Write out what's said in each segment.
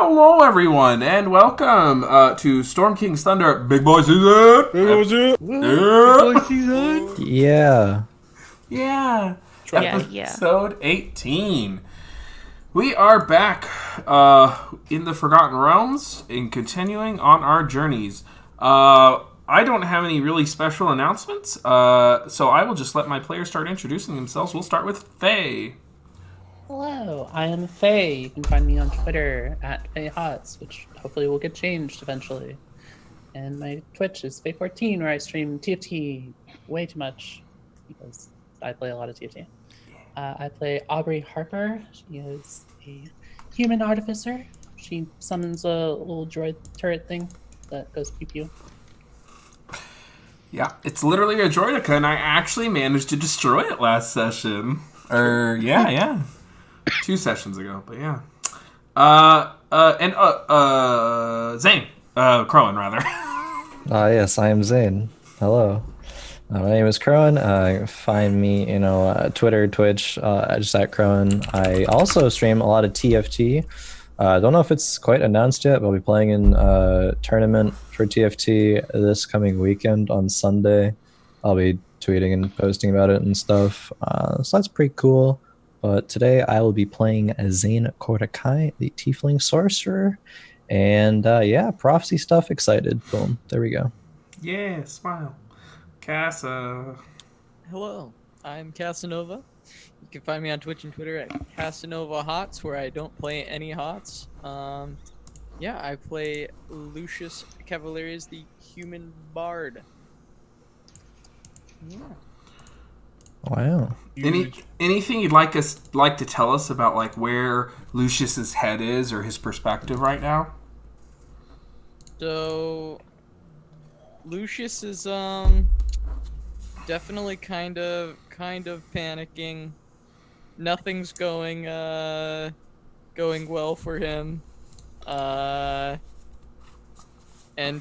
Hello, everyone, and welcome to Storm King's Thunder Big Boy Season. Yeah. Yeah. Yeah. Episode 18. We are back in the Forgotten Realms and continuing on our journeys. I don't have any really special announcements, so I will just let my players start introducing themselves. We'll start with Faye. Hello, I am Faye. You can find me on Twitter at FayeHots, which hopefully will get changed eventually. And my Twitch is Faye14, where I stream TFT way too much because I play a lot of TFT. I play Aubrey Harper. She is a human artificer. She summons a little droid turret thing that goes pew pew. Yeah, it's literally a droidica, and I actually managed to destroy it last session. Yeah. 2 sessions ago, but yeah. Zane. Crowan, rather. Yes, I am Zane. Hello. My name is Crowan. Find me, Twitter, Twitch, just at Crowan. I also stream a lot of TFT. I don't know if it's quite announced yet, but I'll be playing in a tournament for TFT this coming weekend on Sunday. I'll be tweeting and posting about it and stuff. So that's pretty cool. But today I will be playing Zane Kordakai, the Tiefling Sorcerer. And prophecy stuff, excited. Boom. There we go. Yeah, smile. Casa. Hello, I'm Casanova. You can find me on Twitch and Twitter at Casanova Hots, where I don't play any Hots. I play Lucius Cavaliers, the human bard. Yeah. Wow. Anything you'd like to tell us about like where Lucius's head is or his perspective right now? So Lucius is definitely kind of panicking. Nothing's going well for him. And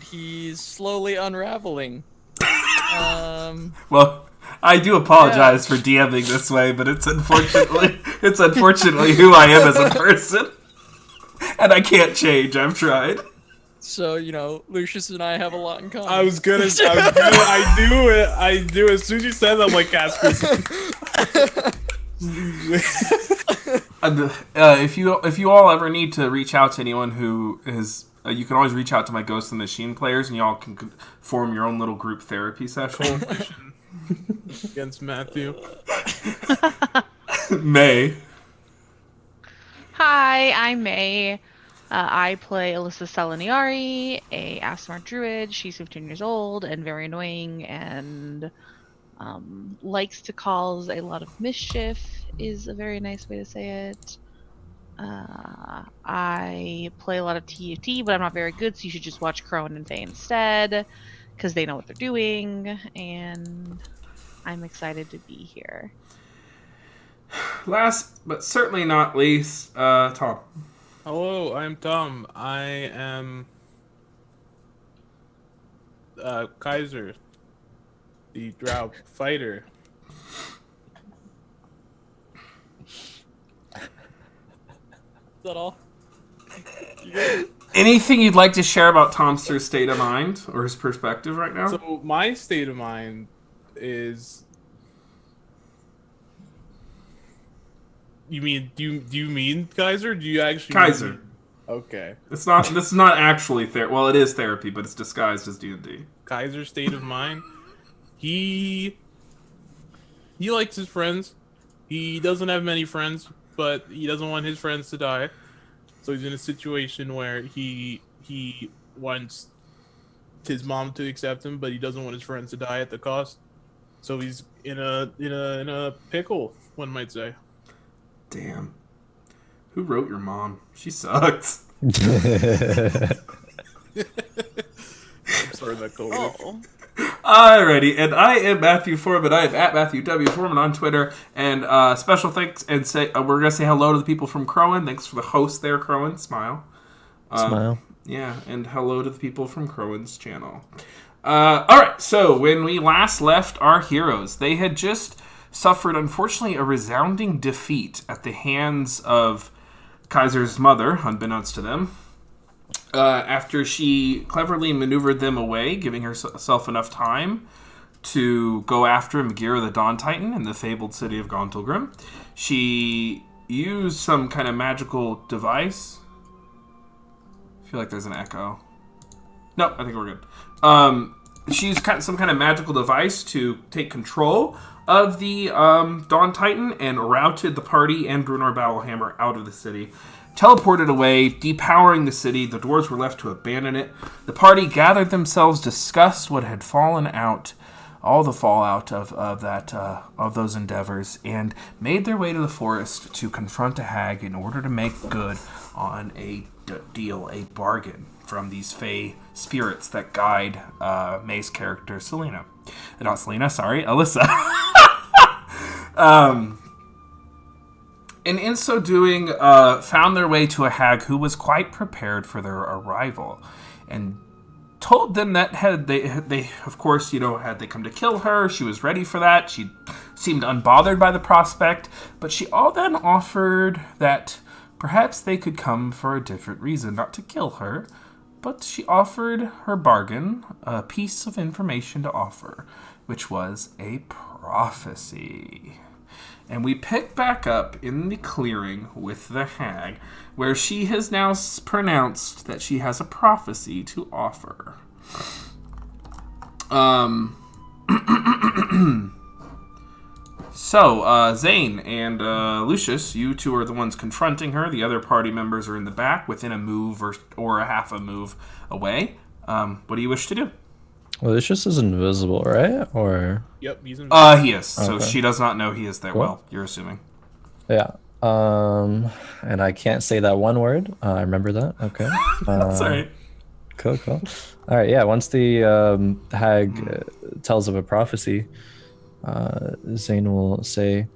he's slowly unraveling. Well, I do apologize for DMing this way, but it's unfortunately who I am as a person, and I can't change. I've tried. So Lucius and I have a lot in common. I do. As soon as you said that, I'm like, Casper. If you all ever need to reach out to anyone who is, you can always reach out to my Ghost in the Machine players, and y'all can form your own little group therapy session. Against Matthew. May. Hi, I'm May. I play Alyssa Saliniari, a Asmar Druid. She's 15 years old and very annoying and likes to cause a lot of mischief, is a very nice way to say it. I play a lot of TFT, but I'm not very good, so you should just watch Crowan and Faye instead, because they know what they're doing, and I'm excited to be here. Last, but certainly not least, Tom. Hello, I'm Tom. I am Kaiser, the Drow fighter. Is that all? Anything you'd like to share about Tom's state of mind or his perspective right now? So my state of mind is. You mean do you mean Kaiser? Do you actually Kaiser? Mean... Okay. It's not. This is not actually therapy. Well, it is therapy, but it's disguised as D&D. Kaiser's state of mind. He likes his friends. He doesn't have many friends, but he doesn't want his friends to die. So he's in a situation where he wants his mom to accept him, but he doesn't want his friends to die at the cost. So he's in a pickle, one might say. Damn. Who wrote your mom? She sucks. I'm sorry that cold. Oh. Alrighty, and I am Matthew Foreman. I am at Matthew W. Foreman on Twitter. And special thanks, and we're gonna say hello to the people from Crowan. Thanks for the host there, Crowan. Smile. Smile. Yeah, and hello to the people from Crowan's channel. Alright, so when we last left our heroes, they had just suffered, unfortunately, a resounding defeat at the hands of Kaiser's mother, unbeknownst to them. After she cleverly maneuvered them away, giving herself enough time to go after Magira the Dawn Titan in the fabled city of Gauntlgrim, she used some kind of magical device. I feel like there's an echo. No, I think we're good. She used some kind of magical device to take control of the Dawn Titan and routed the party and Brunor Battlehammer out of the city. Teleported away, depowering the city. The dwarves were left to abandon it. The party gathered themselves, discussed what had fallen out, all the fallout of those endeavors, and made their way to the forest to confront a hag in order to make good on a deal, a bargain from these fey spirits that guide May's character, Selena. Not Selena, sorry, Alyssa. And in so doing, found their way to a hag who was quite prepared for their arrival, and told them that had they of course, had they come to kill her, she was ready for that. She seemed unbothered by the prospect, but she all then offered that perhaps they could come for a different reason, not to kill her, but she offered her bargain, a piece of information to offer, which was a prophecy. And we pick back up in the clearing with the hag, where she has now pronounced that she has a prophecy to offer. So, Zane and Lucius, you two are the ones confronting her. The other party members are in the back, within a move or a half a move away. What do you wish to do? Well, Lucius is invisible, right? Or Yep, he's in. He is. So Okay. she does not know he is there. Cool. Well, you're assuming. yeah. And I can't say that one word. I remember that. Okay. That's all right. Cool. All right. Yeah. Once the hag tells of a prophecy, Zane will say,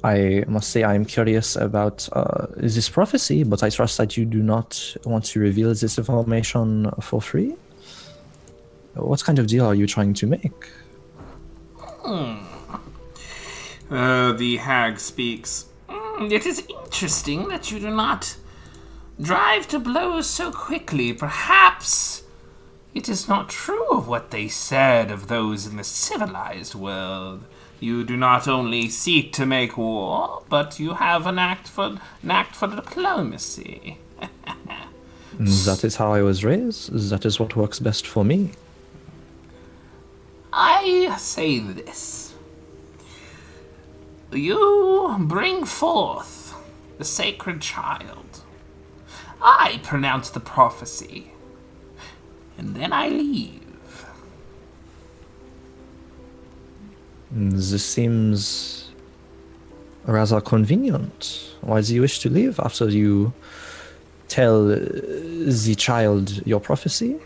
I must say I am curious about this prophecy, but I trust that you do not want to reveal this information for free. What kind of deal are you trying to make? The hag speaks. It is interesting that you do not drive to blows so quickly. Perhaps it is not true of what they said of those in the civilized world. You do not only seek to make war, but you have an act for diplomacy. That is how I was raised. That is what works best for me. I say this. You bring forth the sacred child. I pronounce the prophecy, and then I leave. This seems rather convenient. Why do you wish to leave after you tell the child your prophecy?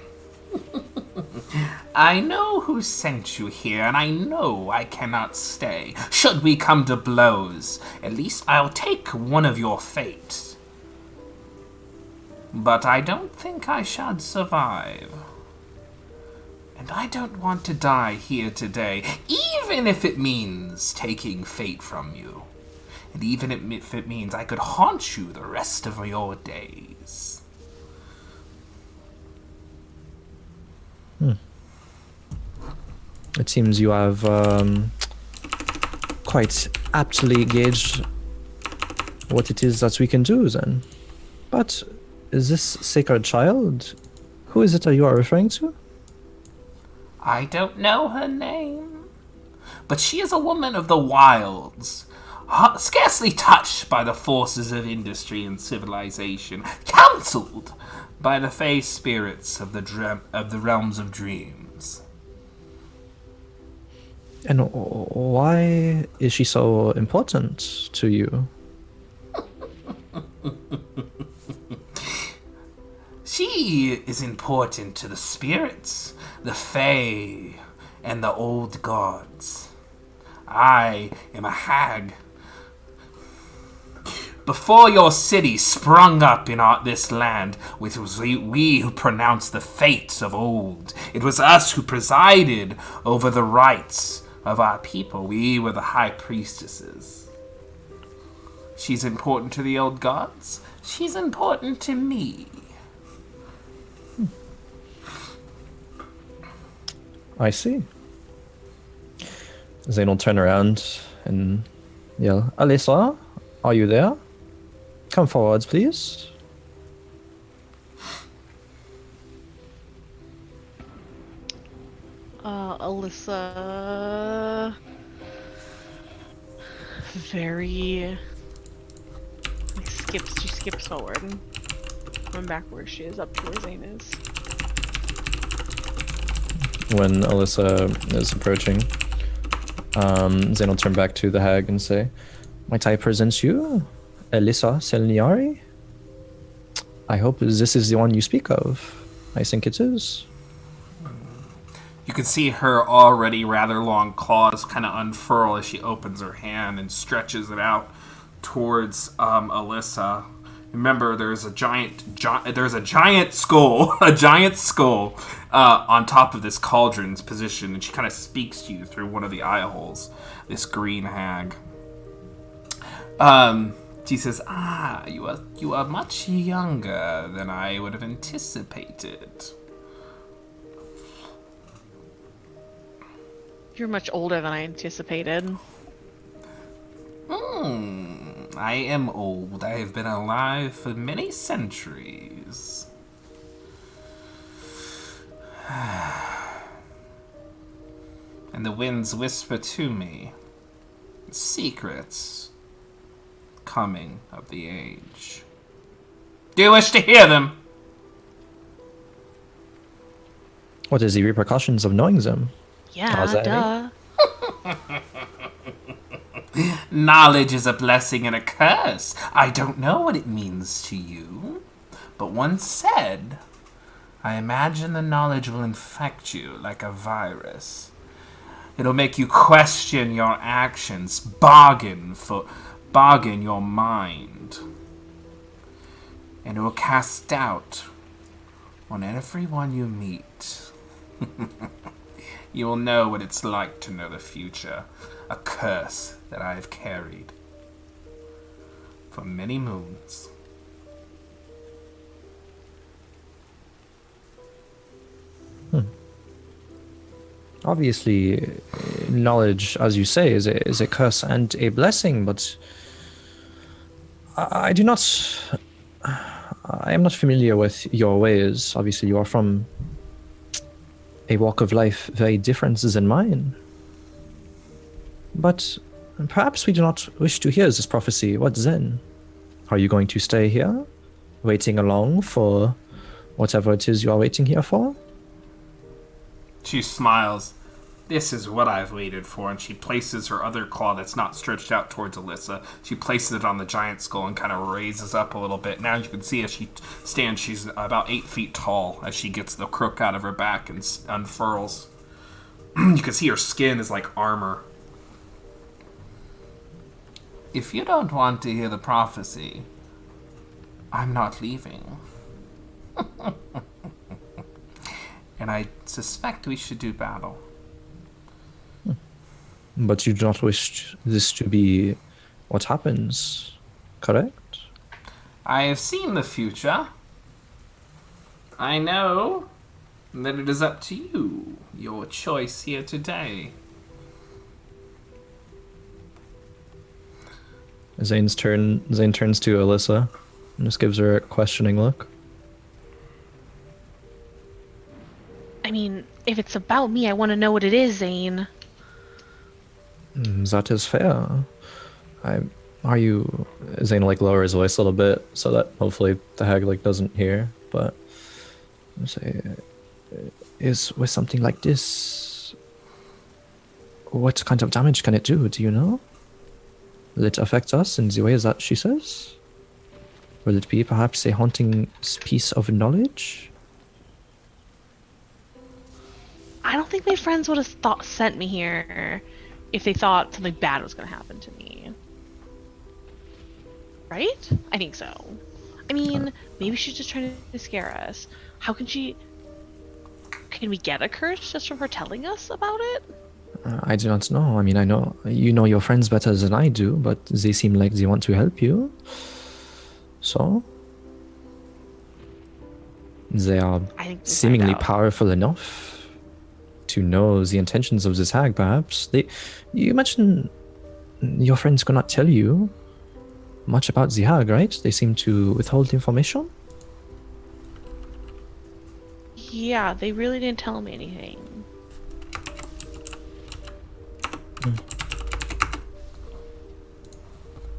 I know who sent you here, and I know I cannot stay. Should we come to blows, at least I'll take one of your fate. But I don't think I shall survive. And I don't want to die here today, even if it means taking fate from you. And even if it means I could haunt you the rest of your days. It seems you have quite aptly gauged what it is that we can do then. But is this sacred child? Who is it that you are referring to? I don't know her name, but she is a woman of the wilds, scarcely touched by the forces of industry and civilization, counseled by the fey spirits of the realms of dreams. And why is she so important to you? She is important to the spirits, the Fae, and the old gods. I am a hag. Before your city sprung up in this land, it was we who pronounced the fates of old. It was us who presided over the rights of our people. We were the high priestesses. She's important to the old gods. She's important to me. I see. Zane will turn around and yell, Alyssa, are you there? Come forwards, please. Alyssa... Very... She skips forward. Going back where she is, up to where Zane is. When Alyssa is approaching, Zane will turn back to the hag and say, might I present you, Alyssa Selniari? I hope this is the one you speak of. I think it is. You can see her already rather long claws kind of unfurl as she opens her hand and stretches it out towards Alyssa. Remember, there's a giant skull, on top of this cauldron's position, and she kind of speaks to you through one of the eye holes. This green hag. She says, you are much younger than I would have anticipated. You're much older than I anticipated. I am old. I have been alive for many centuries. And the winds whisper to me secrets coming of the age. Do you wish to hear them? What is the repercussions of knowing them? Yeah, duh. Knowledge is a blessing and a curse. I don't know what it means to you, but once said, I imagine the knowledge will infect you like a virus. It'll make you question your actions, bargain your mind, and it will cast doubt on everyone you meet. You will know what it's like to know the future, a curse that I have carried for many moons. Obviously, knowledge, as you say, is a curse and a blessing, but I am not familiar with your ways. Obviously, you are from a walk of life very different than mine. But perhaps we do not wish to hear this prophecy. What then? Are you going to stay here, waiting along for whatever it is you are waiting here for? She smiles. This is what I've waited for, and she places her other claw that's not stretched out towards Alyssa. She places it on the giant skull and kind of raises up a little bit. Now you can see as she stands, she's about 8 feet tall as she gets the crook out of her back and unfurls. You can see her skin is like armor. If you don't want to hear the prophecy, I'm not leaving. And I suspect we should do battle. But you do not wish this to be what happens, correct? I have seen the future. I know that it is up to you, your choice here today. Zane turns to Alyssa and just gives her a questioning look. I mean, if it's about me, I want to know what it is, Zane. That is fair. Are you... Zane lower his voice a little bit so that hopefully the hag doesn't hear, but say, is with something like this, what kind of damage can it do? Do you know? Will it affect us in the ways that she says? Will it be perhaps a haunting piece of knowledge? I don't think my friends would have sent me here if they thought something bad was going to happen to me. Right? I think so. I mean, maybe she's just trying to scare us. How can she... Can we get a curse just from her telling us about it? I do not know. I mean, I know you know your friends better than I do, but they seem like they want to help you. So, they are I think we find seemingly out. powerful enough to know the intentions of this hag, perhaps. You mentioned your friends could not tell you much about the hag, right? They seem to withhold information? Yeah, they really didn't tell me anything.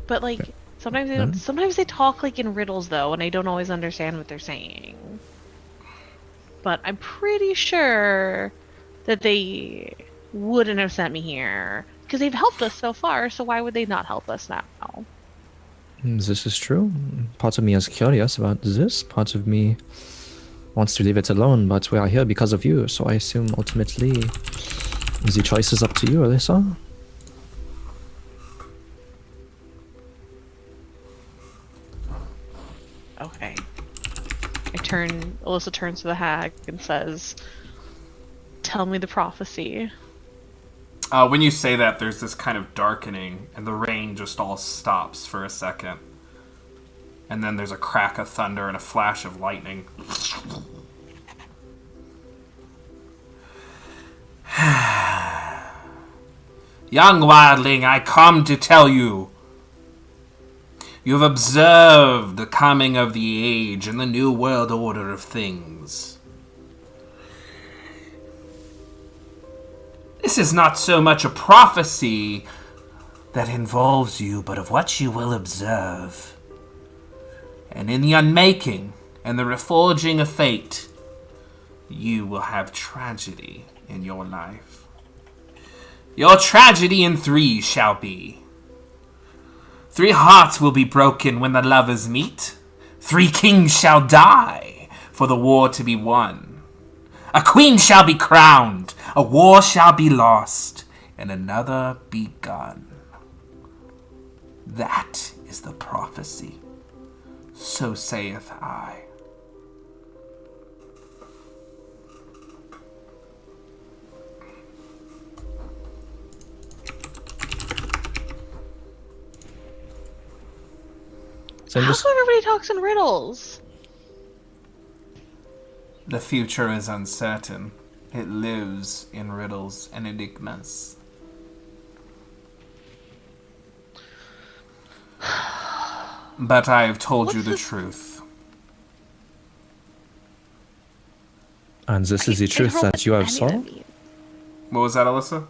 But like sometimes they don't. No? Sometimes they talk like in riddles though, and I don't always understand what they're saying. But I'm pretty sure that they wouldn't have sent me here because they've helped us so far. So why would they not help us now? This is true. Part of me is curious about this. Part of me wants to leave it alone, but we are here because of you, so I assume ultimately the choice is up to you, Alyssa. Okay. Alyssa turns to the hag and says, "Tell me the prophecy." When you say that, there's this kind of darkening, and the rain just all stops for a second. And then there's a crack of thunder and a flash of lightning. Young wildling, I come to tell you. You've observed the coming of the age and the new world order of things. This is not so much a prophecy that involves you, but of what you will observe. And in the unmaking and the reforging of fate, you will have tragedy in your life. Your tragedy in 3 shall be. 3 hearts will be broken when the lovers meet. 3 kings shall die for the war to be won. A queen shall be crowned. A war shall be lost. And another begun. That is the prophecy. So saith I. So I'm How just come everybody talks in riddles? The future is uncertain. It lives in riddles and enigmas. But I have told you the truth. and this is the I truth don't know that you what have any saw. of that means. What was that, Alyssa?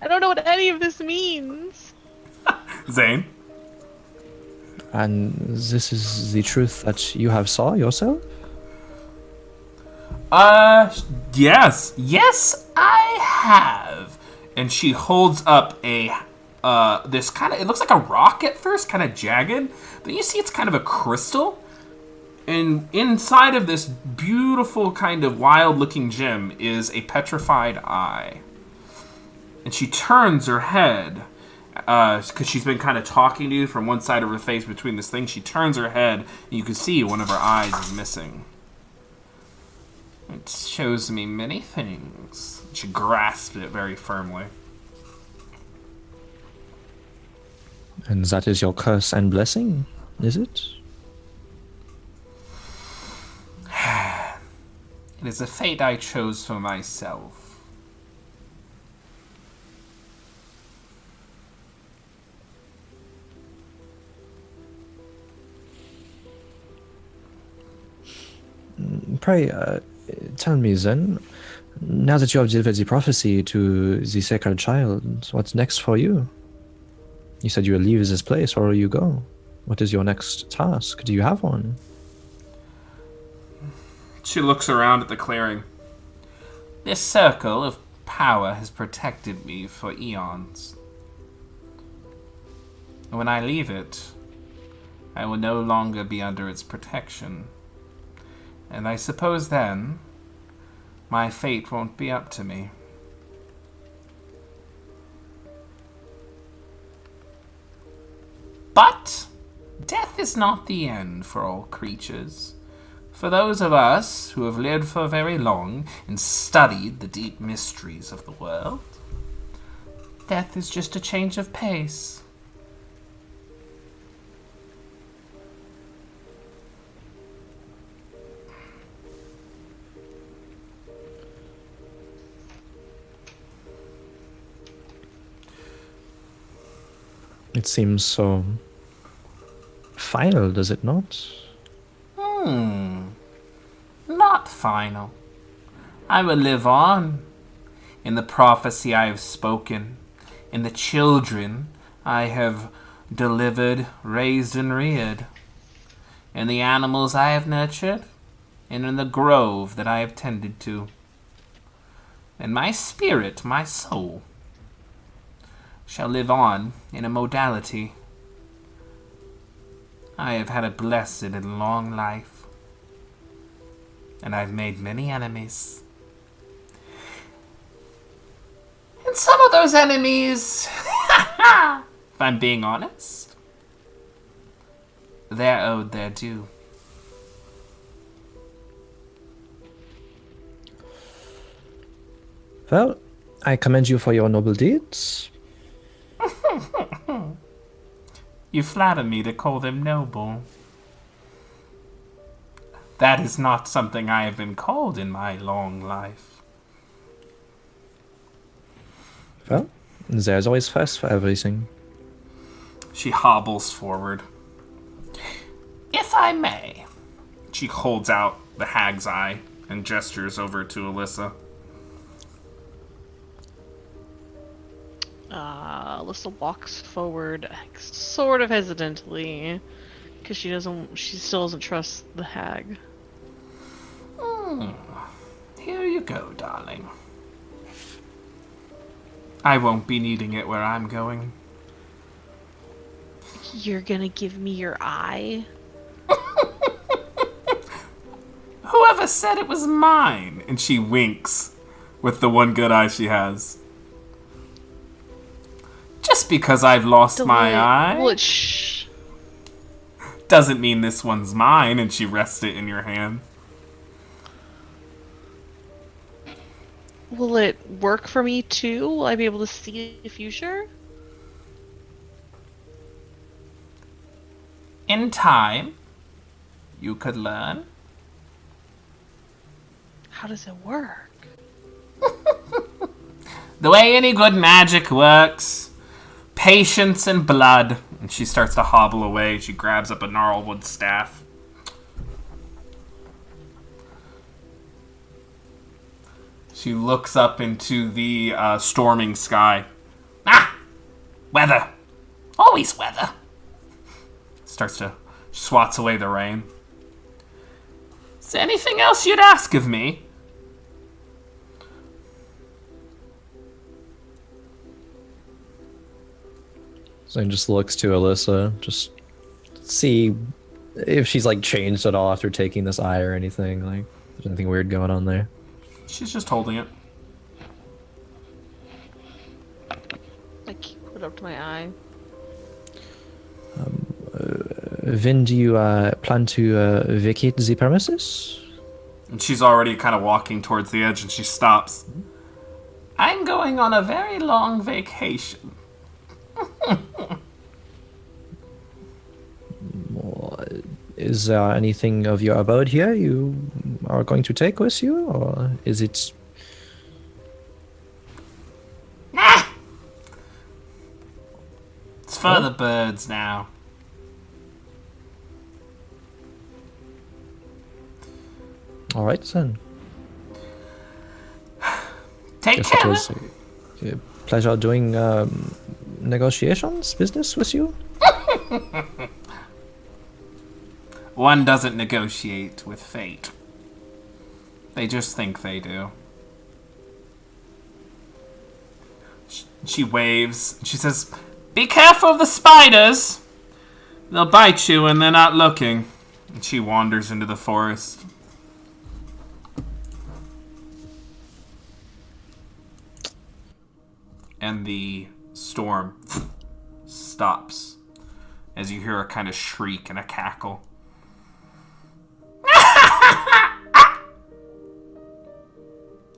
I don't know what any of this means. Zane? And this is the truth that you have saw yourself. Yes. Yes, I have. And she holds up a, this kind of, it looks like a rock at first, kind of jagged. But you see it's kind of a crystal. And inside of this beautiful kind of wild-looking gem is a petrified eye. And she turns her head, because she's been kind of talking to you from one side of her face between this thing. She turns her head, and you can see one of her eyes is missing. It shows me many things. She grasped it very firmly. And that is your curse and blessing, is it? It is a fate I chose for myself. Pray, tell me then, now that you have delivered the prophecy to the sacred child, what's next for you? You said you will leave this place. Where will you go? What is your next task? Do you have one? She looks around at the clearing. This circle of power has protected me for eons. And when I leave it, I will no longer be under its protection. And I suppose then, my fate won't be up to me. But death is not the end for all creatures. For those of us who have lived for very long and studied the deep mysteries of the world, death is just a change of pace. It seems so final, does it not? Not final. I will live on in the prophecy I have spoken, in the children I have delivered, raised, and reared, in the animals I have nurtured, and in the grove that I have tended to. And my spirit, my soul, shall live on in a modality. I have had a blessed and long life, and I've made many enemies. And some of those enemies, if I'm being honest, they're owed their due. Well, I commend you for your noble deeds. You flatter me to call them noble. That is not something I have been called in my long life. Well, there's always first for everything. She hobbles forward. If I may. She holds out the hag's eye and gestures over to Alyssa. Alyssa walks forward, sort of hesitantly, because she still doesn't trust the hag. Here you go, darling. I won't be needing it where I'm going. You're gonna give me your eye? Whoever said it was mine? And she winks with the one good eye she has. Just because I've lost my eye Well, shh. doesn't mean this one's mine. And she rests it in your hand. Will it work for me too? Will I be able to see the future? In time, you could learn. How does it work? The way any good magic works. Patience and blood. And she starts to hobble away. She grabs up a gnarlwood staff. She looks up into the storming sky. Ah! Weather. Always weather. Starts to swats away the rain. Is there anything else you'd ask of me? So he just looks to Alyssa, just see if she's like changed at all after taking this eye or anything. Like, there's anything weird going on there. She's just holding it. I keep it up to my eye. When do you plan to vacate the premises? And she's already kind of walking towards the edge, and she stops. I'm going on a very long vacation. Is there anything of your abode here you are going to take with you, or is it... Nah! It's for the birds now. All right, then. Take Guess it care. was a pleasure doing negotiations, business with you. One doesn't negotiate with fate. They just think they do. She waves. She says, "Be careful of the spiders. They'll bite you when they're not looking." And she wanders into the forest. And the storm stops as you hear a kind of shriek and a cackle.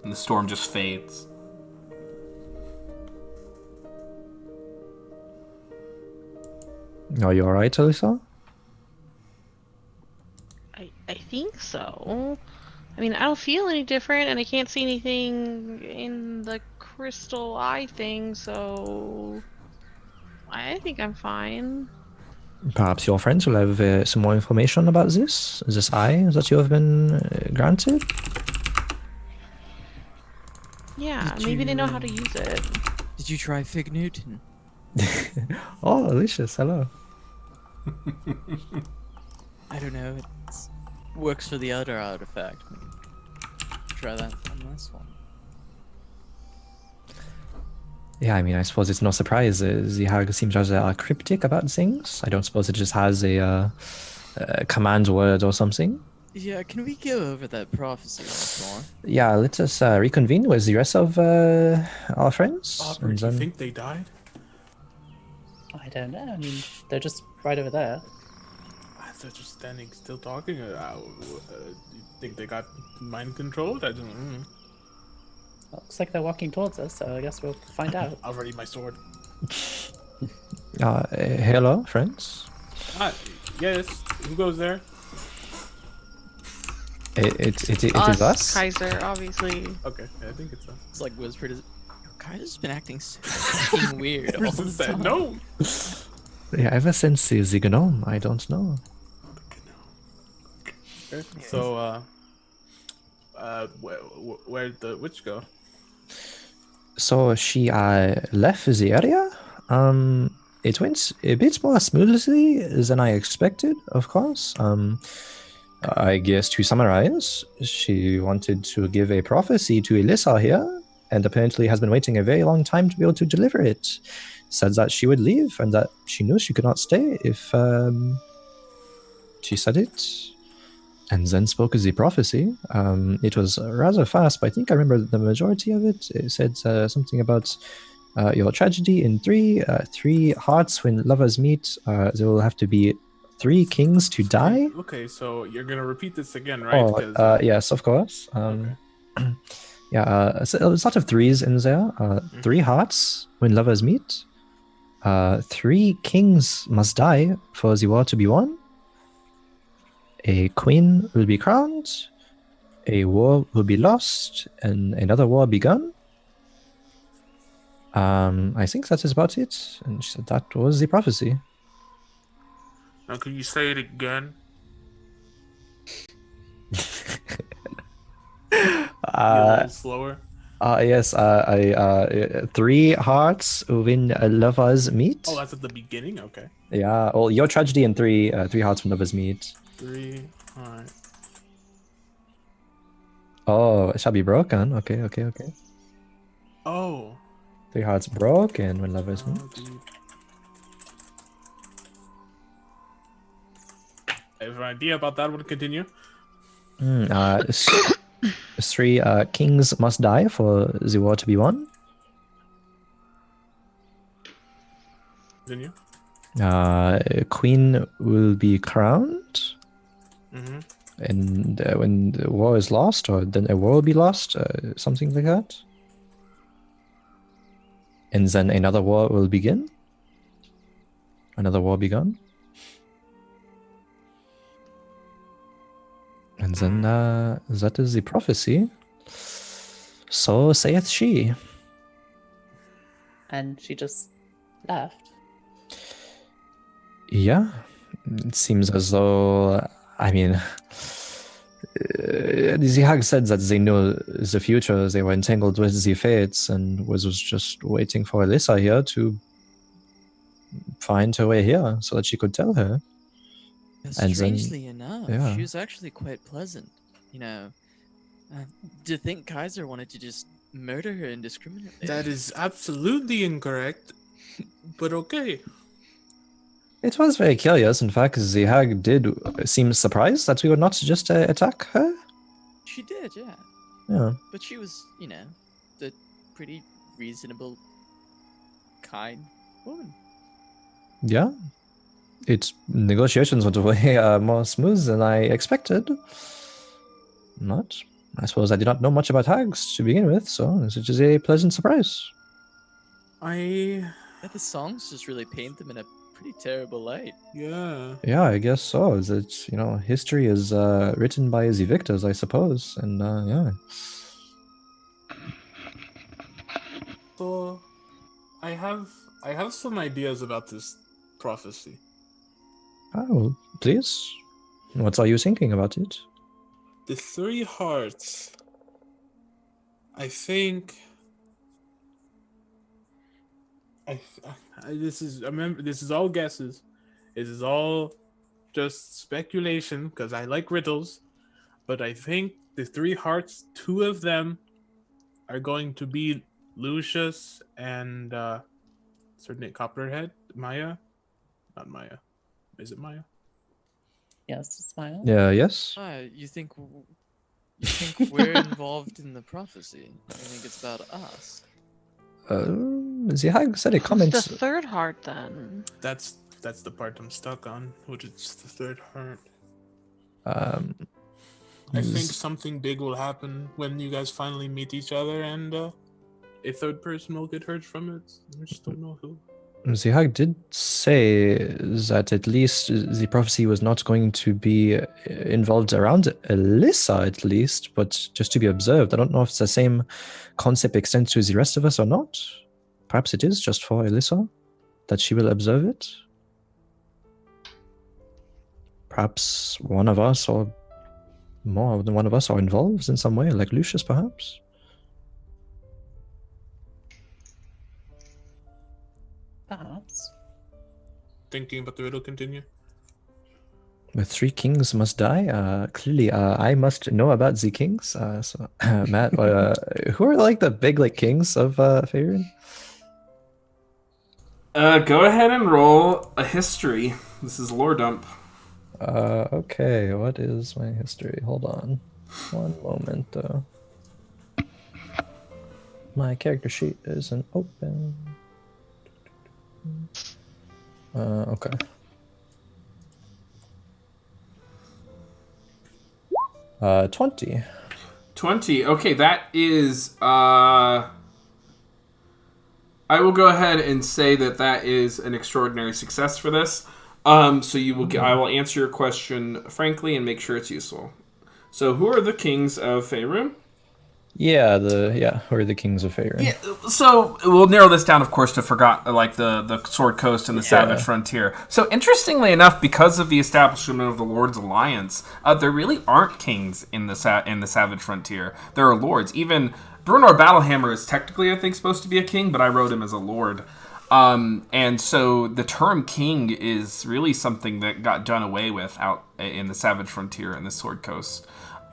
And the storm just fades. Are you alright, Alyssa? I think so. I mean, I don't feel any different, and I can't see anything in the crystal eye thing, so I think I'm fine. Perhaps your friends will have some more information about this eye that you have been granted? Yeah, Did maybe they know how to you- use it. Did you try Fig Newton? Oh, Alicious, hello. I don't know. It works for the other artifact. Maybe try that on this one. Yeah, I mean, I suppose it's no surprise. Zihag seems rather cryptic about things. I don't suppose it just has a command word or something. Yeah, can we go over that prophecy once more? Yeah, let us reconvene with the rest of our friends. Aubrey, and do you then- think they died? I don't know. I mean, they're just right over there. They're just standing still talking. You think they got mind controlled? I don't know. Looks like they're walking towards us, so I guess we'll find out. I'll ready my sword. Hello, friends. Yes. Who goes there? It is us. Kaiser, obviously. Okay, yeah, I think it's It's like whispered. Kaiser's been acting so fucking weird all Person the said time. no. Yeah, ever since the gnome, I don't know. Okay. So, where'd the witch go? So she left the area. It went a bit more smoothly than I expected, of course. I guess to summarize, she wanted to give a prophecy to Elissa here, and apparently has been waiting a very long time to be able to deliver it. Said that she would leave and that she knew she could not stay if she said it. And then spoke the prophecy. It was rather fast, but I think I remember the majority of it. It said something about your tragedy in three hearts when lovers meet. There will have to be 3 kings to die. Okay, so you're gonna repeat this again, right? Oh, yes, of course. Okay. Yeah, so there's a lot of 3s in there. 3 hearts when lovers meet. 3 kings must die for the war to be won. A queen will be crowned. A war will be lost, and another war begun. I think that is about it. And she said that was the prophecy. Now, can you say it again? Be a little slower. Yes, 3 hearts when lovers meet. Oh, that's at the beginning. Okay. Yeah, well, your tragedy and 3 hearts when lovers meet. 3. All right. Oh, it shall be broken. Okay. Oh. 3 hearts broken when lovers meet. Dude. I have an idea about that one. Continue. 3 kings must die for the war to be won. Continue. A queen will be crowned. Mm-hmm. And when the war is lost, or then a war will be lost, something like that. And then another war will begin. Another war begun. And then that is the prophecy. So saith she. And she just left. Yeah, it seems as though, I mean, the Hag said that they knew the future, they were entangled with the fates, and was just waiting for Alyssa here to find her way here so that she could tell her. And then- Strangely enough, yeah. she was actually quite pleasant. You know, to think Kaiser wanted to just murder her indiscriminately. That is absolutely incorrect. But okay. It was very curious, in fact, the Hag did seem surprised that we would not just attack her. She did, yeah. Yeah. But she was, you know, the pretty reasonable, kind woman. Yeah. Its negotiations went way more smooth than I expected. Not. I suppose I did not know much about hags to begin with, so this is a pleasant surprise. I Yeah, the songs just really paint them in a pretty terrible light. yeah. Yeah, I guess so. It's history is written by the victors, I suppose, and yeah. So I have some ideas about this prophecy. Oh, please. What are you thinking about it? The three hearts. I think I, this is remember this is all guesses. This is all just speculation because I like riddles, but I think the three hearts, two of them are going to be Lucius and certain Copperhead, Maya, not Maya. Is it Maya? Yes, smile. Yeah, yes. You think we're involved in the prophecy? You think it's about us? The hag said a Who's comment. the third heart then? That's the part I'm stuck on, which is the third heart. Um, I think something big will happen when you guys finally meet each other, and a third person will get hurt from it. I just don't know who. the hag did say that at least the prophecy was not going to be involved around Alyssa, at least, but just to be observed. I don't know if it's the same concept extends to the rest of us or not. Perhaps it is just for Alyssa that she will observe it. Perhaps one of us or more than one of us are involved in some way, like Lucius, perhaps. Perhaps. Thinking about the riddle, continue. The three kings must die. Clearly, I must know about the kings. So, Matt, who are like the big kings of Faerun? Go ahead and roll a history. This is lore dump. Okay, what is my history? Hold on, one moment though. My character sheet isn't open. Okay. Uh, 20. 20. Okay, that is. I will go ahead and say that is an extraordinary success for this. So you will. I will answer your question frankly and make sure it's useful. So, who are the kings of Faerun? Yeah, who are the kings of Faerun? Yeah, so we'll narrow this down, of course, to the Sword Coast and the Savage Frontier. So, interestingly enough, because of the establishment of the Lords Alliance, there really aren't kings in the Savage Frontier. There are lords. Even Brunor Battlehammer is technically, I think, supposed to be a king, but I wrote him as a lord. And so the term king is really something that got done away with out in the Savage Frontier and the Sword Coast.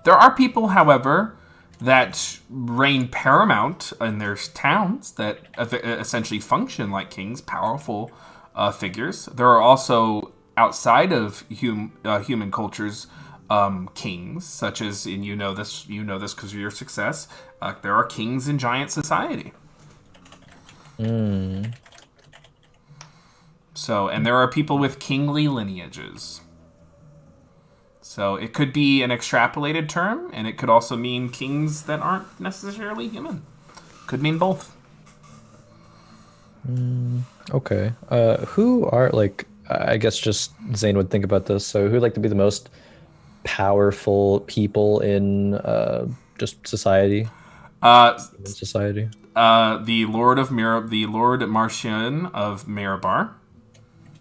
There are people, however, that reign paramount in their towns that essentially function like kings, powerful figures. There are also, outside of human cultures, kings, such as, and you know this because of your success, there are kings in giant society. So, and there are people with kingly lineages. So it could be an extrapolated term, and it could also mean kings that aren't necessarily human. Could mean both. Okay. Who are I guess just Zane would think about this. So who would like to be the most powerful people in just society? Society. The Lord Martian of Mirabar.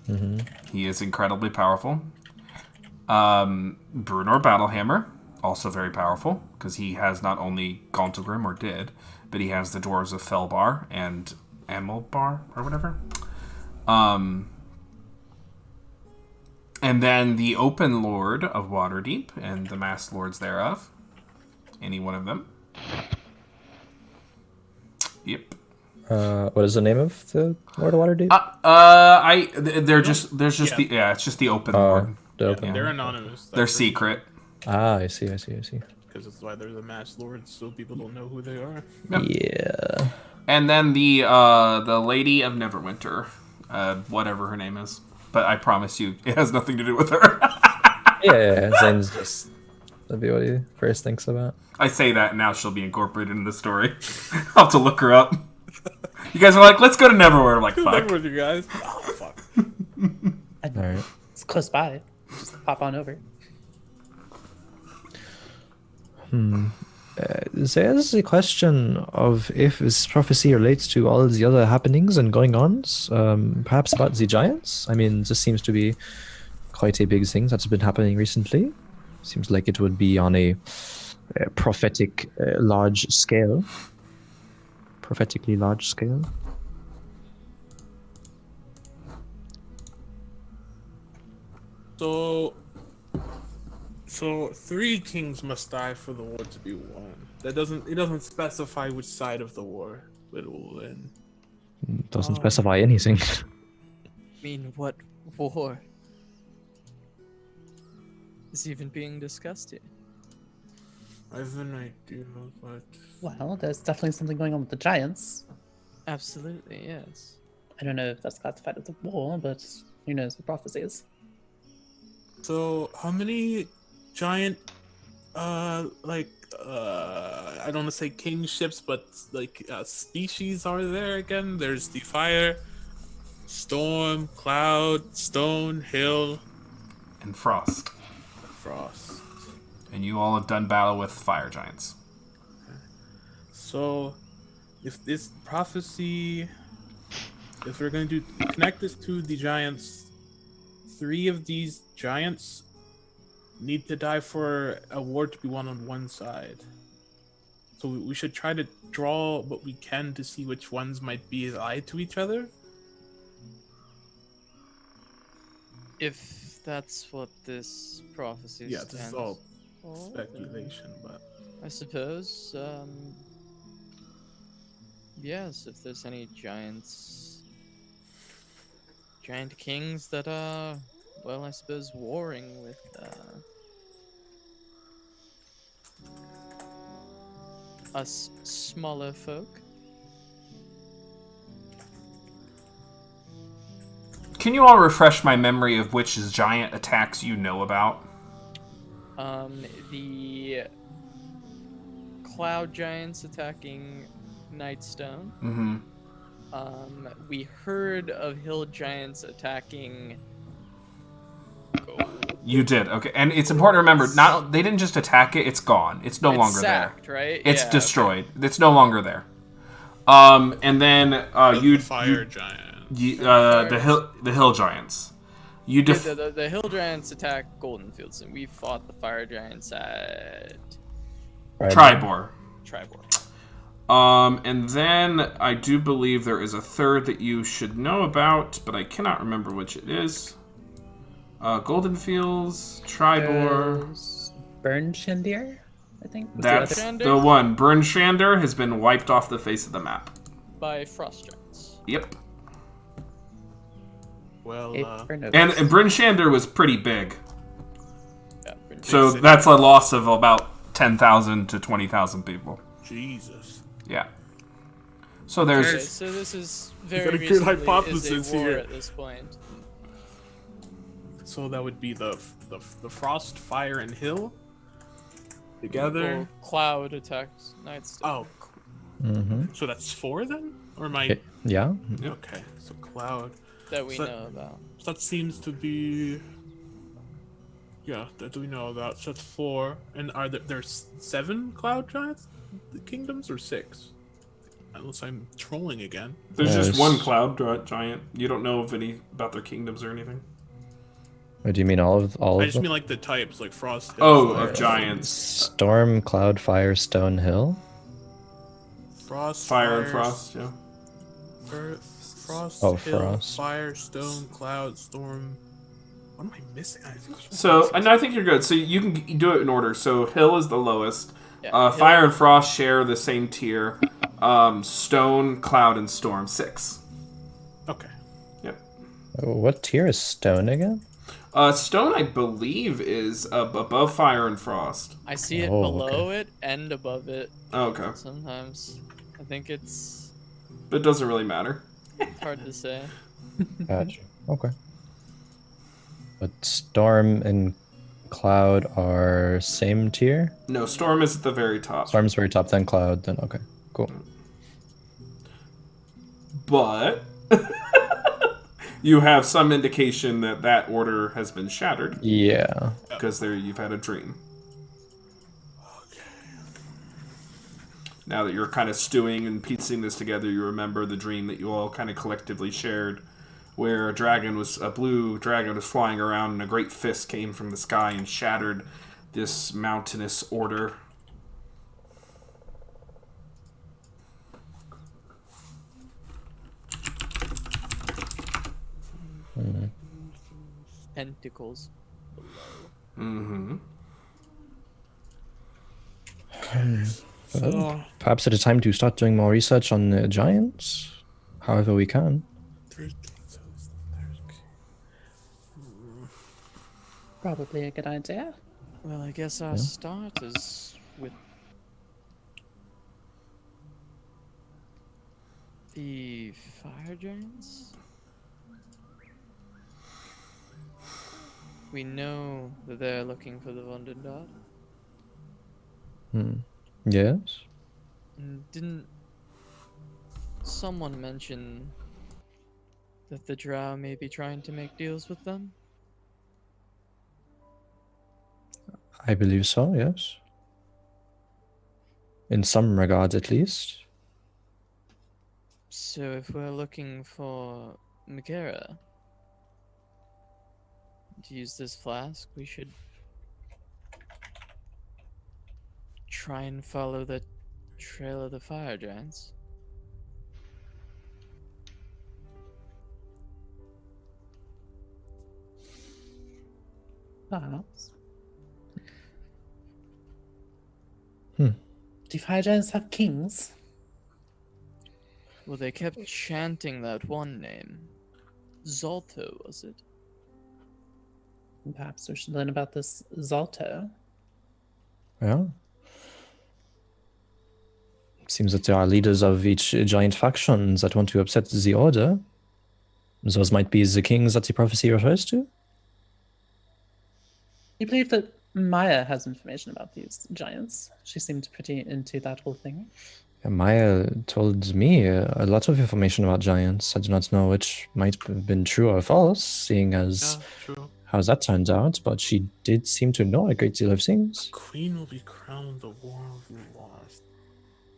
Mm-hmm. He is incredibly powerful. Brunor Battlehammer, also very powerful, because he has not only Gauntlgrim, or did, but he has the Dwarves of Felbar and Amelbar, or whatever. And then the Open Lord of Waterdeep, and the masked lords thereof. Any one of them. Yep. What is the name of the Lord of Waterdeep? It's just the Open Lord. They're anonymous. They're secret. I see. Because that's why they're the masked lords, so people don't know who they are. Yep. Yeah. And then the Lady of Neverwinter, whatever her name is, but I promise you, it has nothing to do with her. Yeah, Zane's just That'd be what he first thinks about. I say that, and now she'll be incorporated in the story. I'll have to look her up. You guys are like, let's go to Neverwhere. I'm like, Good fuck. luck with you guys. Oh, fuck. All right. It's close by. Just pop on over. There's a question of if this prophecy relates to all the other happenings and going-ons, perhaps about the giants. I mean, this seems to be quite a big thing that's been happening recently. Seems like it would be on a prophetic large scale. Prophetically large scale. So 3 kings must die for the war to be won. It doesn't specify which side of the war it will win. Doesn't specify anything. I mean, what war is even being discussed here? I have an idea, but Well, there's definitely something going on with the giants. Absolutely, yes. I don't know if that's classified as a war, but who knows the prophecies. so how many giant I don't want to say kingships, but like species are there again? There's the fire, storm, cloud, stone, hill, And Frost. frost. And you all have done battle with fire giants. So, if this prophecy, if we're going to connect this to the giants, 3 of these giants need to die for a war to be won on one side. So we should try to draw what we can to see which ones might be allied to each other. If that's what this prophecy Yeah, this is stands all for, speculation, but I suppose, yes, if there's any giant kings that are, well, I suppose warring with, us smaller folk. Can you all refresh my memory of which giant attacks you know about? The cloud giants attacking Nightstone. Mm-hmm. We heard of hill giants attacking. You did, okay. And it's important to remember, they didn't just attack it, it's gone. It's no longer sacked, there. right? It's Yeah, destroyed. It's no longer there. And then the fire giant. the hill giants. You Okay. The hill giants attacked Golden Fields, and we fought the fire giants at Tribor. Tribor. And then I do believe there is a third that you should know about, but I cannot remember which it is. Golden Fields, Tribor. Burn Shandir, I think. was the That's other- the one. Brynnshander has been wiped off the face of the map. By frost giants. Yep. Well, Burn And Brynnshander was pretty big. Yeah, So that's a loss of about 10,000 to 20,000 people. Jesus. Yeah. So okay, there's... so this is got very a good recently hypothesis is a war here. at this point. So that would be the frost, fire, and hill together. Well, cloud attacks Nightstone. Oh, Mm-hmm. so that's 4 then, or am I? Yeah. Okay, so cloud. That we so- know about. So that seems to be. Yeah, that we know about. So that's 4, and are there's 7 cloud giants, the kingdoms, or 6? Unless I'm trolling again. There's Yes. just one cloud giant. You don't know of any about their kingdoms or anything. Or do you mean all of I just them? mean like the types, like frost. Hill, Oh, fire, of giants. Storm, cloud, fire, stone, hill. Frost, Fire and frost, yeah. Frost, Oh, hill, frost. fire, stone, cloud, storm. What am I missing? So, and I think you're good. So you can do it in order. So hill is the lowest. Yeah, Fire and frost share the same tier. Stone, cloud, and storm 6. Okay. Yep. What tier is stone again? Stone, I believe, is above fire and frost. I see it Oh, below it and above it Oh, okay, sometimes. I think it's but it doesn't really matter. hard to say. Gotcha. Okay. But storm and Cloud are same tier? No, Storm is at the very top. Storm's very top, then Cloud, then okay. Cool. But you have some indication that that order has been shattered Yeah. because there you've had a dream. Now that you're kind of stewing and piecing this together, you remember the dream that you all kind of collectively shared, where a blue dragon was flying around and a great fist came from the sky and shattered this mountainous order. Tentacles. Mm-hmm. So Perhaps it is time to start doing more research on the giants. However we can. 3 kings. Probably a good idea. Well, I guess our start is with the fire giants. We know that they're looking for the Wundendad. Yes? Didn't someone mention that the Drow may be trying to make deals with them? I believe so, yes. In some regards, at least. So if we're looking for Megara to use this flask, we should try and follow the trail of the fire giants. Perhaps. Hmm. Do fire giants have kings? Well, they kept chanting that one name. Zolto, was it? Perhaps we should learn about this Zalto. Yeah. Seems that there are leaders of each giant faction that want to upset the order. Those might be the kings that the prophecy refers to? You believe that Maya has information about these giants? She seemed pretty into that whole thing. Yeah, Maya told me a lot of information about giants. I do not know which might have been true or false, seeing as True. how that turned out, but she did seem to know a great deal of things. Queen will be crowned the world we lost.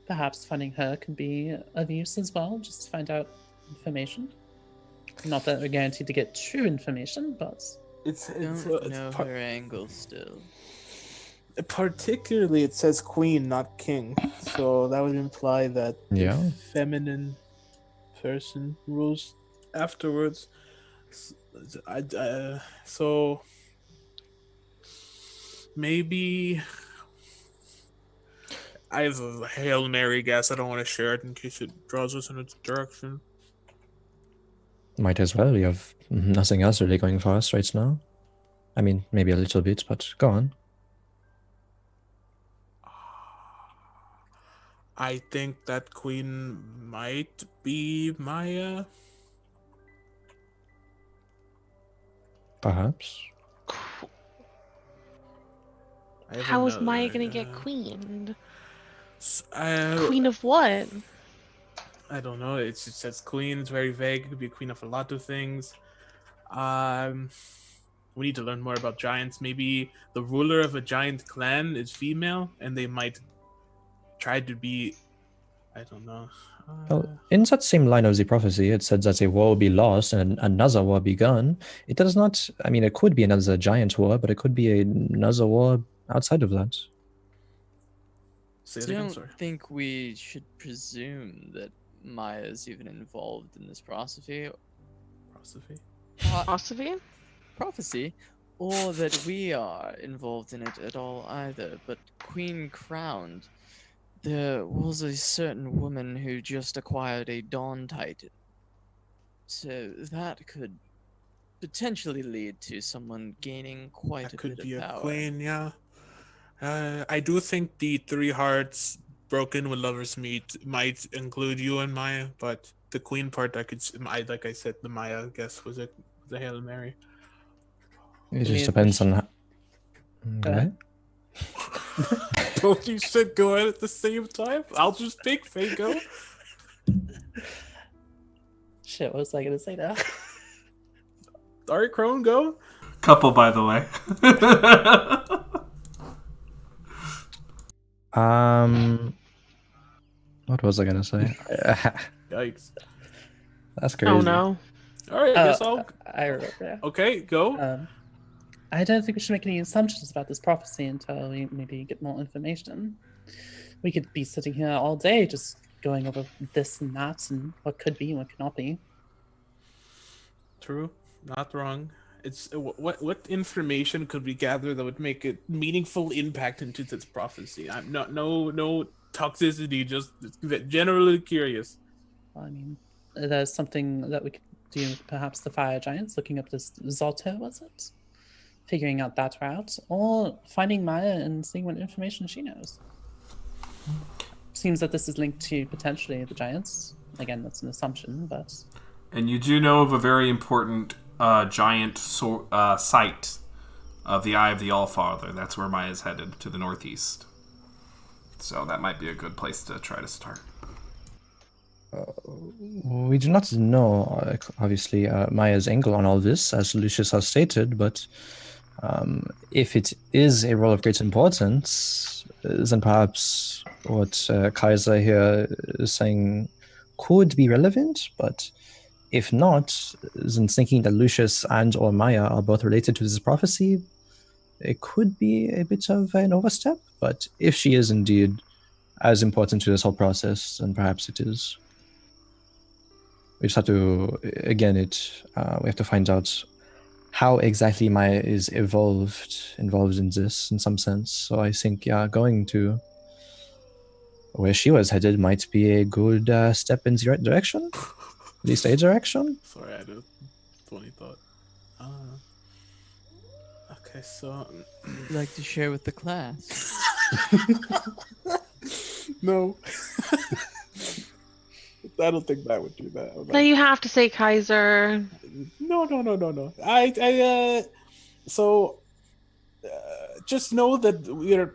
Perhaps finding her could be of use as well, just to find out information. Not that we're guaranteed to get true information, but It's Don't know her angle still. particularly it says queen, not king. So that would imply that Yeah. the feminine person rules afterwards. So maybe I have a Hail Mary guess. I don't want to share it in case it draws us in a direction. Might as well. We have nothing else really going for us right now. I mean, maybe a little bit, but go on. I think that queen might be Maya. Perhaps. I have How is another Maya gonna idea. get queened? I Queen of what? don't know. It says queen. It's very vague. It could be a queen of a lot of things. We need to learn more about giants. Maybe the ruler of a giant clan is female, and they might try to be. I don't know. Well, in that same line of the prophecy, it said that a war will be lost and another war begun. It does not, I mean, it could be another giant war, but it could be another war outside of that. Say I it again, don't sorry. think we should presume that Maya is even involved in this prophecy, Philosophy? prophecy, or that we are involved in it at all either. But Queen Crowned, there was a certain woman who just acquired a Dawn Titan. So that could potentially lead to someone gaining quite That a could bit be of a power. queen, yeah. I do think the 3 hearts broken with lovers meet might include you and Maya, but the queen part, like I said, the Maya guess was a Hail Mary. It mean, just depends on Okay. Both you should go in at the same time. I'll just pick Fago. Shit, what was I gonna say now? All right, Crone, go. Couple, by the way. What was I gonna say? Yikes. That's crazy. Oh no. All right, I guess I'll. I remember now. Okay, go. I don't think we should make any assumptions about this prophecy until we maybe get more information. We could be sitting here all day just going over this and that and what could be and what could not be. True, not wrong. It's what information could we gather that would make a meaningful impact into this prophecy? I'm not no toxicity, just generally curious. Well, I mean, there's something that we could do with perhaps the fire giants, looking up this Zolto, was it? Figuring out that route, or finding Maya and seeing what information she knows. Seems that this is linked to potentially the giants. Again, that's an assumption, but... And you do know of a very important giant site of the Eye of the Allfather. That's where Maya's headed, to the northeast. So that might be a good place to try to start. We do not know, obviously, Maya's angle on all this, as Lucius has stated, but if it is a role of great importance, then perhaps what Kaiser here is saying could be relevant, but if not, then thinking that Lucius and or Maya are both related to this prophecy, it could be a bit of an overstep, but if she is indeed as important to this whole process, then perhaps it is. We just have to, again, we have to find out how exactly Maya is involved in this in some sense. So I think, yeah, going to where she was headed might be a good step in the right direction. At least a direction. Sorry, I had a funny thought. Okay, so Would you like to share with the class? no. I don't think that would do that. No, you have to say Kaiser. No. So just know that we're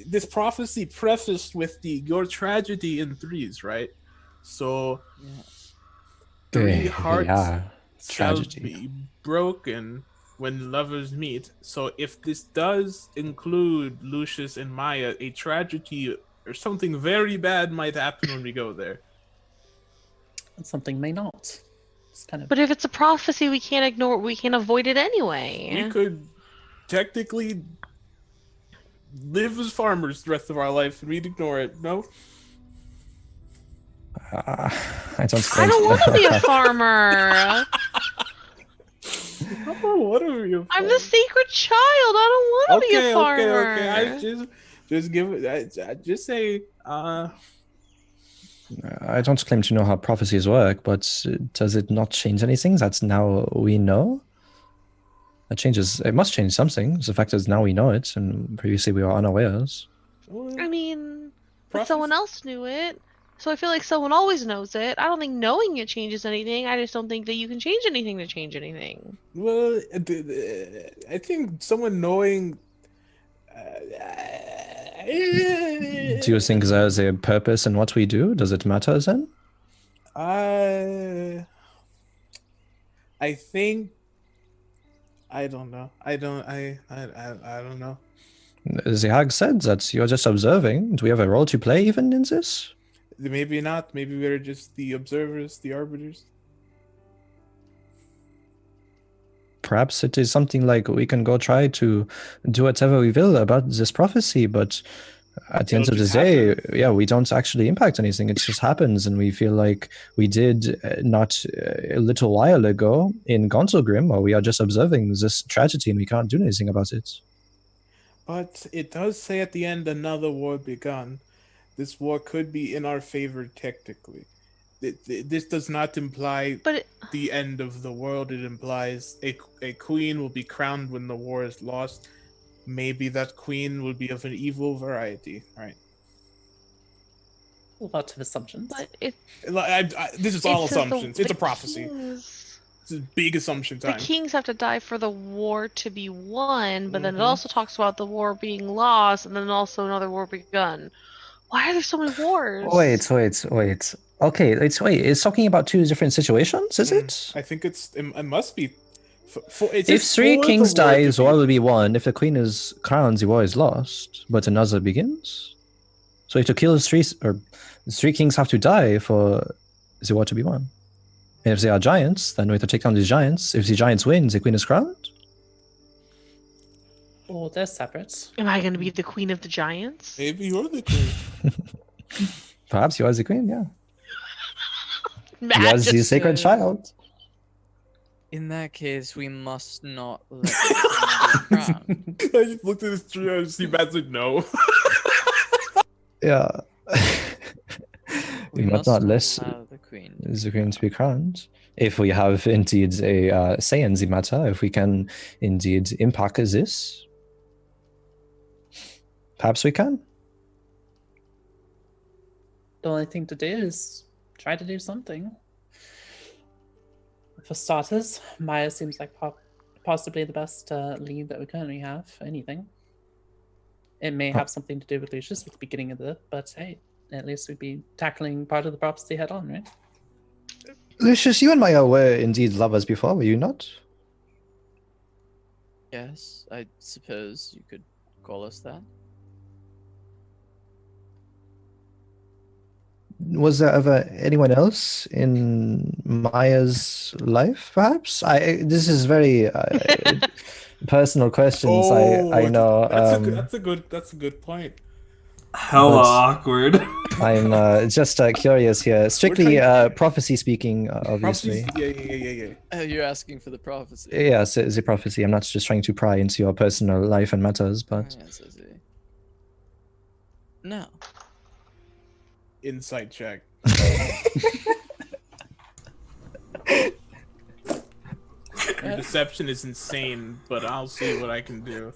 this prophecy prefaced with your tragedy in threes, right? So Yeah. three hearts Yeah, shall tragedy. be broken when lovers meet. So if this does include Lucius and Maya, a tragedy or something very bad might happen when we go there. And something may not. It's kind of... But if it's a prophecy, we can't ignore it. We can't avoid it anyway. We could technically live as farmers the rest of our life and we'd ignore it. No? I don't I don't want to be a farmer. Oh, what are you? I'm the secret child. I don't want to be a farmer. Okay. I just give it. I just say. I don't claim to know how prophecies work, but does it not change anything that now we know? It must change something. The fact is now we know it, and previously we were unawares. I mean, but someone else knew it. So I feel like someone always knows it. I don't think knowing it changes anything. I just don't think that you can change anything to change anything. Well, I think someone knowing. Do you think there's a purpose in what we do? Does it matter then? I think. I don't know. I don't know. The Hag said that you're just observing. Do we have a role to play even in this? Maybe not. Maybe we're just the observers, the arbiters. Perhaps it is something like we can go try to do whatever we will about this prophecy, but at the end of the day, yeah, we don't actually impact anything. It just happens, and we feel like we did not a little while ago in Gonzogrim, or we are just observing this tragedy and we can't do anything about it. But it does say at the end, another war begun. This war could be in our favor technically. This does not imply the end of the world. It implies a queen will be crowned when the war is lost. Maybe that queen will be of an evil variety. Right. Lots of assumptions. But it, This is all assumptions. It's a prophecy. It's a big assumption The time. kings have to die for the war to be won, but then it Mhm. also talks about the war being lost and then also another war begun. Why are there so many wars? Wait. Okay, it's talking about two different situations, is it? I think it must be. It If says three for kings the war die, to the war will be won. If the queen is crowned, the war is lost. But another begins. So if to kill three kings have to die for the war to be won. And if they are giants, then we have to take down these giants. If the giants win, the queen is crowned. Or they're separate. Am I going to be the queen of the giants? Maybe you're the queen. Perhaps you are the queen, yeah. You are Matt the just sacred child. In that case, we must not let the queen be crowned. I just looked at this tree and see Matt's like, no. Yeah. We must must not not let allow the queen to the be queen to crowned. be crowned. If we have indeed a say in the matter, if we can indeed impact this, perhaps we can. The only thing to do is try to do something. For starters, Maya seems like possibly the best lead that we currently have for anything. It may have something to do with Lucius with the beginning of it, but hey, at least we'd be tackling part of the prophecy head on, right? Lucius, you and Maya were indeed lovers before, were you not? Yes, I suppose you could call us that. Was there ever anyone else in Maya's life, perhaps? This is very personal questions. I know. That's a good point. Hella But- awkward. I'm just curious here. Strictly prophecy speaking, obviously. Yeah. You're asking for the prophecy. Yes, it's a prophecy. I'm not just trying to pry into your personal life and matters, but Yes, I see. No. Insight check. Your deception is insane, but I'll see what I can do.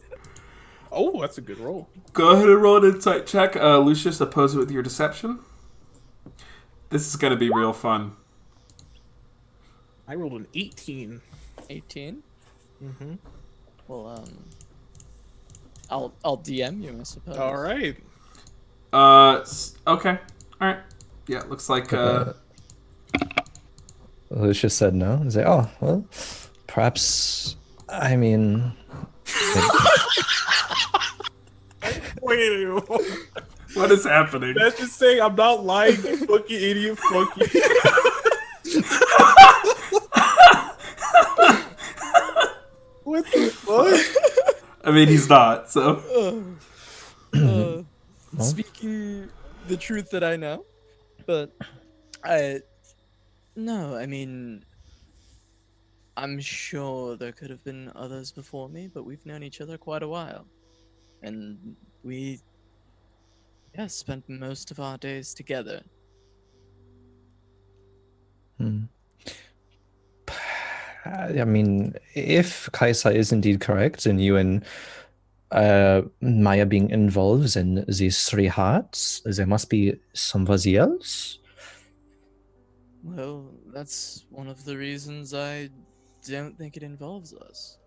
Oh, that's a good roll. Go ahead and roll an insight check. Lucius, oppose it with your deception. This is going to be real fun. I rolled an 18. 18? Mm-hmm. Well, I'll DM you, I suppose. All right. Okay. All right. Yeah, looks like Lucius said no. He's like, oh, well, perhaps, I mean... Wait. what is happening? That's just saying I'm not lying, you fucking idiot. Fuck you. What the fuck? I mean, he's not, so. Speaking the truth that I know, but no, I mean, I'm sure there could have been others before me, but we've known each other quite a while. And we, spent most of our days together. I mean, if Kaisa is indeed correct, and you and Maya being involved in these three hearts, there must be somebody else. Well, that's one of the reasons I don't think it involves us.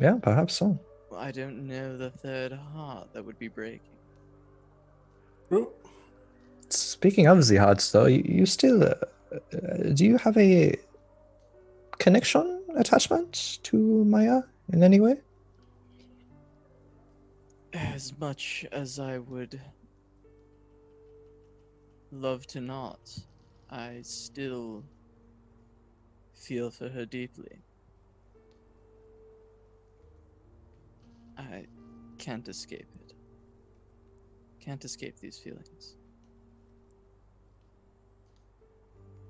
Yeah, perhaps so. I don't know the third heart that would be breaking. Speaking of the hearts, though, you still do you have a connection, attachment to Maya in any way? As much as I would love to not, I still feel for her deeply. I can't escape it. Can't escape these feelings.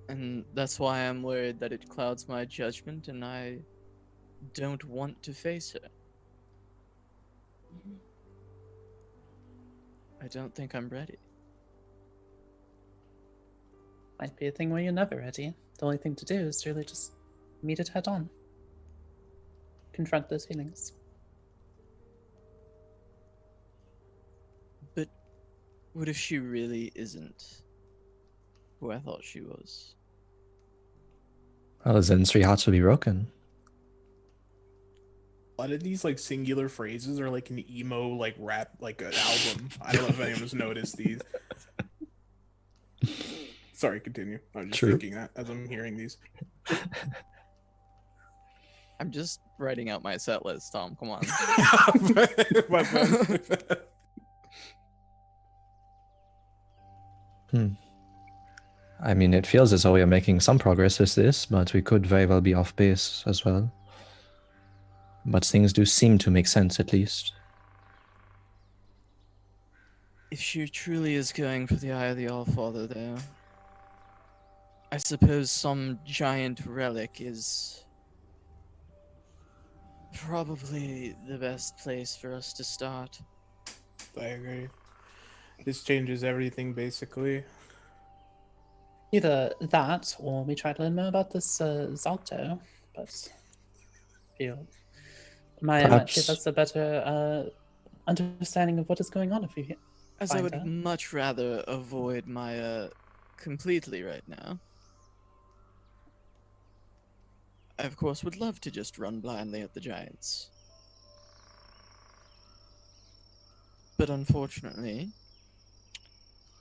And that's why I'm worried that it clouds my judgment and I don't want to face her. I don't think I'm ready. Might be a thing where you're never ready. The only thing to do is to really just meet it head on. Confront those feelings. But what if she really isn't who I thought she was? Well, then 3 hearts will be broken. A lot of these like singular phrases are like an emo like rap like an album. I don't know if anyone's noticed these. Sorry, continue. I'm just True. thinking that as I'm hearing these. I'm just writing out my set list, Tom. Come on. My bad. I mean, it feels as though we are making some progress with this, but we could very well be off base as well. But things do seem to make sense, at least. If she truly is going for the Eye of the Allfather, though, I suppose some giant relic is probably the best place for us to start. I agree. This changes everything basically. Either that, or we try to learn more about this Zalto. But feel might give Perhaps- us a better understanding of what is going on if we As I find would her. much rather avoid Maya completely right now. I, of course, would love to just run blindly at the giants. But unfortunately,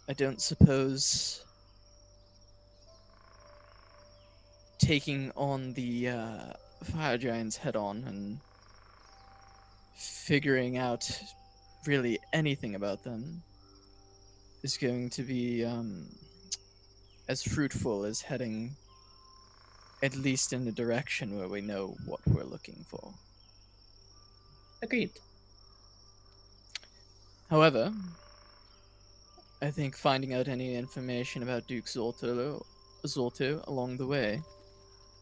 I don't suppose taking on the fire giants head on and figuring out really anything about them is going to be as fruitful as heading at least in the direction where we know what we're looking for. Agreed. However, I think finding out any information about Duke Zolto along the way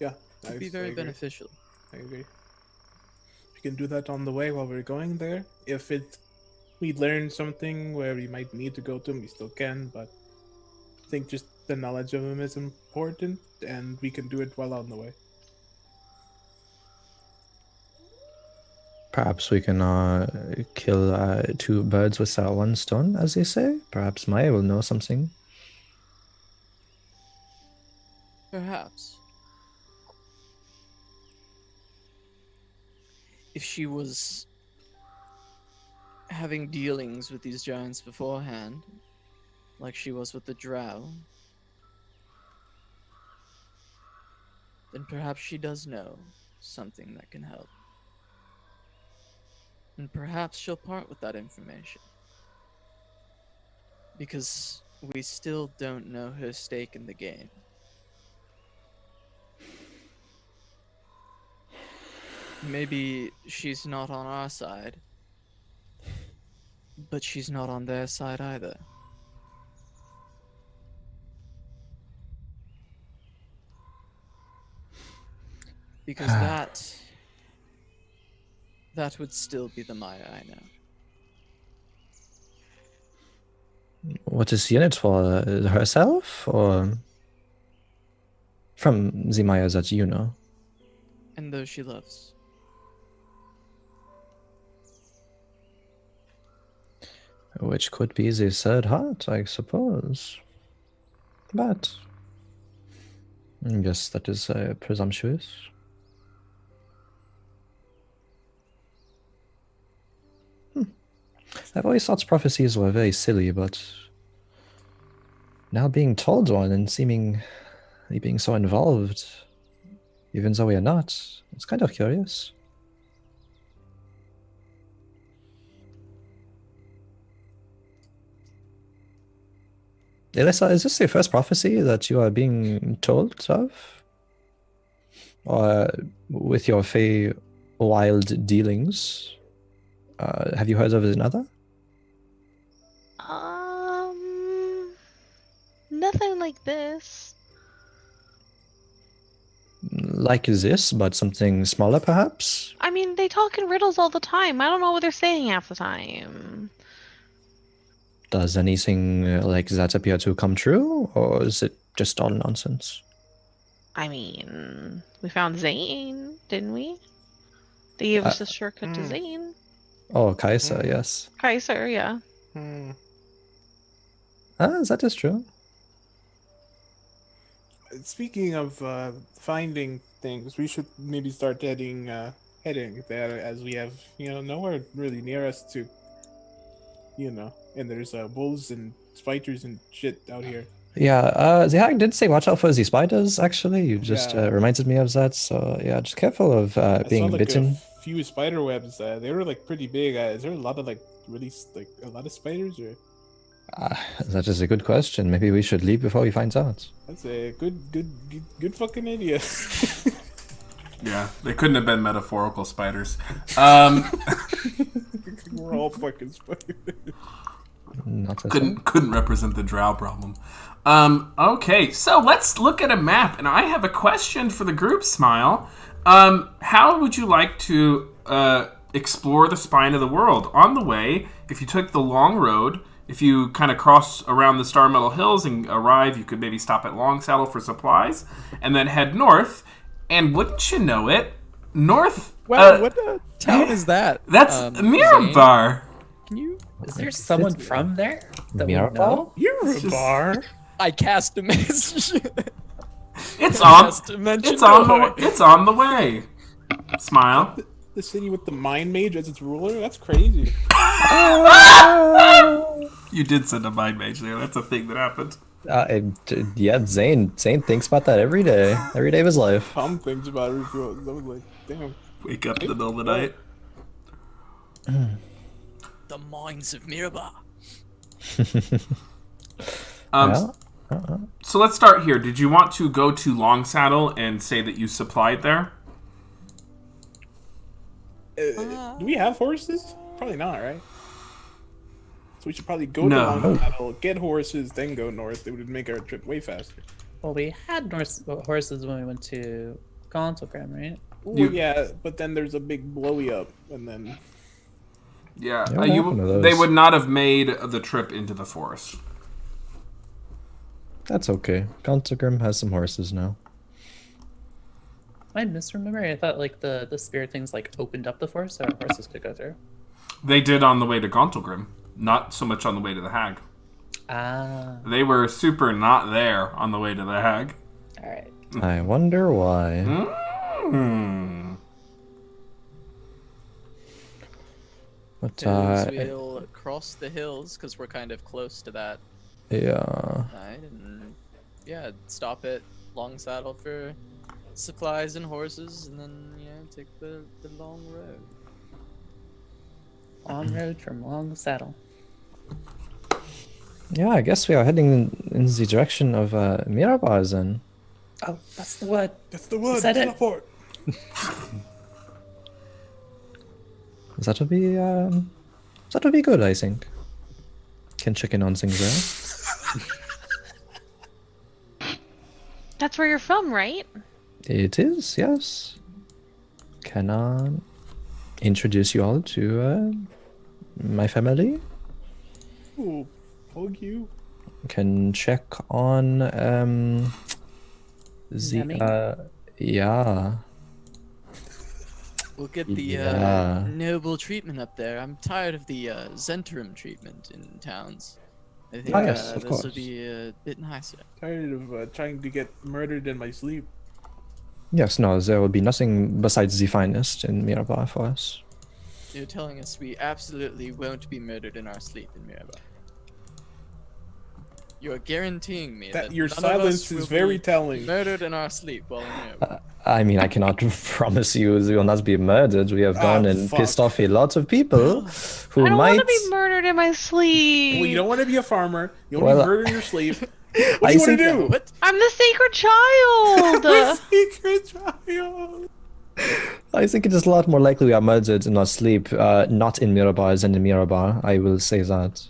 Yeah, would be very beneficial. I agree. We can do that on the way while we're going there. If we learn something where we might need to go to him, we still can, but I think just the knowledge of him is important, and we can do it while on the way. Perhaps we can kill 2 birds with that 1 stone, as they say. Perhaps Maya will know something. Perhaps. If she was having dealings with these giants beforehand, like she was with the drow, then perhaps she does know something that can help. And perhaps she'll part with that information. Because we still don't know her stake in the game. Maybe she's not on our side, but she's not on their side either. Because that would still be the Maya I know. What is she in it for? Herself? Or from the Maya that you know? And those she loves. Which could be the 3rd heart, I suppose. But I guess that is presumptuous. I've always thought prophecies were very silly, but now being told one and seemingly being so involved, even though we are not, it's kind of curious. Elissa, is this the first prophecy that you are being told of? Or with your Fey wild dealings, have you heard of another? Nothing like this. Like this, but something smaller, perhaps? I mean, they talk in riddles all the time. I don't know what they're saying half the time. Does anything like that appear to come true, or is it just all nonsense? I mean, we found Zane, didn't we? They gave us a shortcut to Zane. Oh, Kaiser, yes. Kaiser, yeah. That is true. speaking of finding things, we should maybe start heading there, as we have nowhere really near us to, and there's wolves and spiders and shit out here. Yeah, the hag did say watch out for the spiders, actually. You just Yeah. reminded me of that. So, yeah, just careful of I saw being like bitten. a few spider webs. They were like pretty big. Is there a lot of like a lot of spiders, or That is a good question. Maybe we should leave before we find out. that's a good fucking idea. Yeah, they couldn't have been metaphorical spiders. We're all fucking spiders. Not at all. Couldn't represent the drow problem. Okay, so let's look at a map, and I have a question for the group. Smile. How would you like to explore the spine of the world? On the way, if you took the long road, if you kind of cross around the Star Metal Hills and arrive, you could maybe stop at Long Saddle for supplies, and then head north. And wouldn't you know it, north... Wow, what town is that? That's Zane? Mirabar. Can you? Is there someone from there that we Mirabar? know? You're a just- bar. I cast a message. It's on. Just to mention It's on Roy. It's on the way. Smile. The city with the mind mage as its ruler? That's crazy. You did send a mind mage there. That's a thing that happened. Yeah, Zane thinks about that every day of his life. Tom thinks about it. I was like, damn. Wake up in the middle of the night. The mines of Mirabar. Um, So let's start here. Did you want to go to Long Saddle and say that you supplied there? Do we have horses? Probably not, right? So we should probably go No. to Long Saddle, get horses, then go north. It would make our trip way faster. Well, we had horses when we went to Gontogram, right? Ooh, yeah, but then there's a big blowy up, and then Yeah. Yeah, what happened to those? They would not have made the trip into the forest. That's okay. Gontogram has some horses now. Am I misremembering? I thought like the spirit things like opened up the forest so our horses could go through. They did on the way to Gontalgrim, not so much on the way to the Hag. Ah, They were super not there on the way to the Hag. all right. I wonder why. Mm. But We'll cross the hills because we're kind of close to that yeah. side, and yeah, stop at Long Saddle for supplies and horses, and then take the long road. On road from Long Saddle. Yeah, I guess we are heading in the direction of Mirabar then. Oh, that's the word. that's the word. Is that it? Teleport. That'll be good, I think. Can check in on things there. That's where you're from, right? It is, yes. Can I introduce you all to my family? Ooh, hug you. Can check on Nemi? yeah. We'll get the Yeah. noble treatment up there. I'm tired of the Zentrum treatment in towns. I think yes, of this will course. be a bit nicer. Tired of trying to get murdered in my sleep. Yes, no, there will be nothing besides the finest in Mirabar for us. You're telling us we absolutely won't be murdered in our sleep in Mirabar. You're guaranteeing me that Your none of silence us is will very be telling. murdered in our sleep while in Mirabar. I mean, I cannot promise you we will not be murdered. We have gone and pissed fuck. off a lot of people who I don't might. want to be murdered in my sleep. Well, you don't want to be a farmer. You want to Well, be murdered in your sleep. What I do you want to think- do? What? I'm the sacred child. Secret child. I think it is a lot more likely we are murdered in our sleep, not in Mirabar than in Mirabar. I will say that.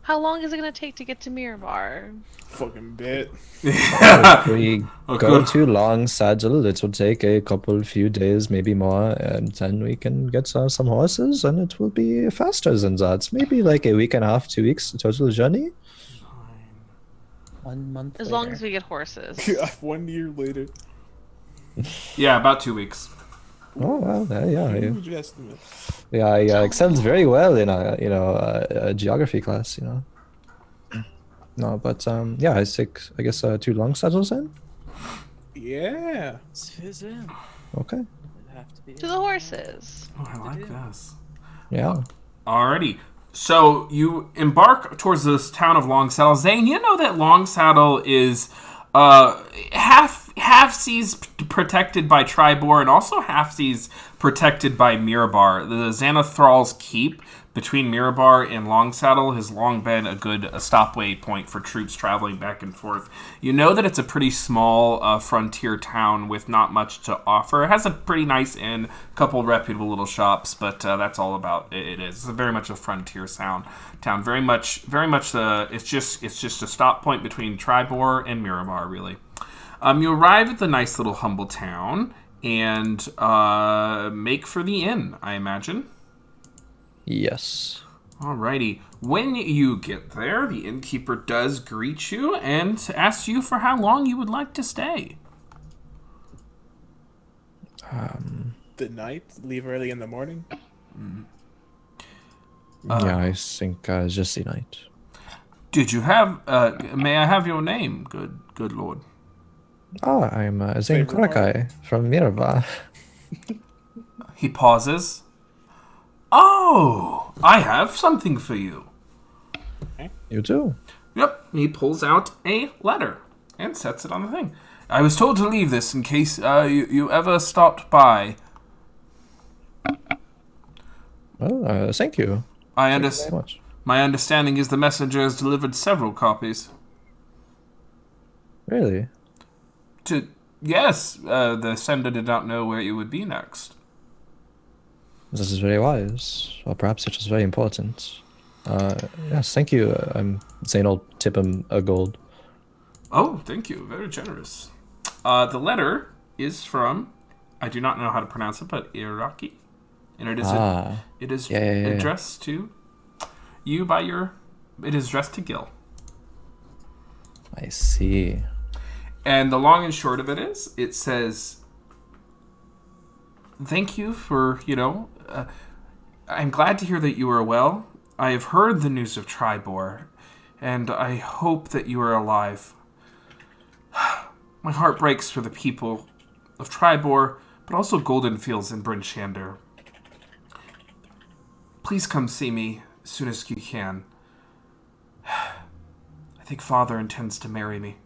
How long is it gonna take to get to Mirabar? Fucking bit. If we Oh, go good. too long, saddle, it will take a few days, maybe more, and then we can get some horses, and it will be faster than that. Maybe like a week and a half, 2 weeks total journey. 1 month. As later. long as we get horses. 1 year later. Yeah, about 2 weeks. Oh well, yeah. Huge estimate. Yeah, I excelled very well in a geography class. No, but yeah, I think I guess 2 long saddles in. Yeah. Fizz in. Okay. It'd have to be To the horses. Oh, I like this. Yeah. Alrighty. So you embark towards this town of Long Saddle. Zane, you know that Long Saddle is half seas protected by Tribor and also half seas protected by Mirabar. The Xanathral's keep between Mirabar and Long Saddle has long been a good stopway point for troops traveling back and forth. You know that it's a pretty small frontier town with not much to offer. It has a pretty nice inn, a couple reputable little shops, but that's all about it is. It's very much a frontier town. Very much. It's just a stop point between Tribor and Mirabar, really. You arrive at the nice little humble town and make for the inn, I imagine. Yes. Alrighty. When you get there, the innkeeper does greet you and asks you for how long you would like to stay. The night. Leave early in the morning. Yeah, I think just the night. Did you have? May I have your name, good lord? Oh, I'm Zane Favorite part? Korakai from Miraba. He pauses. Oh, I have something for you. You too. Yep. He pulls out a letter and sets it on the thing. I was told to leave this in case you ever stopped by. Well, thank you. I Very understand. much. My understanding is the messenger has delivered several copies. Really? Yes, the sender did not know where you would be next. This is very wise. Or perhaps it was very important. Yes, thank you. I'm Zane. I'll tip him a gold. Oh, thank you. Very generous. The letter is from, I do not know how to pronounce it, but Iraqi. And it is Yeah. addressed to you by it is addressed to Gil. I see. And the long and short of it is, it says, thank you for, I'm glad to hear that you are well. I have heard the news of Tribor, and I hope that you are alive. My heart breaks for the people of Tribor, but also Golden Fields and Bryn Shander. Please come see me as soon as you can. I think Father intends to marry me.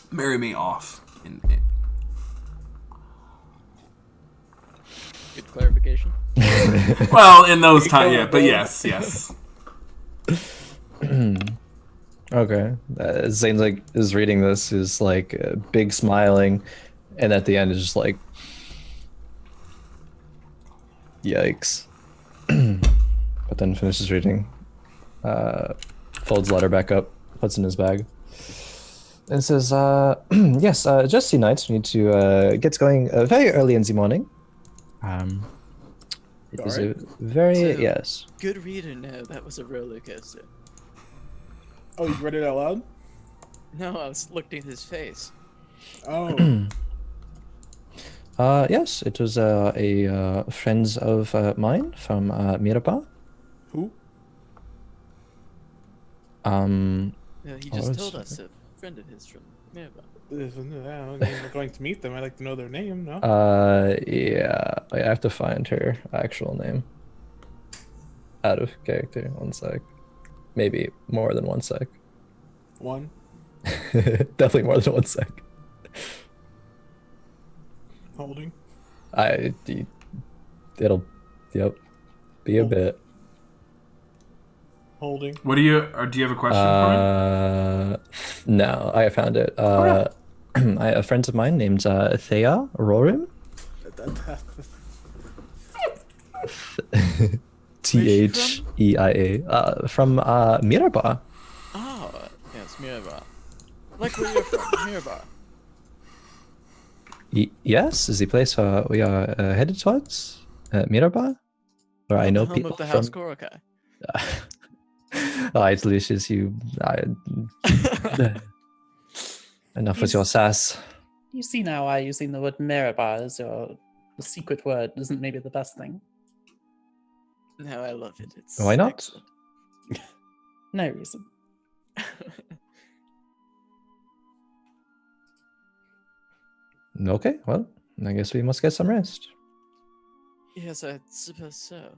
Marry me off. Good clarification. Well, in those times, yeah, but yes. Okay. Zane is reading this, is big smiling, and at the end is just like, yikes. But then finishes reading, folds the letter back up, puts it in his bag, and says, yes, just tonight we need to get going very early in the morning. It is a very, So- yes. Good reader, no, that was a roller coaster. Oh, you read it out loud? No, I was looking at his face. Oh. Yes, it was a friends of mine from Miraba. Who? No, he Oh, just it's- told us a friend of his from Mirabel. I'm going to meet them. I'd like to know their name, no? Yeah, I have to find her actual name. Out of character, 1 sec. Maybe more than 1 sec. One. Definitely more than 1 sec. Holding. It'll, yep, be a bit. Holding. What do you have a question for me? No, I found it. A friend of mine named Thea Rorim. Theia. From Miraba. Oh, yes, Mirabel. Like where you're from, Mirabel. Yes, is the place we are headed towards? Miraba? Where I know Home people of the from. House Korokai. Oh, it's delicious. Enough with your sass. You see now why using the word Mirabar as your the secret word isn't maybe the best thing. No, I love it. It's Why not? excellent. No reason. Okay, well, I guess we must get some rest. Yes, I suppose so.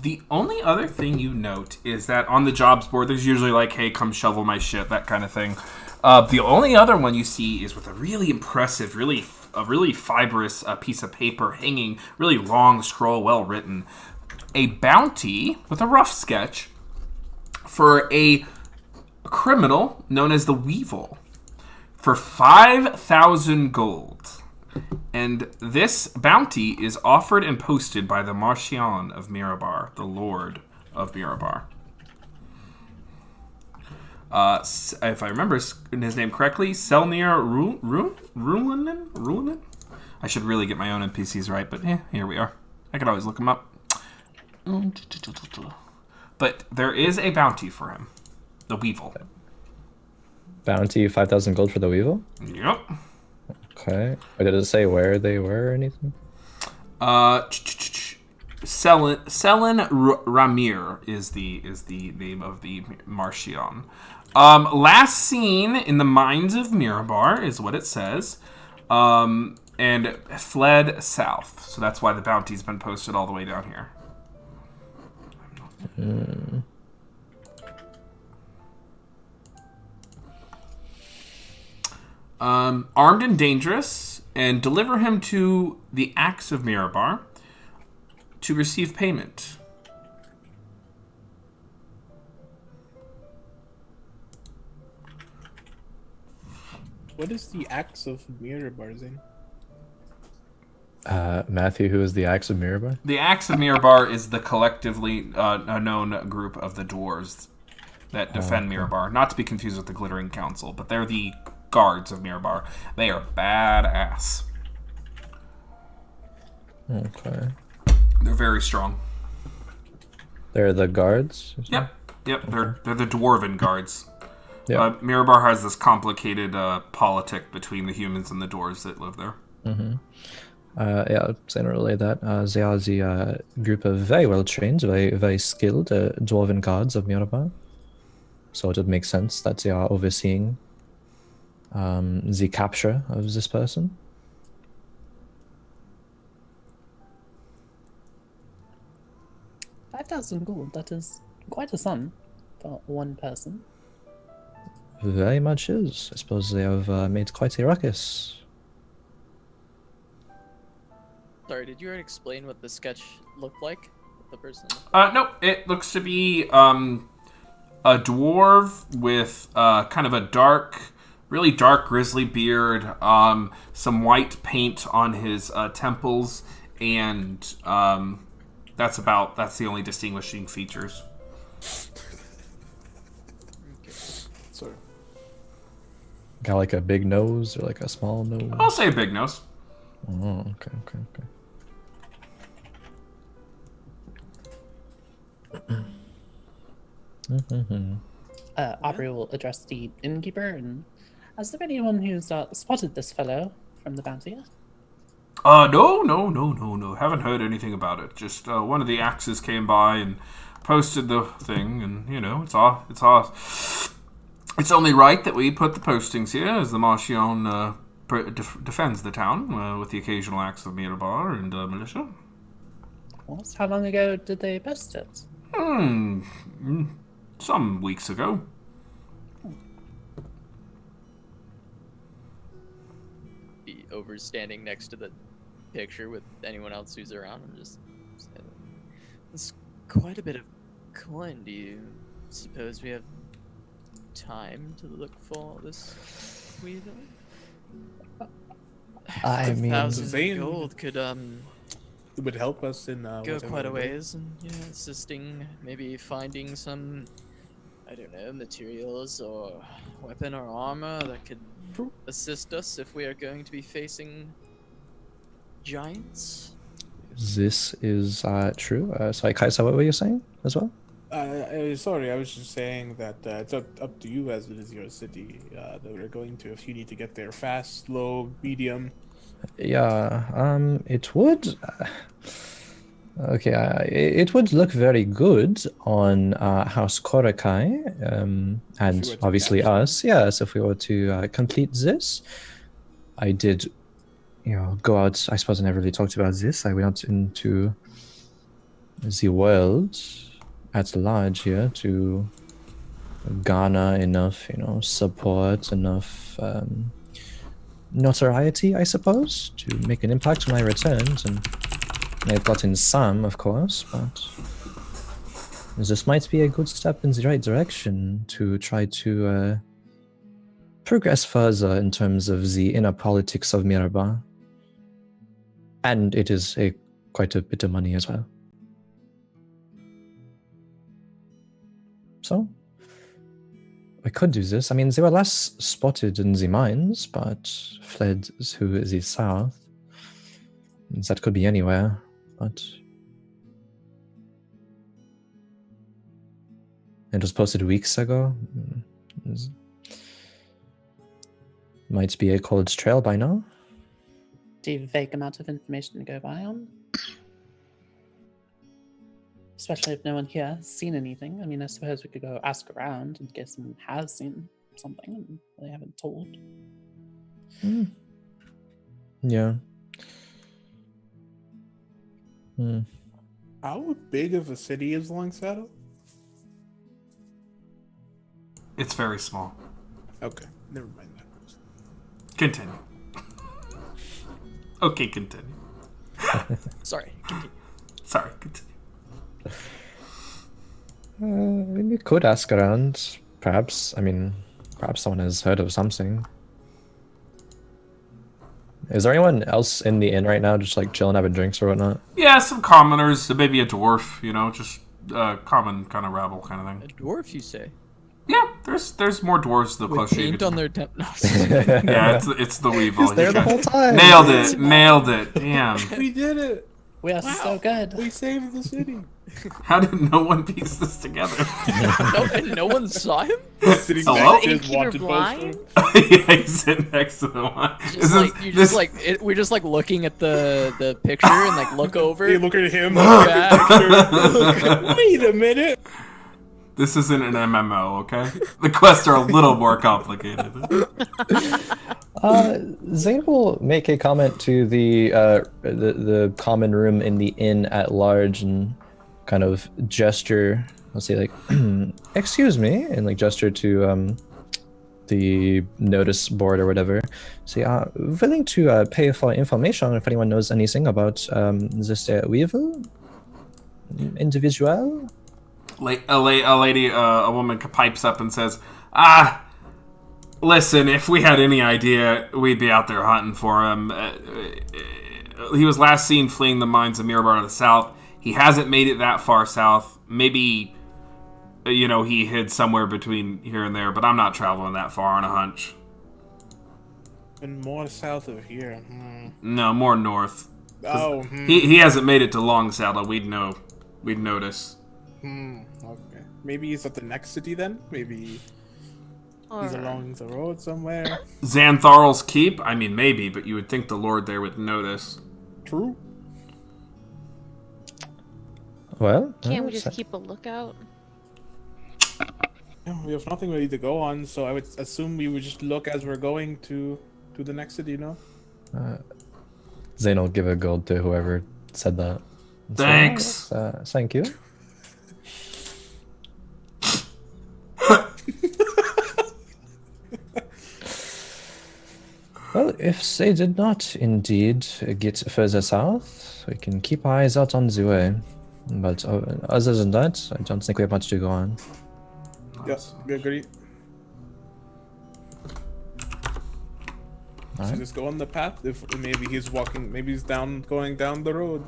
The only other thing you note is that on the jobs board, there's usually like, hey, come shovel my shit, that kind of thing. The only other one you see is with a really impressive, a really fibrous piece of paper hanging, really long scroll, well written. A bounty with a rough sketch for a criminal known as the Weevil for 5,000 gold. And this bounty is offered and posted by the Marchion of Mirabar, the Lord of Mirabar. If I remember his name correctly, Selnir Rulinen? I should really get my own NPCs right, but here we are. I could always look them up. But there is a bounty for him. The Weevil. Bounty 5,000 gold for the Weevil? Yep. Okay. Or did it say where they were or anything? Selin Ramir is the name of the Marchion. Last seen in the mines of Mirabar is what it says. And fled south. So that's why the bounty's been posted all the way down here. Armed and dangerous, and deliver him to the Axe of Mirabar to receive payment. What is the Axe of Mirabar, Zane? Matthew, who is the Axe of Mirabar? The Axe of Mirabar is the collectively known group of the dwarves that defend Mirabar. Not to be confused with the Glittering Council, but they're the guards of Mirabar. They are badass. Okay. They're very strong. They're the guards? Yep. They're the dwarven guards. Yeah. Mirabar has this complicated politic between the humans and the dwarves that live there. Yeah, saying relay that. They are the group of very well trained, very skilled dwarven guards of Mirabar. So it would make sense that they are overseeing the capture of this person. $5,000 gold, that is quite a sum for one person. Very much is. I suppose they have made quite a ruckus. Sorry, did you already explain what the sketch looked like? The person? No, it looks to be a dwarf with kind of a really dark grizzly beard, some white paint on his temples, and that's the only distinguishing features. Sorry. Got like a big nose or like a small nose? I'll say a big nose. Oh, okay. Aubrey will address the innkeeper, and is there anyone who's spotted this fellow from the bounty yet? No. Haven't heard anything about it. Just one of the axes came by and posted the thing, and it's only right that we put the postings here as the Marchion defends the town with the occasional acts of Mirabar and militia. What? How long ago did they post it? Some weeks ago. Be over standing next to the picture with anyone else who's around and just saying, it's quite a bit of coin. Do you suppose we have time to look for this weevil? I mean, 1,000 Zane- gold could It would help us in go whatever quite a we do. ways and assisting, maybe finding some, I don't know, materials or weapon or armor that could assist us if we are going to be facing giants. this is true. Sorry, Kaisa, what were you saying as well? Sorry, I was just saying that it's up to you as it is your city that we're going to. If you need to get there fast, slow, medium. Yeah, it would. Okay, it would look very good on House Korakai, and were to obviously capture us. Yes, if we were to complete this. I did, go out. I suppose I never really talked about this. I went out into the world at large here to garner enough, support, enough notoriety, I suppose, to make an impact when I returned. And I've gotten some, of course, but this might be a good step in the right direction to try to progress further in terms of the inner politics of Miraba. And it is quite a bit of money as well. So, we could do this. I mean, they were last spotted in the mines, but fled to the south. That could be anywhere, but... It was posted weeks ago. Might be a college trail by now. Do you have a vague amount of information to go by on? Especially if no one here has seen anything. I mean, I suppose we could go ask around in case someone has seen something and they haven't told. Yeah. How big of a city is Longsaddle? It's very small. Okay, never mind that. Continue. Okay, continue. Sorry. Continue. Sorry, continue. We could ask around, perhaps. I mean, perhaps someone has heard of something. Is there anyone else in the inn right now, just like chilling, having drinks or whatnot? Yeah, some commoners, maybe a dwarf, just common kind of rabble kind of A thing. dwarf, you say? Yeah, there's more dwarves the With closer you paint get. on their temp. No. Yeah, it's the weevil. He's there the whole time. Nailed it. Damn. We did it! We are so good. We saved the city! How did no one piece this together? No one saw him? Sitting Hello? next to his Innkeeper wanted blind? poster. Yeah, he's sitting next to the one. We're just like looking at the picture and like look over. You look at him, back. wait a minute! This isn't an MMO, okay? The quests are a little more complicated. Zane will make a comment to the common room in the inn at large and kind of gesture. I'll say like, "Excuse me," and like gesture to the notice board or whatever. Say, willing to pay for information if anyone knows anything about this weevil individual. A woman pipes up and says, listen, if we had any idea, we'd be out there hunting for him. He was last seen fleeing the mines of Mirabar to the south. He hasn't made it that far south. Maybe, he hid somewhere between here and there, but I'm not traveling that far on a hunch. And more south of here. No, more north. Oh, He hasn't made it to Longsaddle. We'd know. We'd notice. Okay. Maybe he's at the next city then? Maybe Or he's along the road somewhere? Xantharl's Keep? I mean, maybe, but you would think the Lord there would notice. True. Well, can't we just keep a lookout? Yeah, we have nothing really to go on, so I would assume we would just look as we're going to the next city, Zane will give a gold to whoever said that. Thanks. Thank you. Well, if they did not indeed get further south, we can keep our eyes out on the way. But other than that, I don't think we have much to go on. Yes, we agree. So Alright. just go on the path. If maybe he's going down the road.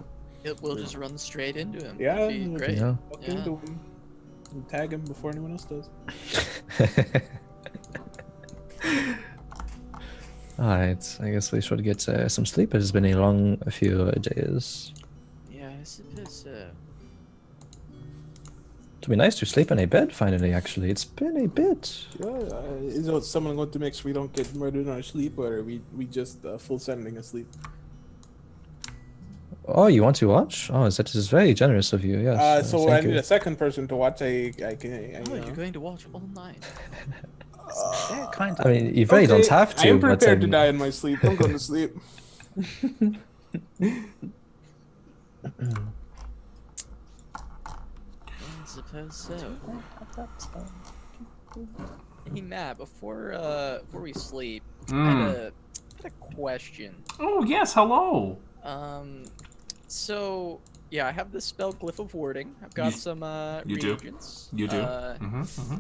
We'll just run straight into him. Yeah, That'd be we'll great. Yeah. Walk into him and tag him before anyone else does. Alright, I guess we should get some sleep. It's been a long few days. Yeah, I suppose. It'd be nice to sleep in a bed finally, actually. It's been a bit. Yeah, is someone going to make sure we don't get murdered in our sleep, or are we just full sending asleep? Oh, you want to watch? Oh, that is very generous of you. Yes. So thank I need you. a second person to watch. I can. Oh, you're going to watch all 9. Very kind I of mean, you. you really don't Okay, have I am to, but prepared to die in my sleep. I'm going to sleep. I suppose so. What's up, Stone? Hey Matt, before we sleep, I Mm. had a question. Oh yes, hello. So yeah, I have the spell Glyph of Warding. I've got some you do. reagents. You do. Mm-hmm.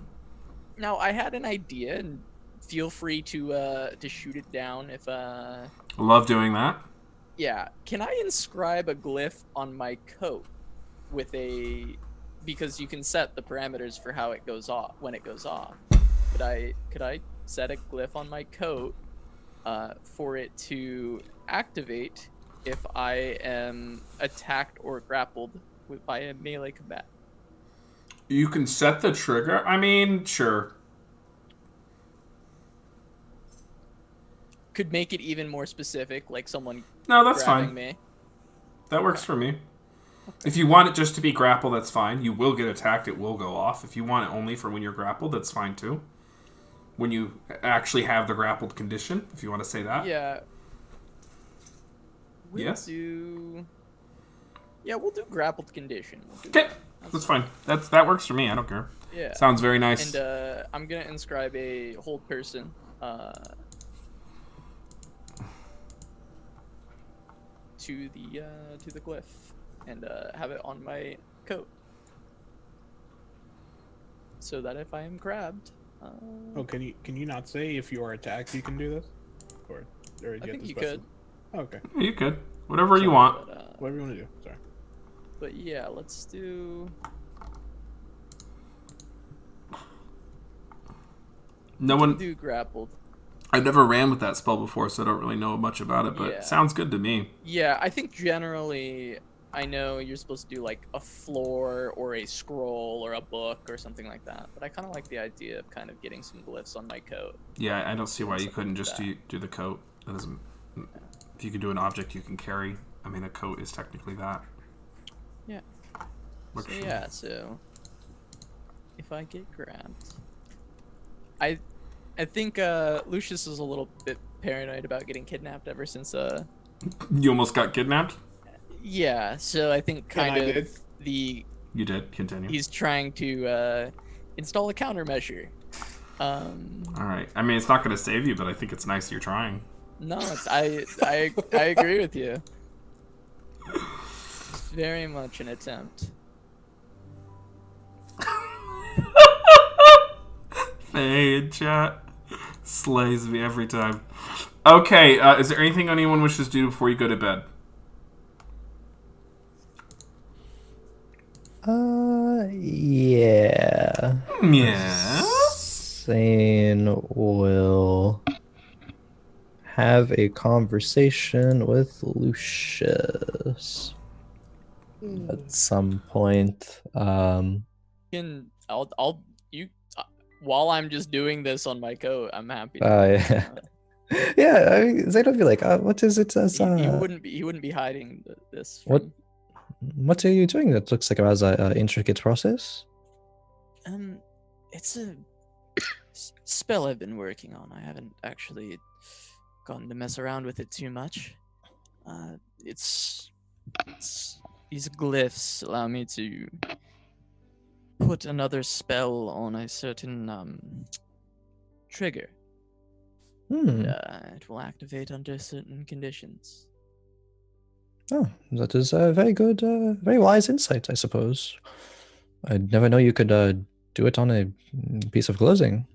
Now I had an idea, and feel free to shoot it down if Love doing that. yeah. Can I inscribe a glyph on my coat with a because you can set the parameters for how it goes off when it goes off. Could I set a glyph on my coat for it to activate if I am attacked or grappled by a melee combat? You can set the trigger. I mean, sure. Could make it even more specific, like someone No, that's grabbing fine. me. That works for me. If you want it just to be grapple, that's fine. You will get attacked, it will go off. If you want it only for when you're grappled, that's fine too. When you actually have the grappled condition, if you want to say that. Yeah. Yes? We'll do grappled condition. Okay, that's fine. That works for me. I don't care. Yeah. Sounds very nice. And I'm gonna inscribe a hold person. To the glyph, and have it on my coat, so that if I am grabbed. Oh, can you not say if you are attacked you can do this, or you I have think to you specify? could. Oh, okay, Yeah, you could. Whatever you want. But, whatever you want to do. Sorry. but yeah, let's do. No one. Do grappled. I've never ran with that spell before, so I don't really know much about it, but Yeah. it sounds good to me. Yeah, I think generally, I know you're supposed to do like a floor or a scroll or a book or something like that, but I kind of like the idea of kind of getting some glyphs on my coat. Yeah, I don't see why you Something couldn't like just that. do the coat. That doesn't. If you can do an object you can carry, I mean, a coat is technically that. Yeah. Works So for me. yeah, so if I get grabbed, I think Lucius is a little bit paranoid about getting kidnapped ever since You almost got kidnapped? yeah, so I think And I kind did. of the You did. Continue. he's trying to install a countermeasure. All right. I mean, it's not going to save you, but I think it's nice you're trying. No, I agree with you. It's very much an attempt. Hey, in chat. Slays me every time. Okay, is there anything anyone wishes to do before you go to bed? Yeah. Yes. Zane will have a conversation with Lucius at some point. I'll you while I'm just doing this on my coat, I'm happy. Yeah. Yeah, I mean, Zane will be like, what is it as, He wouldn't be hiding this. What- From, what are you doing that looks like it has a intricate process? It's a spell I've been working on. I haven't actually gotten to mess around with it too much. It's these glyphs allow me to put another spell on a certain trigger. It will activate under certain conditions. Oh, that is a very good, very wise insight, I suppose. I'd never know you could do it on a piece of clothing.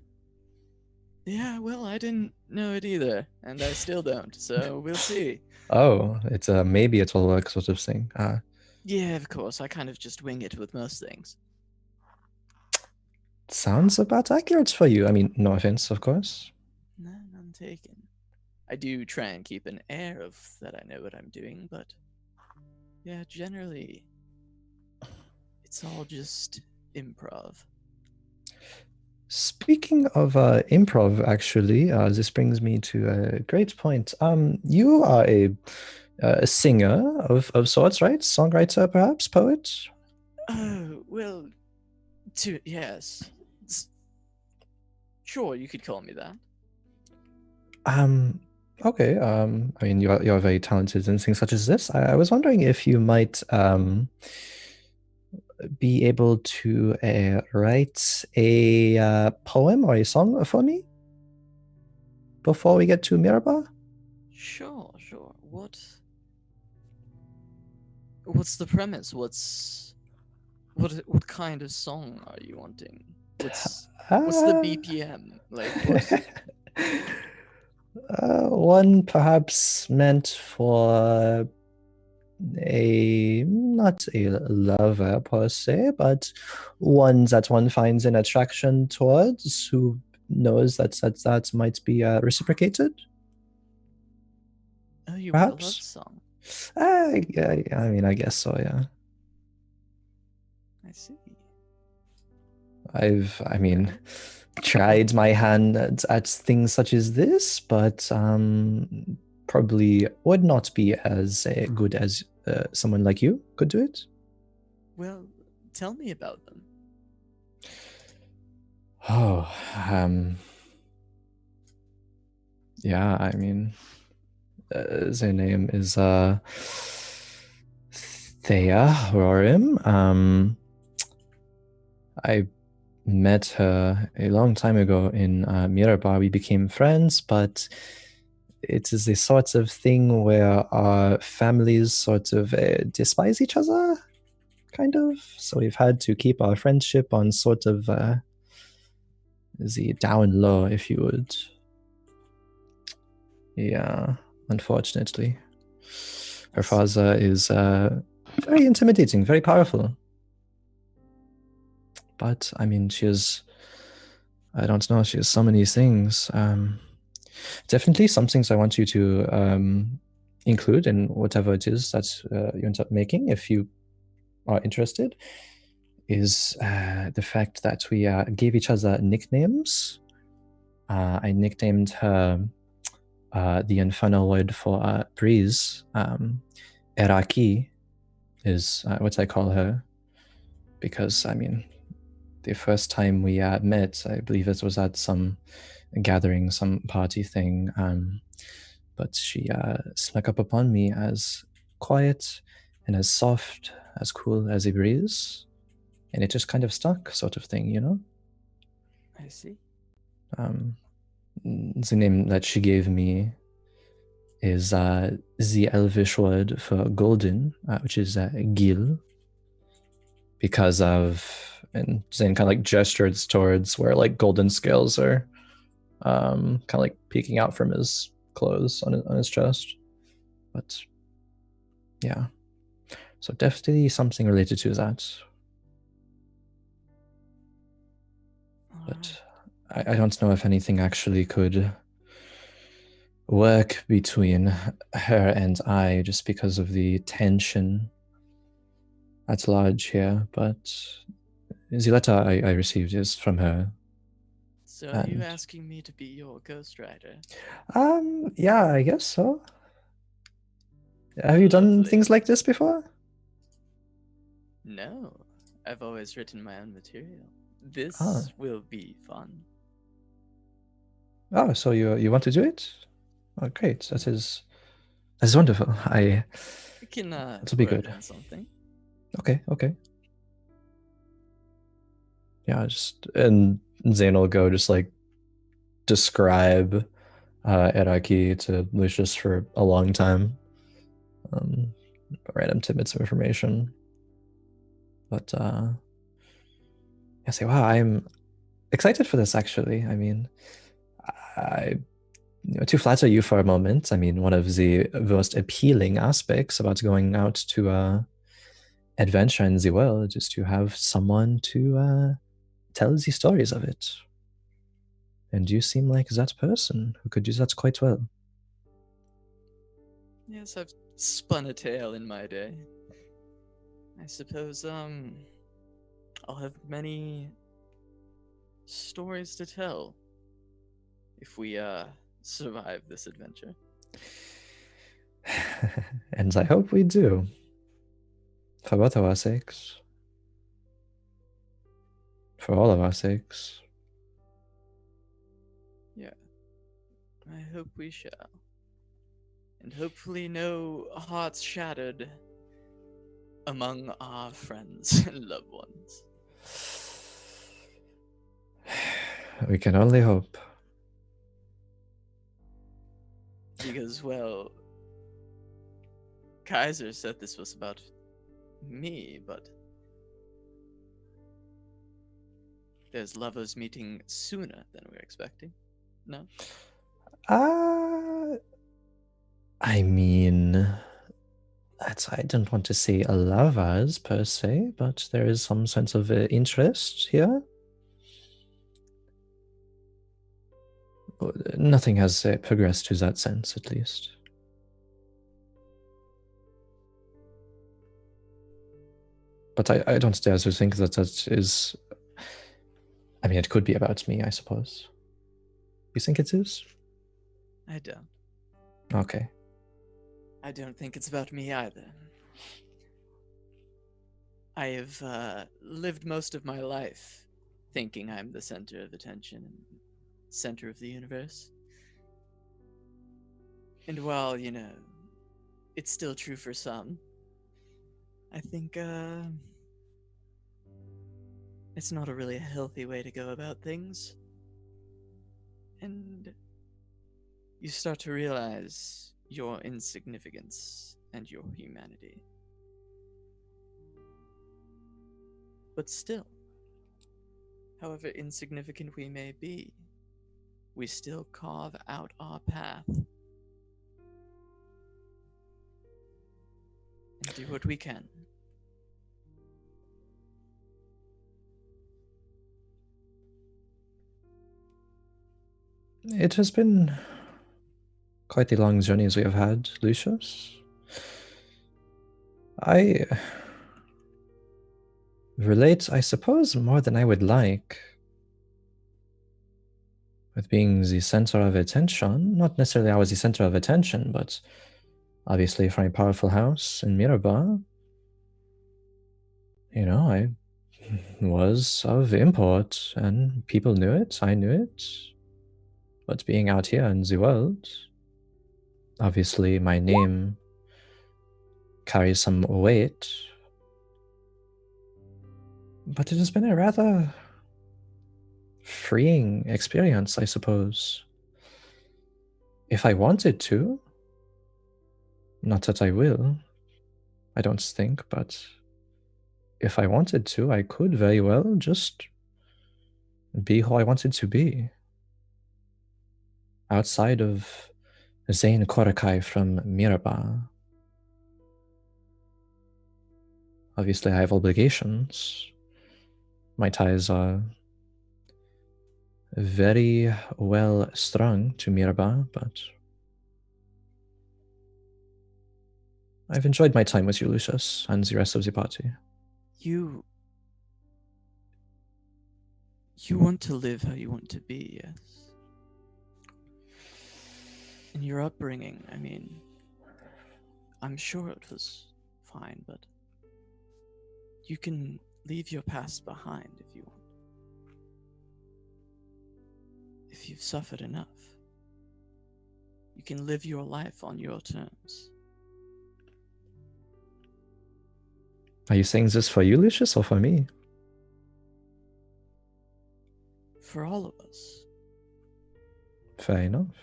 Yeah, well, I didn't know it either, and I still don't. So we'll see. Oh, it's a maybe it will work sort of thing. Yeah, of course. I kind of just wing it with most things. Sounds about accurate for you. I mean, no offense, of course. No, none taken. I do try and keep an air of that I know what I'm doing, but yeah, generally, it's all just improv. Speaking of improv, actually, this brings me to a great point. You are a a singer of sorts, right? Songwriter, perhaps, poet. Oh, well, yes. S- Sure, you could call me that. Um, okay. I mean, you're very talented in things such as this. I was wondering if you might be able to write a poem or a song for me before we get to Miraba. Sure. What's the premise? What kind of song are you wanting? What's the Uh, BPM? Like what? one perhaps meant for a not a lover per se, but one that one finds an attraction towards, who knows that might be reciprocated. Oh, you want a love Perhaps. song? I mean, I guess so. Yeah. I see. I mean, tried my hand at things such as this, but probably would not be as good as someone like you could do it. Well, tell me about them. Oh, yeah. I mean, their name is Thea Rorim. I met her a long time ago in Mirabar. We became friends, but it is the sort of thing where our families sort of despise each other, kind of. So we've had to keep our friendship on sort of the down low, if you would. Yeah, unfortunately. Her father is very intimidating, very powerful. But, I mean, I don't know, she has so many things. Definitely some things I want you to include in whatever it is that you end up making, if you are interested, is the fact that we gave each other nicknames. I nicknamed her the infernal word for breeze. Eraki is what I call her, because, I mean, the first time we met, I believe it was at some gathering, some party thing, but she snuck up upon me as quiet and as soft, as cool as a breeze, and it just kind of stuck, sort of thing, you know? I see. The name that she gave me is the Elvish word for golden, which is gil, because of, and Zane kind of like gestured towards where like golden scales are kind of like peeking out from his clothes on his chest. But yeah, so definitely something related to that. But I don't know if anything actually could work between her and I, just because of the tension at large here. But the letter I received is from her. So are you asking me to be your ghostwriter? Yeah, I guess so. Have you done Lovely. things like this before? No, I've always written my own material. This Ah. will be fun. Oh, so you want to do it? Oh, great. That's wonderful. We can It'll be work good. on something. Okay. Yeah, and Zane will go just like describe Eraki to Lucius for a long time. Random tidbits of information. But I say, wow, I'm excited for this actually. I mean, I to flatter you for a moment, I mean, one of the most appealing aspects about going out to adventure in the world is to have someone to tell the stories of it. And you seem like that person who could do that quite well. Yes, I've spun a tale in my day. I suppose, I'll have many stories to tell if we, survive this adventure. And I hope we do. For both of our sakes. For all of our sakes. Yeah. I hope we shall. And hopefully no hearts shattered among our friends and loved ones. We can only hope. Because, well, Kaiser said this was about me, but there's lovers meeting sooner than we were expecting. No? I mean, I don't want to say lovers per se, but there is some sense of interest here. Nothing has progressed to that sense, at least. But I don't dare to think that that is... I mean, it could be about me, I suppose. You think it is? I don't. Okay. I don't think it's about me either. I have lived most of my life thinking I'm the center of attention and center of the universe. And while, you know, it's still true for some, I think it's not a really healthy way to go about things. And you start to realize your insignificance and your humanity. But still, however insignificant we may be, we still carve out our path and do what we can. It has been quite the long journey as we have had, Lucius. I relate, I suppose, more than I would like with being the center of attention. Not necessarily I was the center of attention, but obviously from a powerful house in Miraba, you know, I was of import and people knew it, I knew it. But being out here in the world, obviously my name carries some weight. But it has been a rather freeing experience, I suppose. If I wanted to, not that I will, I don't think, but if I wanted to, I could very well just be who I wanted to be. Outside of Zane Korakai from Miraba. Obviously, I have obligations. My ties are very well strung to Miraba, but I've enjoyed my time with you, Lucius, and the rest of the party. You want to live how you want to be, yes. And your upbringing, I mean, I'm sure it was fine, but you can leave your past behind if you want. If you've suffered enough, you can live your life on your terms. Are you saying this for you, Lucius, or for me? For all of us. Fair enough.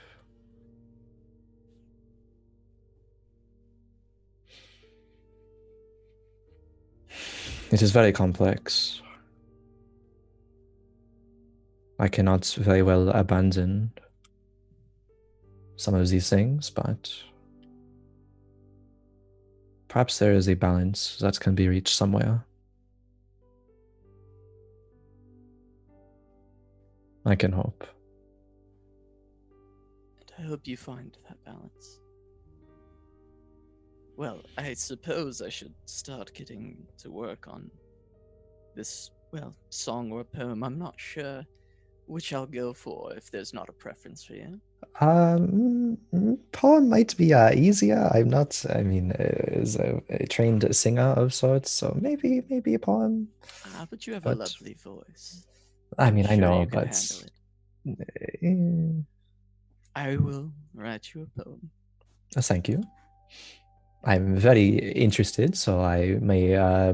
It is very complex. I cannot very well abandon some of these things, but perhaps there is a balance that can be reached somewhere. I can hope. And I hope you find that balance. Well, I suppose I should start getting to work on this, well, song or poem. I'm not sure which I'll go for if there's not a preference for you. Poem might be easier. I'm not. I mean, is a trained singer of sorts, so maybe a poem. But you have a But lovely voice. I I'm mean, I sure know, you can but handle it. eh, I will write you a poem. thank you. I'm very interested, so I may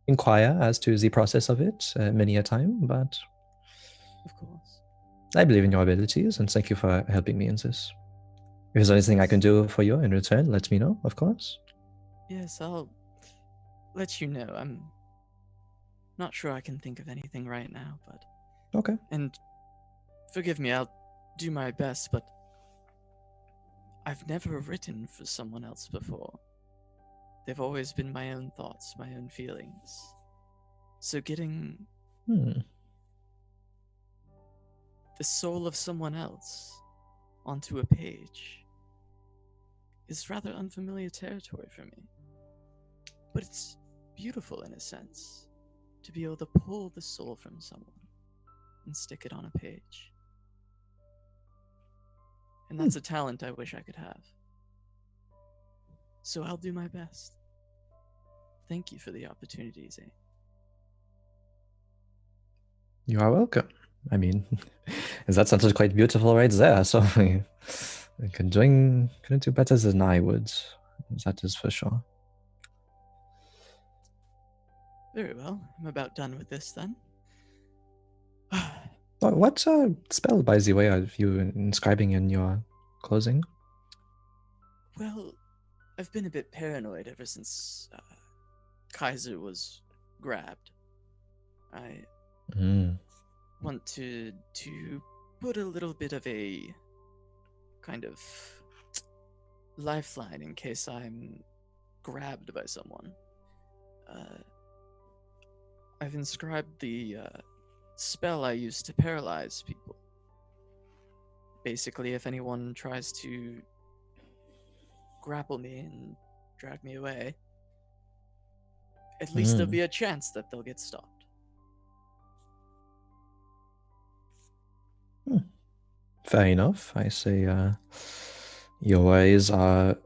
inquire as to the process of it many a time. But Of course. I believe in your abilities, and thank you for helping me in this. If there's anything I can do for you in return, let me know, of course. Yes, I'll let you know. I'm not sure I can think of anything right now, but Okay. and forgive me, I'll do my best, but I've never written for someone else before. They've always been my own thoughts, my own feelings. So getting Hmm. the soul of someone else onto a page is rather unfamiliar territory for me. But it's beautiful in a sense to be able to pull the soul from someone and stick it on a page. And that's a talent I wish I could have. So I'll do my best. Thank you for the opportunity, Zane. You are welcome. I mean, that sounded quite beautiful right there. So you couldn't do better than I would. That is for sure. Very well. I'm about done with this then. What spell, by the way, are you inscribing in your closing? Well, I've been a bit paranoid ever since Kaiser was grabbed. I want to put a little bit of a kind of lifeline in case I'm grabbed by someone. I've inscribed the spell I use to paralyze people. Basically, if anyone tries to grapple me and drag me away, at least there'll be a chance that they'll get stopped. Fair enough. I say your ways are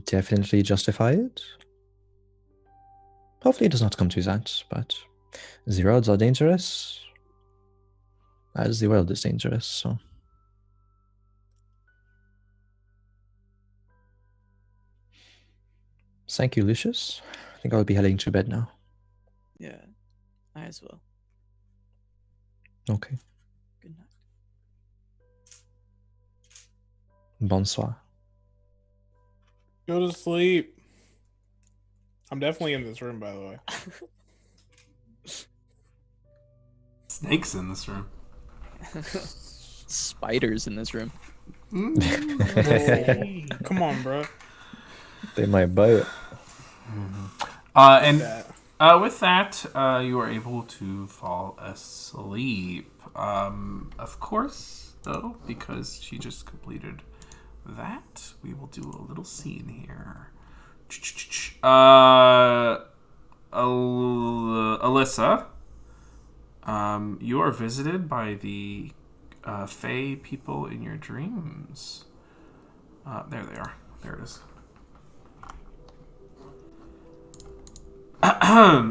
definitely justified. Hopefully it does not come to that, but the roads are dangerous, as the world is dangerous, so... Thank you, Lucius. I think I'll be heading to bed now. Yeah, I as well. Okay. Good night. Bonsoir. Go to sleep. I'm definitely in this room, by the way. Snakes in this room. Spiders in this room. Come on, bro. They might bite. And That. with that, you are able to fall asleep. Of course, though, because she just completed that, we will do a little scene here. Alyssa, you are visited by the Fae people in your dreams. There they are. There it is.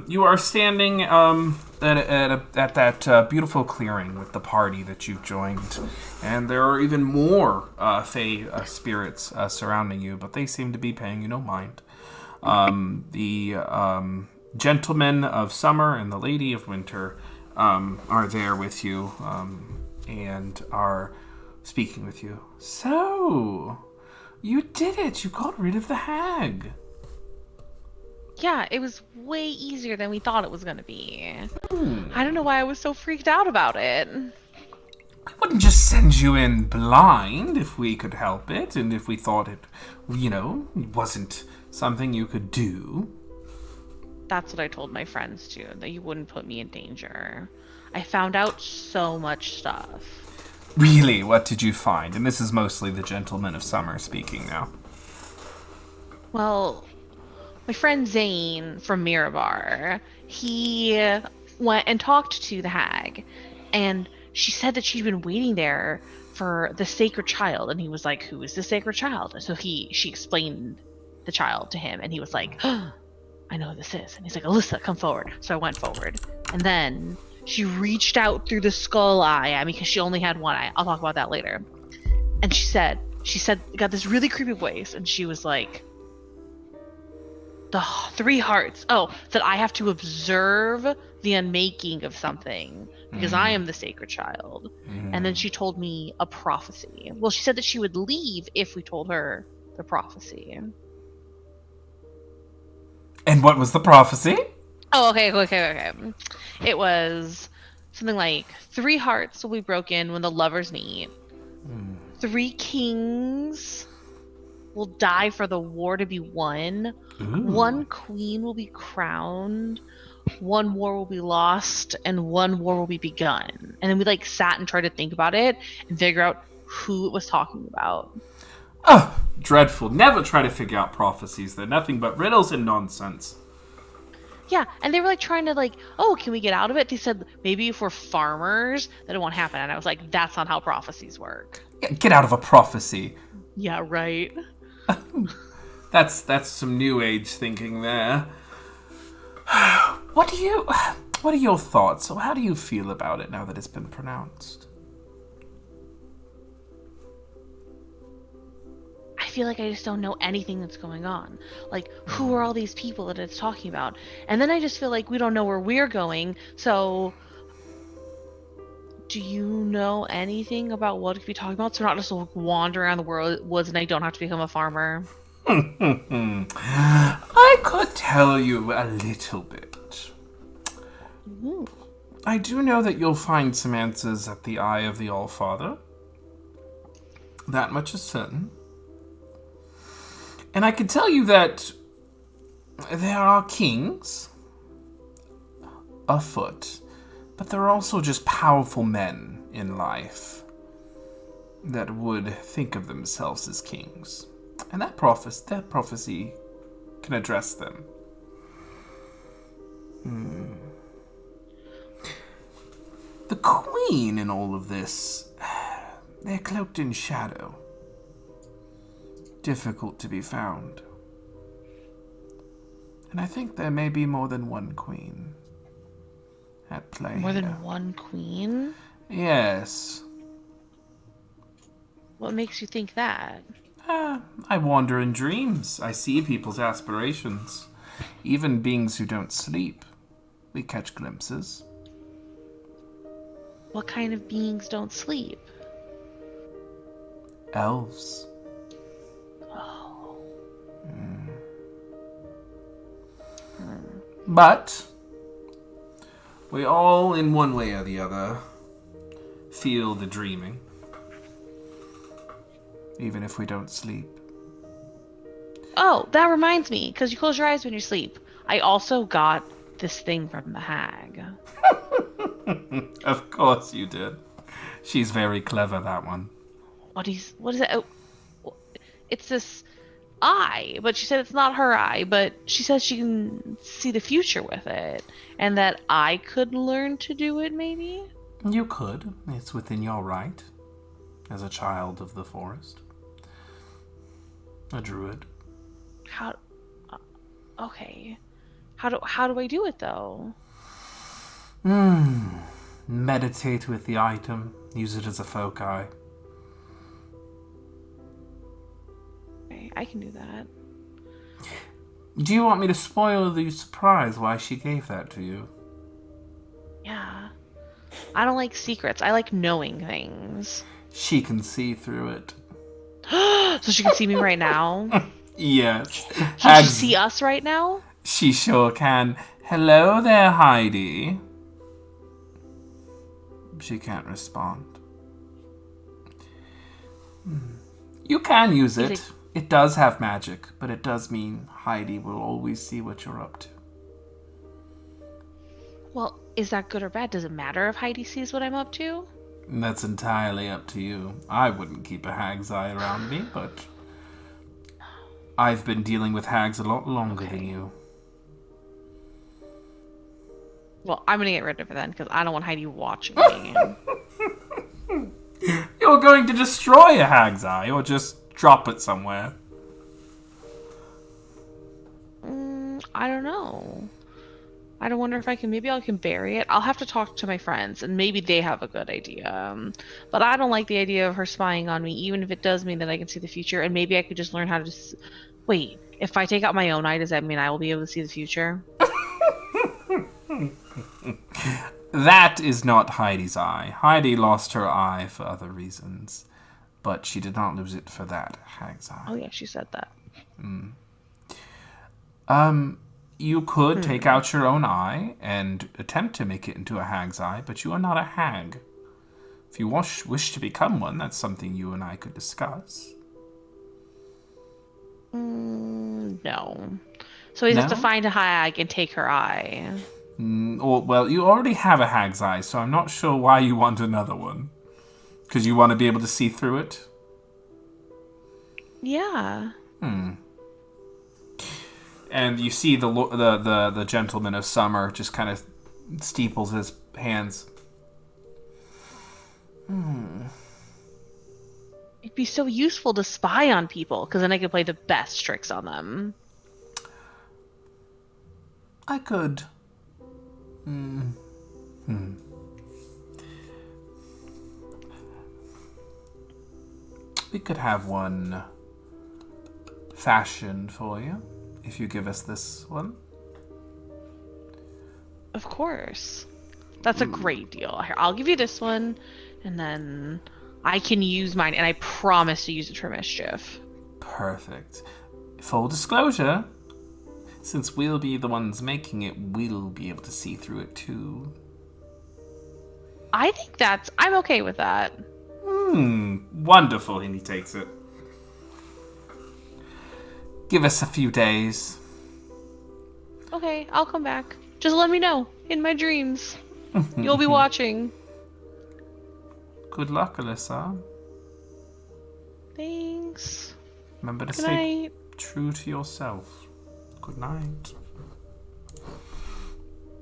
You are standing at that beautiful clearing with the party that you've joined, and there are even more Fae spirits surrounding you, but they seem to be paying you no mind. The gentlemen of summer and the lady of winter are there with you and are speaking with you. So, you did it! You got rid of the hag! Yeah, it was way easier than we thought it was going to be. I don't know why I was so freaked out about it. I wouldn't just send you in blind if we could help it, and if we thought it, wasn't something you could do. That's what I told my friends too, that you wouldn't put me in danger. I found out so much stuff. Really, what did you find? And this is mostly the gentleman of summer speaking now. Well, my friend Zane from Mirabar, he went and talked to the hag, and she said that she'd been waiting there for the sacred child, and he was like, "Who is the sacred child?" And so she explained the child to him, and he was like, "Oh, I know who this is." And he's like, "Alyssa, come forward." So I went forward, and then she reached out through the skull eye at me because she only had one eye. I'll talk about that later. And she said, got this really creepy voice, and she was like, the 3 hearts. Oh, that I have to observe the unmaking of something because I am the sacred child. And then she told me a prophecy. Well, she said that she would leave if we told her the prophecy. And what was the prophecy? Oh, okay. It was something like 3 hearts will be broken when the lovers meet. 3 kings will die for the war to be won. Ooh. 1 queen will be crowned. 1 war will be lost, and 1 war will be begun. And then we like sat and tried to think about it and figure out who it was talking about. Oh, dreadful. Never try to figure out prophecies. They're nothing but riddles and nonsense. Yeah, and they were like trying to like, oh, can we get out of it? They said maybe if we're farmers, that it won't happen. And I was like, that's not how prophecies work. Get out of a prophecy. Yeah, right. That's some new age thinking there. What are your thoughts? Or how do you feel about it now that it's been pronounced? I feel like I just don't know anything that's going on. Like, who are all these people that it's talking about? And then I just feel like we don't know where we're going. So, do you know anything about what it could be talking about? So we're not just wander around the woods and I don't have to become a farmer. I could tell you a little bit. Ooh. I do know that you'll find some answers at the Eye of the All-Father. That much is certain. And I can tell you that there are kings afoot, but there are also just powerful men in life that would think of themselves as kings. And that prophecy can address them. The queen in all of this, they're cloaked in shadow. Difficult to be found. And I think there may be more than one queen at play. More than here. one queen? Yes. What makes you think that? I wander in dreams. I see people's aspirations. Even beings who don't sleep. We catch glimpses. What kind of beings don't sleep? Elves. Oh. But we all, in one way or the other, feel the dreaming. Even if we don't sleep. Oh, that reminds me, because you close your eyes when you sleep. I also got this thing from the hag. Of course you did. She's very clever, that one. What is it? Oh, it's this eye, but she said it's not her eye, but she says she can see the future with it, and that I could learn to do it, maybe? You could. It's within your right. As a child of the forest. A druid. How? Okay. How do I do it though? Meditate with the item. Use it as a foci. Okay, I can do that. Do you want me to spoil the surprise why she gave that to you? Yeah. I don't like secrets. I like knowing things. She can see through it. So she can see me right now? Yes. Can she see us right now? She sure can. Hello there, Heidi. She can't respond. You can use it. It does have magic, but it does mean Heidi will always see what you're up to. Well, is that good or bad? Does it matter if Heidi sees what I'm up to? That's entirely up to you. I wouldn't keep a hag's eye around me, but I've been dealing with hags a lot longer than you. Well, I'm gonna get rid of it then because I don't want Heidi watching me. You're going to destroy a hag's eye or just drop it somewhere. I don't know. I don't wonder if I can. Maybe I can bury it. I'll have to talk to my friends, and maybe they have a good idea. But I don't like the idea of her spying on me, even if it does mean that I can see the future. And maybe I could just learn how to. Wait, if I take out my own eye, does that mean I will be able to see the future? That is not Heidi's eye. Heidi lost her eye for other reasons, but she did not lose it for that hag's eye. Oh yeah, she said that. You could take out your own eye and attempt to make it into a hag's eye, but you are not a hag. If you wish to become one, that's something you and I could discuss. No. So we have to find a hag and take her eye. Well, you already have a hag's eye, so I'm not sure why you want another one. Because you want to be able to see through it? Yeah. And you see the gentleman of summer just kind of steeples his hands. It'd be so useful to spy on people, because then I could play the best tricks on them. I could. We could have one fashioned for you, if you give us this one. Of course. That's a great deal. Here, I'll give you this one, and then I can use mine, and I promise to use it for mischief. Perfect. Full disclosure, since we'll be the ones making it, we'll be able to see through it too. I think I'm okay with that. Wonderful, and he takes it. Give us a few days. Okay, I'll come back. Just let me know. In my dreams. You'll be watching. Good luck, Alyssa. Thanks. Remember to Good stay night. true to yourself. Good night.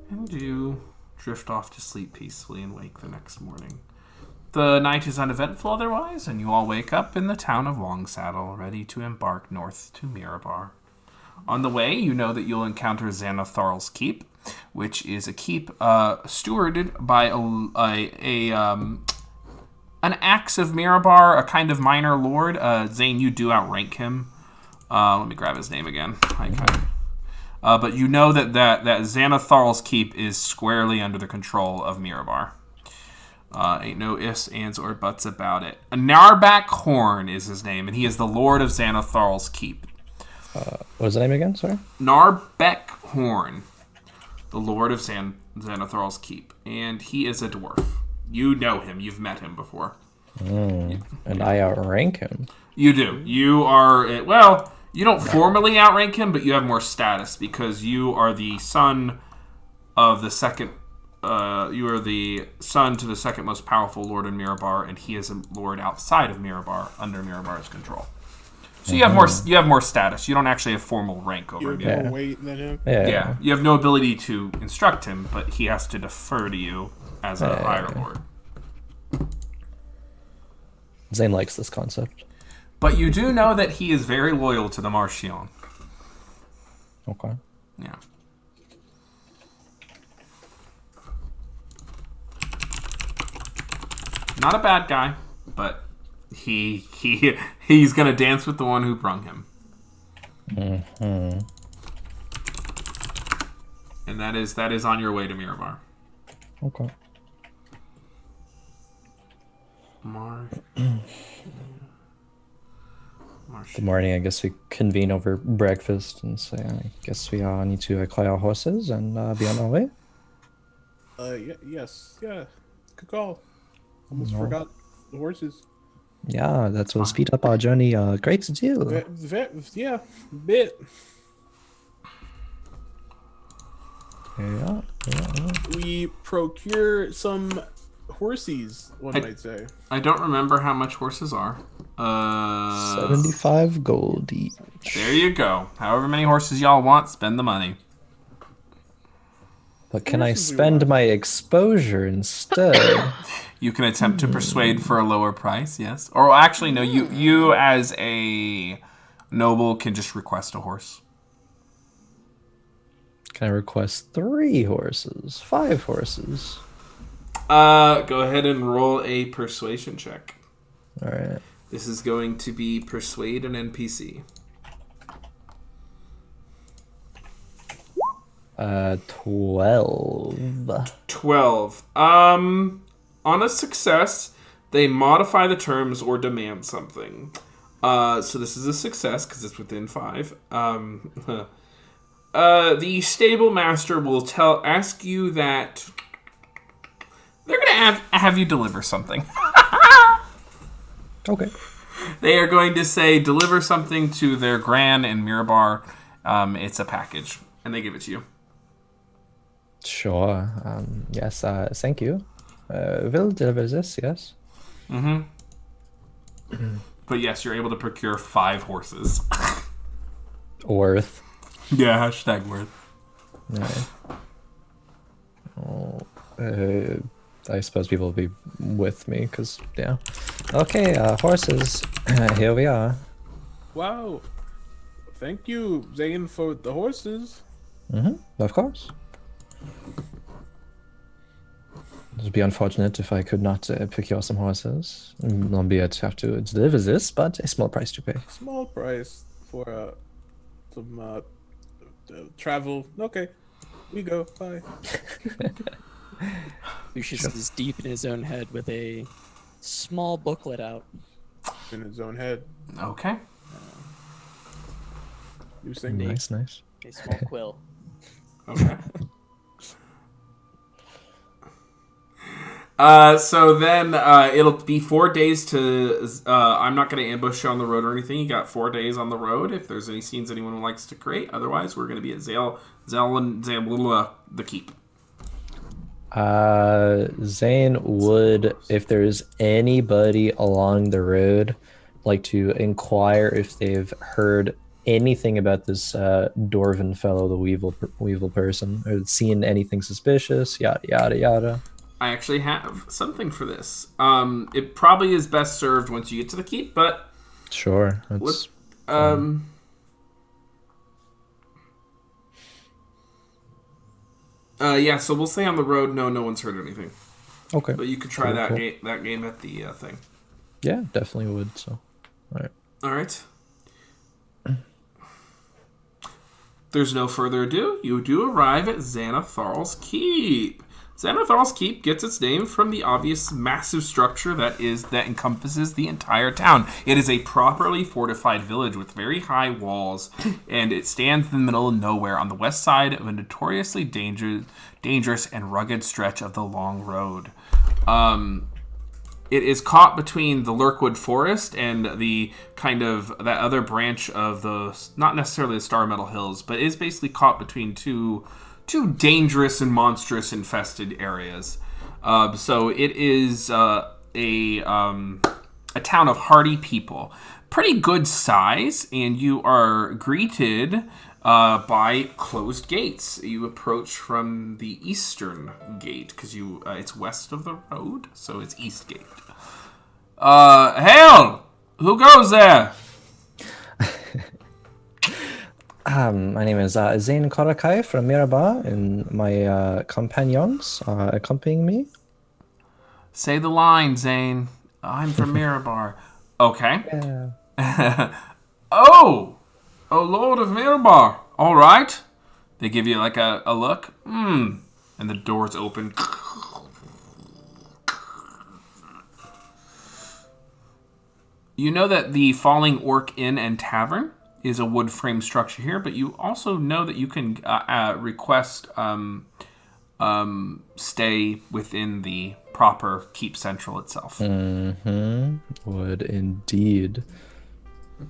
And you drift off to sleep peacefully and wake the next morning. The night is uneventful otherwise, and you all wake up in the town of Longsaddle, ready to embark north to Mirabar. On the way, you know that you'll encounter Xanatharl's Keep, which is a keep stewarded by an axe of Mirabar, a kind of minor lord. Zane, you do outrank him. Let me grab his name again. But you know that Xanatharl's Keep is squarely under the control of Mirabar. Ain't no ifs, ands, or buts about it. Narbak Horn is his name, and he is the lord of Xanatharl's Keep. What was the name again? Sorry? Narbek Horn, the lord of Xanatharl's Keep. And he is a dwarf. You know him. You've met him before. And I outrank him. You do. You are... Well, you don't formally outrank him, but you have more status because you are the son of the second... you are the son to the second most powerful lord in Mirabar, and he is a lord outside of Mirabar, under Mirabar's control. So you have more status. You don't actually have formal rank over him. You have more weight than him. Yeah. You have no ability to instruct him, but he has to defer to you as a higher lord. Zane likes this concept. But you do know that he is very loyal to the Marchion. Okay. Yeah. Not a bad guy, but he's gonna dance with the one who brung him. And that is on your way to Mirabar. Okay. Good morning. I guess we convene over breakfast and say, I guess we all need to call our horses and be on our way. Yes. Yeah. Good call. Almost forgot the horses. Yeah, that's what speed up our journey. Great to do. Yeah, bit. Yeah. We procure some horses, one might say. I don't remember how much horses are. 75 gold each. There you go. However many horses y'all want, spend the money. But can I Horses we spend want. my exposure instead? You can attempt to persuade for a lower price, yes. Or actually, no. You as a noble can just request a horse. Can I request 3 horses? 5 horses? Go ahead and roll a persuasion check. All right. This is going to be persuade an NPC. 12. 12. On a success, they modify the terms or demand something. So this is a success because it's within 5. The stable master will ask you that they're gonna have you deliver something. Okay. They are going to say deliver something to their gran in Mirabar. It's a package, and they give it to you. Sure. Yes, thank you. Will deliver this, yes? But yes, you're able to procure 5 horses. Worth. Yeah, hashtag worth. Alright. Oh, I suppose people will be with me, because, yeah. Okay, horses. Here we are. Wow. Thank you, Zane, for the horses. Of course. It would be unfortunate if I could not procure some horses. Albeit have to deliver this, but a small price to pay. Small price for some travel. Okay, we go. Bye. Lucius is deep in his own head with a small booklet out. In his own head. Okay. You think Nice. A small quill. Okay. So then it'll be 4 days to... I'm not going to ambush you on the road or anything. You got 4 days on the road if there's any scenes anyone likes to create. Otherwise, we're going to be at the keep. Zane would, if there's anybody along the road, like to inquire if they've heard anything about this Dwarven fellow, the Weevil person, or seen anything suspicious, yada yada yada. I actually have something for this. It probably is best served once you get to the keep, but Sure. let's... yeah, so we'll say on the road, no one's heard anything. Okay. But you could try Cool, that cool. game at the thing. Yeah, definitely would. So, all right. All right. There's no further ado. You do arrive at Xanatharl's Keep. Xanatharl's Keep gets its name from the obvious massive structure that encompasses the entire town. It is a properly fortified village with very high walls, and it stands in the middle of nowhere on the west side of a notoriously dangerous and rugged stretch of the long road. It is caught between the Lurkwood Forest and the kind of that other branch of the, not necessarily the Star Metal Hills, but is basically caught between two dangerous and monstrous infested areas. So it is a town of hardy people. Pretty good size, and you are greeted by closed gates. You approach from the eastern gate, because it's west of the road, so it's East Gate. Hail! Who goes there? My name is Zane Korakai from Mirabar, and my companions are accompanying me. Say the line, Zane. I'm from Mirabar. Okay. Yeah. Oh, Lord of Mirabar. All right. They give you like a look. And the doors open. You know that the Falling Orc Inn and Tavern is a wood frame structure here, but you also know that you can request stay within the proper Keep Central itself. Would indeed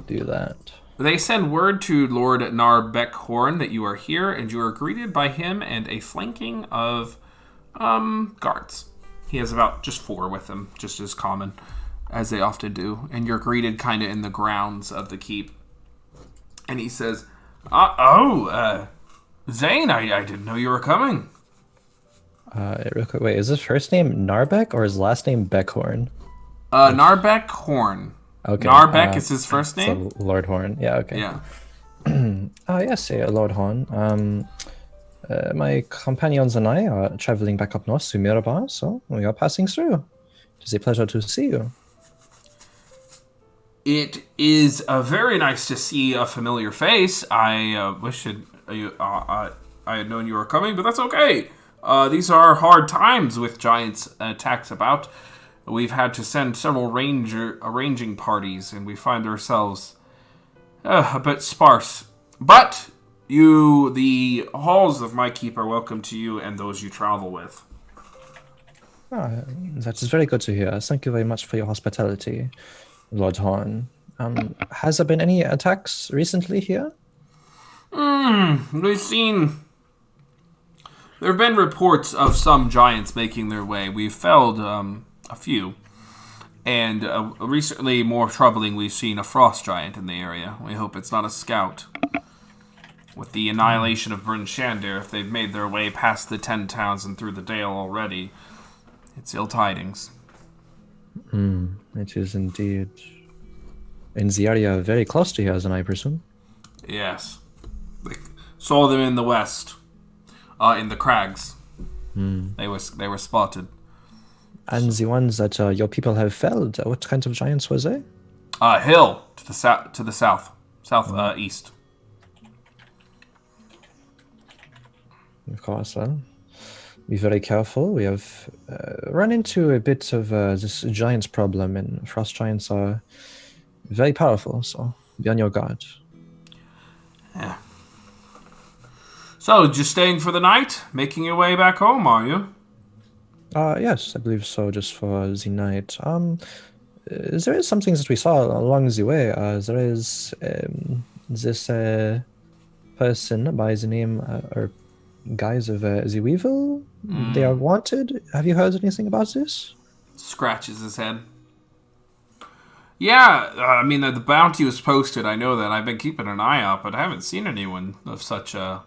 do that. They send word to Lord Narbeckhorn that you are here, and you are greeted by him and a flanking of guards. He has about just 4 with him, just as common as they often do. And you're greeted kind of in the grounds of the keep. And he says, Zane, I didn't know you were coming. Real quick, wait, is his first name Narbeck or his last name Beckhorn? Narbeck Horn. Okay. Narbeck is his first name? So Lord Horn. Yeah, okay. Yeah. Yes, Lord Horn. My companions and I are traveling back up north to Mirabar, so we are passing through. It is a pleasure to see you. It is very nice to see a familiar face. I wish I had known you were coming, but that's okay. These are hard times with giants attacks about. We've had to send several arranging parties, and we find ourselves a bit sparse. But the halls of my keep are welcome to you and those you travel with. That is very good to hear. Thank you very much for your hospitality, Lord Horn. Has there been any attacks recently here? We've seen... There have been reports of some giants making their way. We've felled a few. And recently, more troubling, we've seen a frost giant in the area. We hope it's not a scout. With the annihilation of Bryn Shander, if they've made their way past the 10 towns and through the Dale already, it's ill tidings. It is indeed. In the area very close to here, then I presume? Yes. They saw them in the west. In the crags. They were spotted. And the ones that your people have felled, what kinds of giants were they? Hill to the south, east. Of course, well, be very careful. We have run into a bit of this giants problem, and frost giants are very powerful, so be on your guard. Yeah. So, just staying for the night? Making your way back home, are you? Yes, I believe so, just for the night. There is some things that we saw along the way. There is this person by the name or guise of the Weevil. They are wanted. Have you heard anything about this? Scratches his head. Yeah, I mean, the bounty was posted. I know that. I've been keeping an eye out, but I haven't seen anyone of such a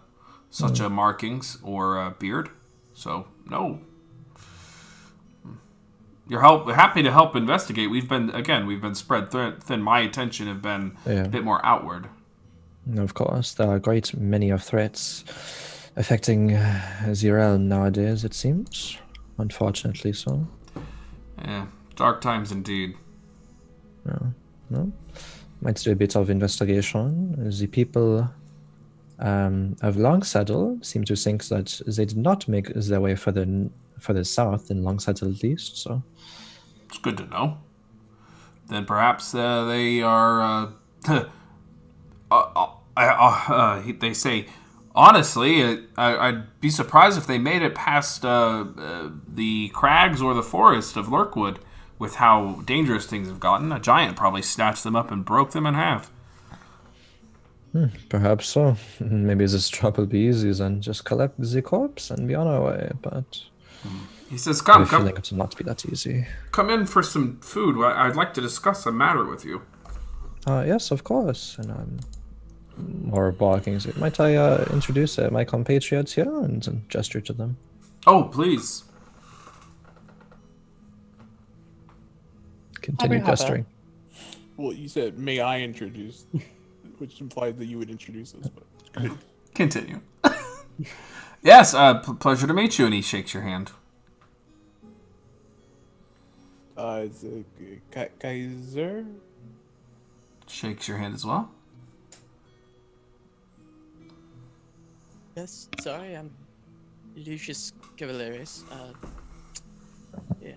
markings or beard. So, no. You're happy to help investigate. We've been spread thin. My attention have been a bit more outward. Of course, there are a great many of threats affecting the realm nowadays, it seems. Unfortunately so. Yeah, dark times indeed. No. Might do a bit of investigation. The people of Longsaddle seem to think that they did not make their way further south in Longsaddle at least, so... It's good to know. Then perhaps they are... they say... Honestly, I'd be surprised if they made it past the crags or the forest of Lurkwood with how dangerous things have gotten. A giant probably snatched them up and broke them in half. Perhaps so. Maybe this job will be easy then. Just collect the corpse and be on our way, but... He says, come. I feeling it will not be that easy. Come in for some food. I'd like to discuss a matter with you. Yes, of course. And I'm more barking. Might I introduce my compatriots here and gesture to them? Oh, please. Continue gesturing. Well, you said, may I introduce, which implied that you would introduce us. But Continue. Yes, pleasure to meet you. And he shakes your hand. It's Kaiser? Shakes your hand as well. Yes, sorry, I'm Lucius Cavaleris. Yeah.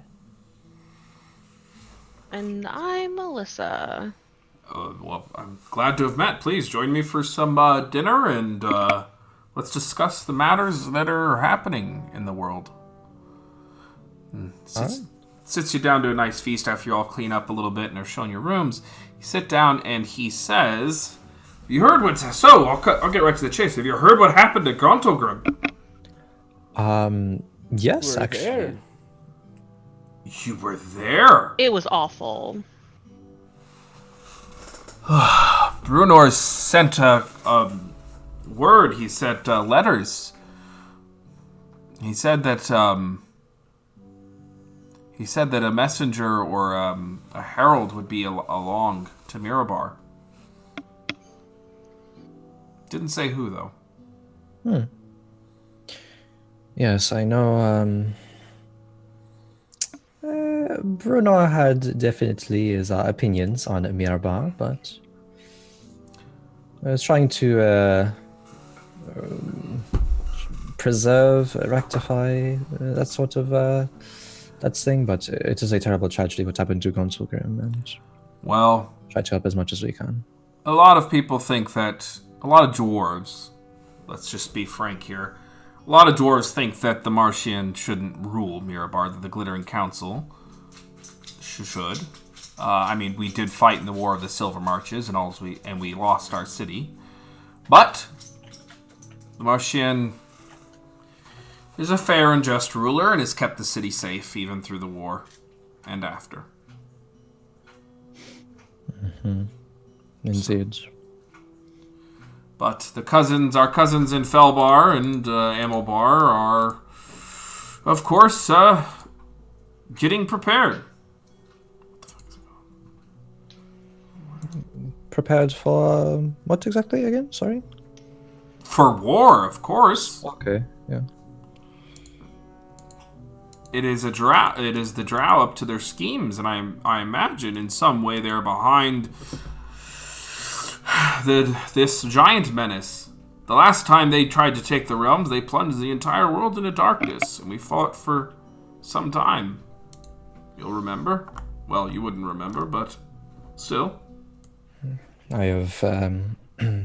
And I'm Melissa. Well, I'm glad to have met. Please join me for some dinner and let's discuss the matters that are happening in the world. Sits you down to a nice feast after you all clean up a little bit and are shown your rooms. You sit down and he says, "You heard what? So I'll get right to the chase. Have you heard what happened to Gontogrun?" Yes, We're actually. there. You were there. It was awful. Brunor sent a word. He sent letters. He said that a messenger or a herald would be along to Mirabar. Didn't say who though. Yes, I know. Bruno had definitely his opinions on Mirabar, but I was trying to preserve, rectify that sort of that thing. But it is a terrible tragedy what happened to Gonsulgrim, and Well, try to help as much as we can. a lot of people think that a lot of dwarves. Let's just be frank here. A lot of dwarves think that the Martian shouldn't rule Mirabar, that the Glittering Council should. I mean, we did fight in the War of the Silver Marches, and we lost our city. But the Martian is a fair and just ruler and has kept the city safe even through the war and after. Indeed. But our cousins in Felbar and Amelbar are, of course, getting prepared. Prepared for what exactly again? Sorry. For war, of course. Okay. Yeah. It is the drow up to their schemes, and I imagine in some way they're behind this giant menace. The last time they tried to take the realms, they plunged the entire world into darkness, and we fought for some time. You'll remember? Well, you wouldn't remember, but still. I have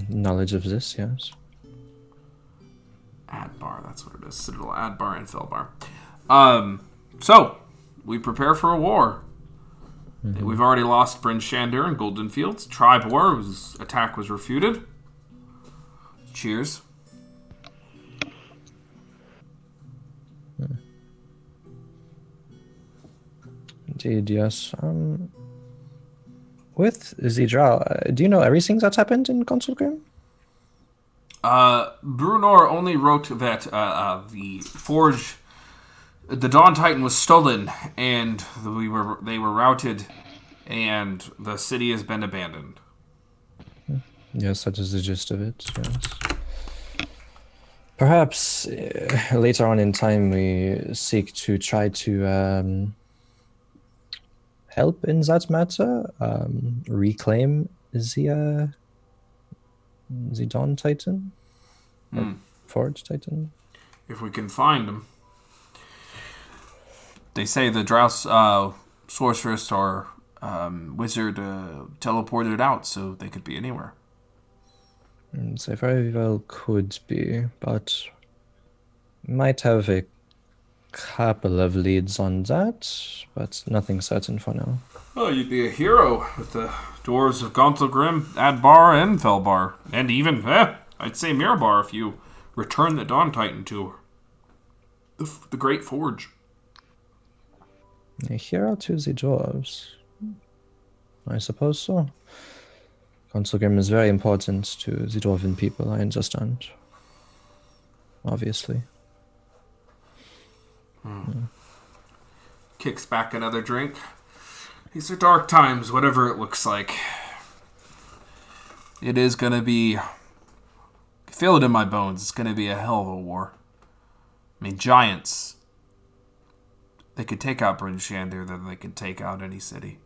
knowledge of this, yes. Adbar, that's what it is. Citadel Adbar and Felbar. So, we prepare for a war. We've already lost Bryn Shander and Golden Fields. Tribe War, whose attack was refuted. Cheers. Indeed, yes. With Zidral, do you know everything that's happened in Consulgrim? Brunor only wrote that the forge, the Dawn Titan, was stolen, and they were routed, and the city has been abandoned. Yes, that is the gist of it. Yes. Perhaps later on in time we seek to try to help in that matter, reclaim the Dawn Titan, Forge Titan. If we can find them. They say the Drow sorceress or wizard teleported it out, so they could be anywhere. They very well could be, but might have a couple of leads on that, but nothing certain for now. Oh, you'd be a hero with the dwarves of Gontalgrim, Adbar, and Felbar. And even, I'd say Mirabar if you return the Dawn Titan to her. The Great Forge. A hero to the dwarves? I suppose so. Consulgrim is very important to the dwarven people, I understand. Obviously. Kicks back another drink. These are dark times, whatever it looks like. It is going to be... I feel it in my bones. It's going to be a hell of a war. I mean, giants. They could take out Bryn Shander, then they could take out any city.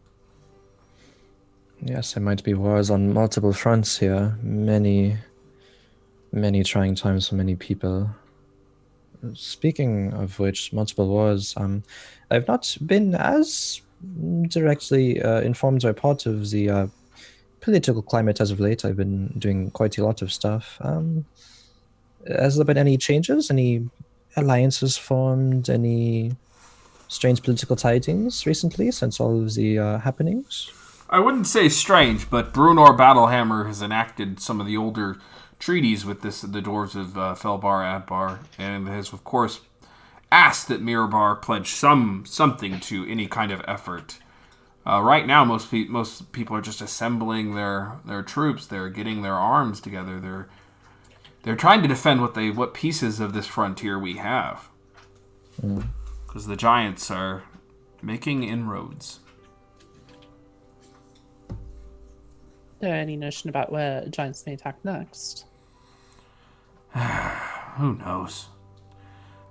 Yes, there might be wars on multiple fronts here. Many trying times for many people. Speaking of which, multiple wars, I've not been as directly informed or part of the political climate as of late. I've been doing quite a lot of stuff. Has there been any changes? Any alliances formed? Any strange political tidings recently since all of the happenings? I wouldn't say strange, but Brunor Battlehammer has enacted some of the older treaties with the dwarves of Felbar, Adbar, and has, of course, asked that Mirabar pledge something to any kind of effort. Right now, most people are just assembling their troops. They're getting their arms together. They're trying to defend what pieces of this frontier we have. because the giants are making inroads. Is there any notion about where giants may attack next? Who knows?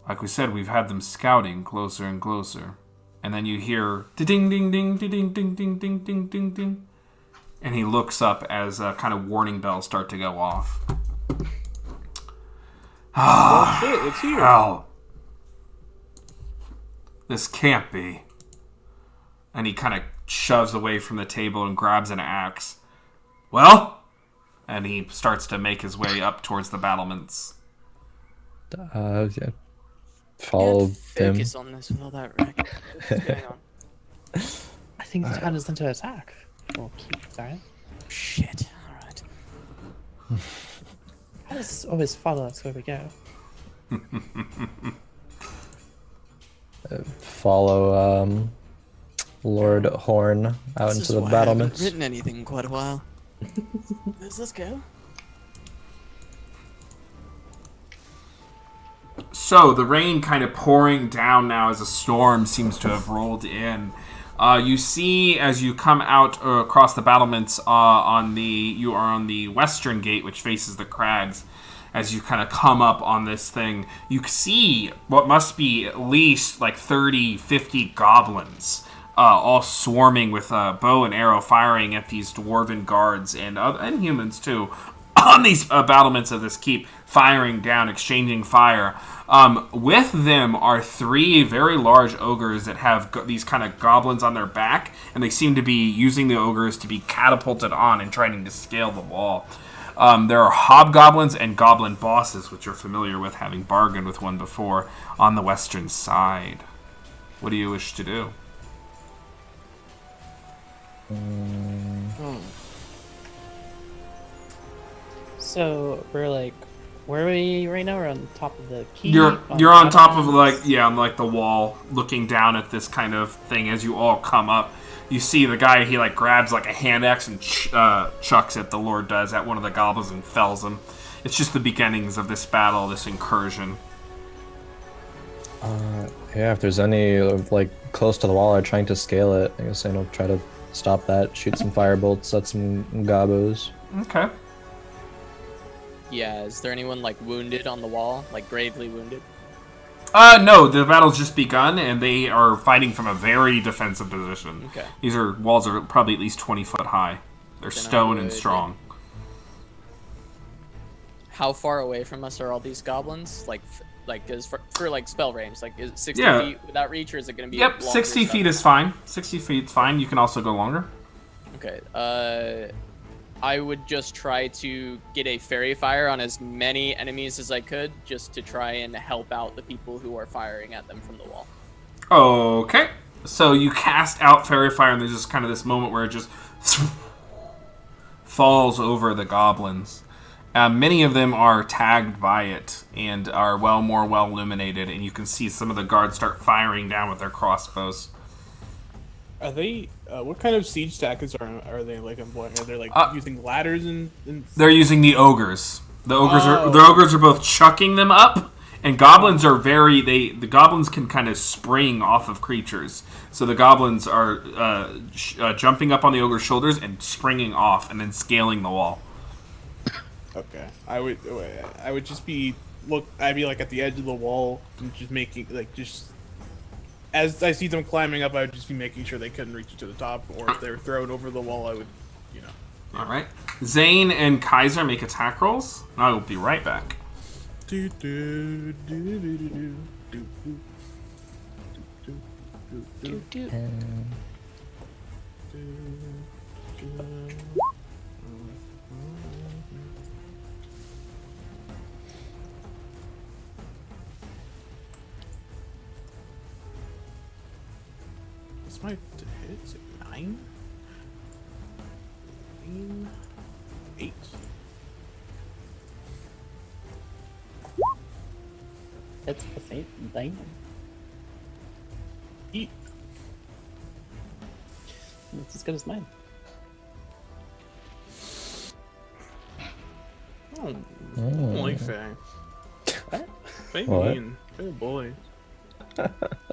Like we said, we've had them scouting closer and closer. And then you hear ding ding ding ding ding ding ding ding ding ding ding. And he looks up as kind of warning bells start to go off. Oh shit, it's here. Hell. This can't be. And he kind of shoves away from the table and grabs an axe. Well? And he starts to make his way up towards the battlements. Yeah. Follow them. Focus on this with all that wreck. What's going on? I think the time is into attack. We'll keep that. Shit. Alright. How does this always follow us where we go? Follow Lord Horn out This into is the why I battlements. haven't written anything in quite a while. Let's go. So, the rain kind of pouring down now as a storm seems to have rolled in. You see, as you come out across the battlements, you are on the western gate, which faces the crags. As you kind of come up on this thing, you see what must be at least like 30, 50 goblins, all swarming with bow and arrow, firing at these dwarven guards and humans too, on these battlements of this keep, firing down, exchanging fire. With them are 3 very large ogres that have these kind of goblins on their back, and they seem to be using the ogres to be catapulted on and trying to scale the wall. There are hobgoblins and goblin bosses, which you're familiar with, having bargained with one before, on the western side. What do you wish to do? So we're like, where are we right now? We're on top of the keep. You're on top of on the wall, looking down at this kind of thing. As you all come up, you see the guy. He grabs a hand axe and chucks it. The Lord does at one of the goblins and fells him. It's just the beginnings of this battle, this incursion. Yeah, if there's any close to the wall or trying to scale it, I guess I'll try to stop that. Shoot some firebolts at some gobos. Okay. Yeah, is there anyone wounded on the wall? Gravely wounded? No, the battle's just begun, and they are fighting from a very defensive position. Okay. These walls are probably at least 20 foot high. They're stone and strong. How far away from us are all these goblins? Is for spell range, is it 60 Yeah. feet without reach, or is it going to be? Yep, 60 feet is fine. 60 feet is fine. You can also go longer. Okay. I would just try to get a fairy fire on as many enemies as I could, just to try and help out the people who are firing at them from the wall. Okay. So you cast out fairy fire, and there's just kind of this moment where it just falls over the goblins. Many of them are tagged by it and are more well illuminated, and you can see some of the guards start firing down with their crossbows. Are they? What kind of siege tactics are they employing? Are they using ladders and? They're using the ogres. The ogres are both chucking them up, and goblins are the goblins can kind of spring off of creatures. So the goblins are jumping up on the ogre's shoulders and springing off, and then scaling the wall. Okay, I would just be I'd be at the edge of the wall and just making just. As I see them climbing up, I would just be making sure they couldn't reach it to the top, or if they were thrown over the wall, I would, All right. Zane and Kaiser make attack rolls. I will be right back. What's my hit? Is it 9? 8. That's the same thing. Eat. That's as good as mine. Oh, I don't like Faye. What? Faye What? mean. Faye a boy.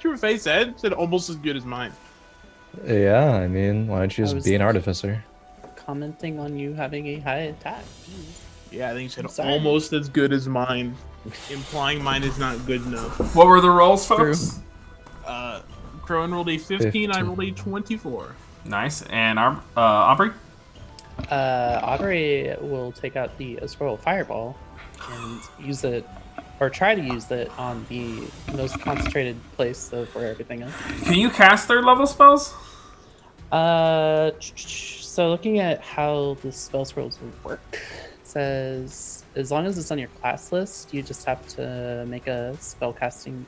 Your face said almost as good as mine. Yeah, I mean, why don't you I just was- be an artificer? Commenting on you having a high attack. Yeah, I think you said I'm sorry. almost as good as mine, implying mine is not good enough. What were the rolls, folks? Crowan rolled a 15, I rolled a 24. Nice. And Aubrey? Aubrey will take out the scroll fireball and use it, or try to use it on the most concentrated place of where everything is. Can you cast third level spells? So looking at how the spell scrolls work, it says as long as it's on your class list, you just have to make a spell casting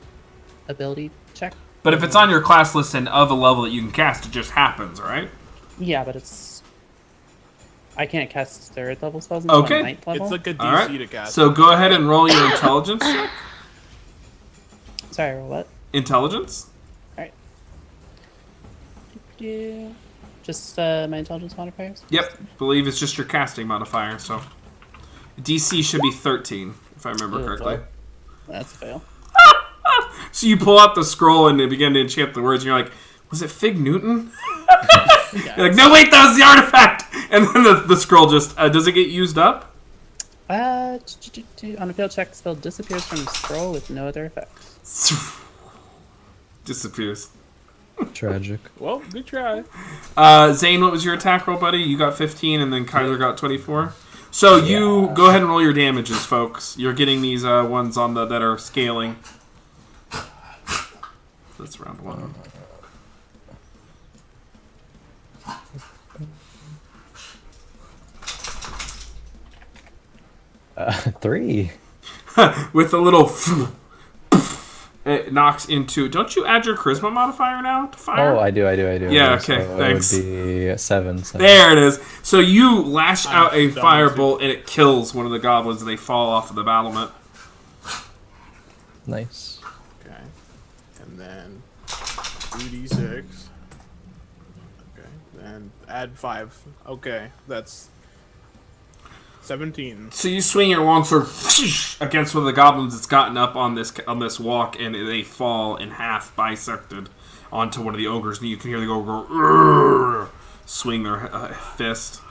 ability check. But if it's on your class list and of a level that you can cast, it just happens, right? Yeah, but I can't cast third level spells until Okay. I'm ninth level. It's like a DC All right. to cast. So go ahead and roll your intelligence check. Sorry, roll what? Intelligence? Just my intelligence modifiers? Yep. Believe it's just your casting modifier, so. DC should be 13, if I remember correctly. That's a fail. So you pull out the scroll and they begin to enchant the words, and you're like, was it Fig Newton? You're like, no, wait, that was the artifact! And then the scroll just, does it get used up? On a failed check, spell disappears from the scroll with no other effects. Disappears. Tragic. Well, good try. Zane, what was your attack roll, buddy? You got 15, and then Kyler got 24. So you go ahead and roll your damages, folks. You're getting these ones on that are scaling. That's round 1. Three. With a little... It knocks into... Don't you add your charisma modifier now to fire? Oh, I do. Yeah, okay, thanks. It would be 7. There it is. So you lash out a done, firebolt, and it kills one of the goblins, and they fall off of the battlement. Nice. Okay. And then 2d6. Okay. Then add 5. Okay. That's 17. So you swing your longsword against one of the goblins that's gotten up on this walk, and they fall in half, bisected, onto one of the ogres, and you can hear the ogre go, "Urgh," swing their fist.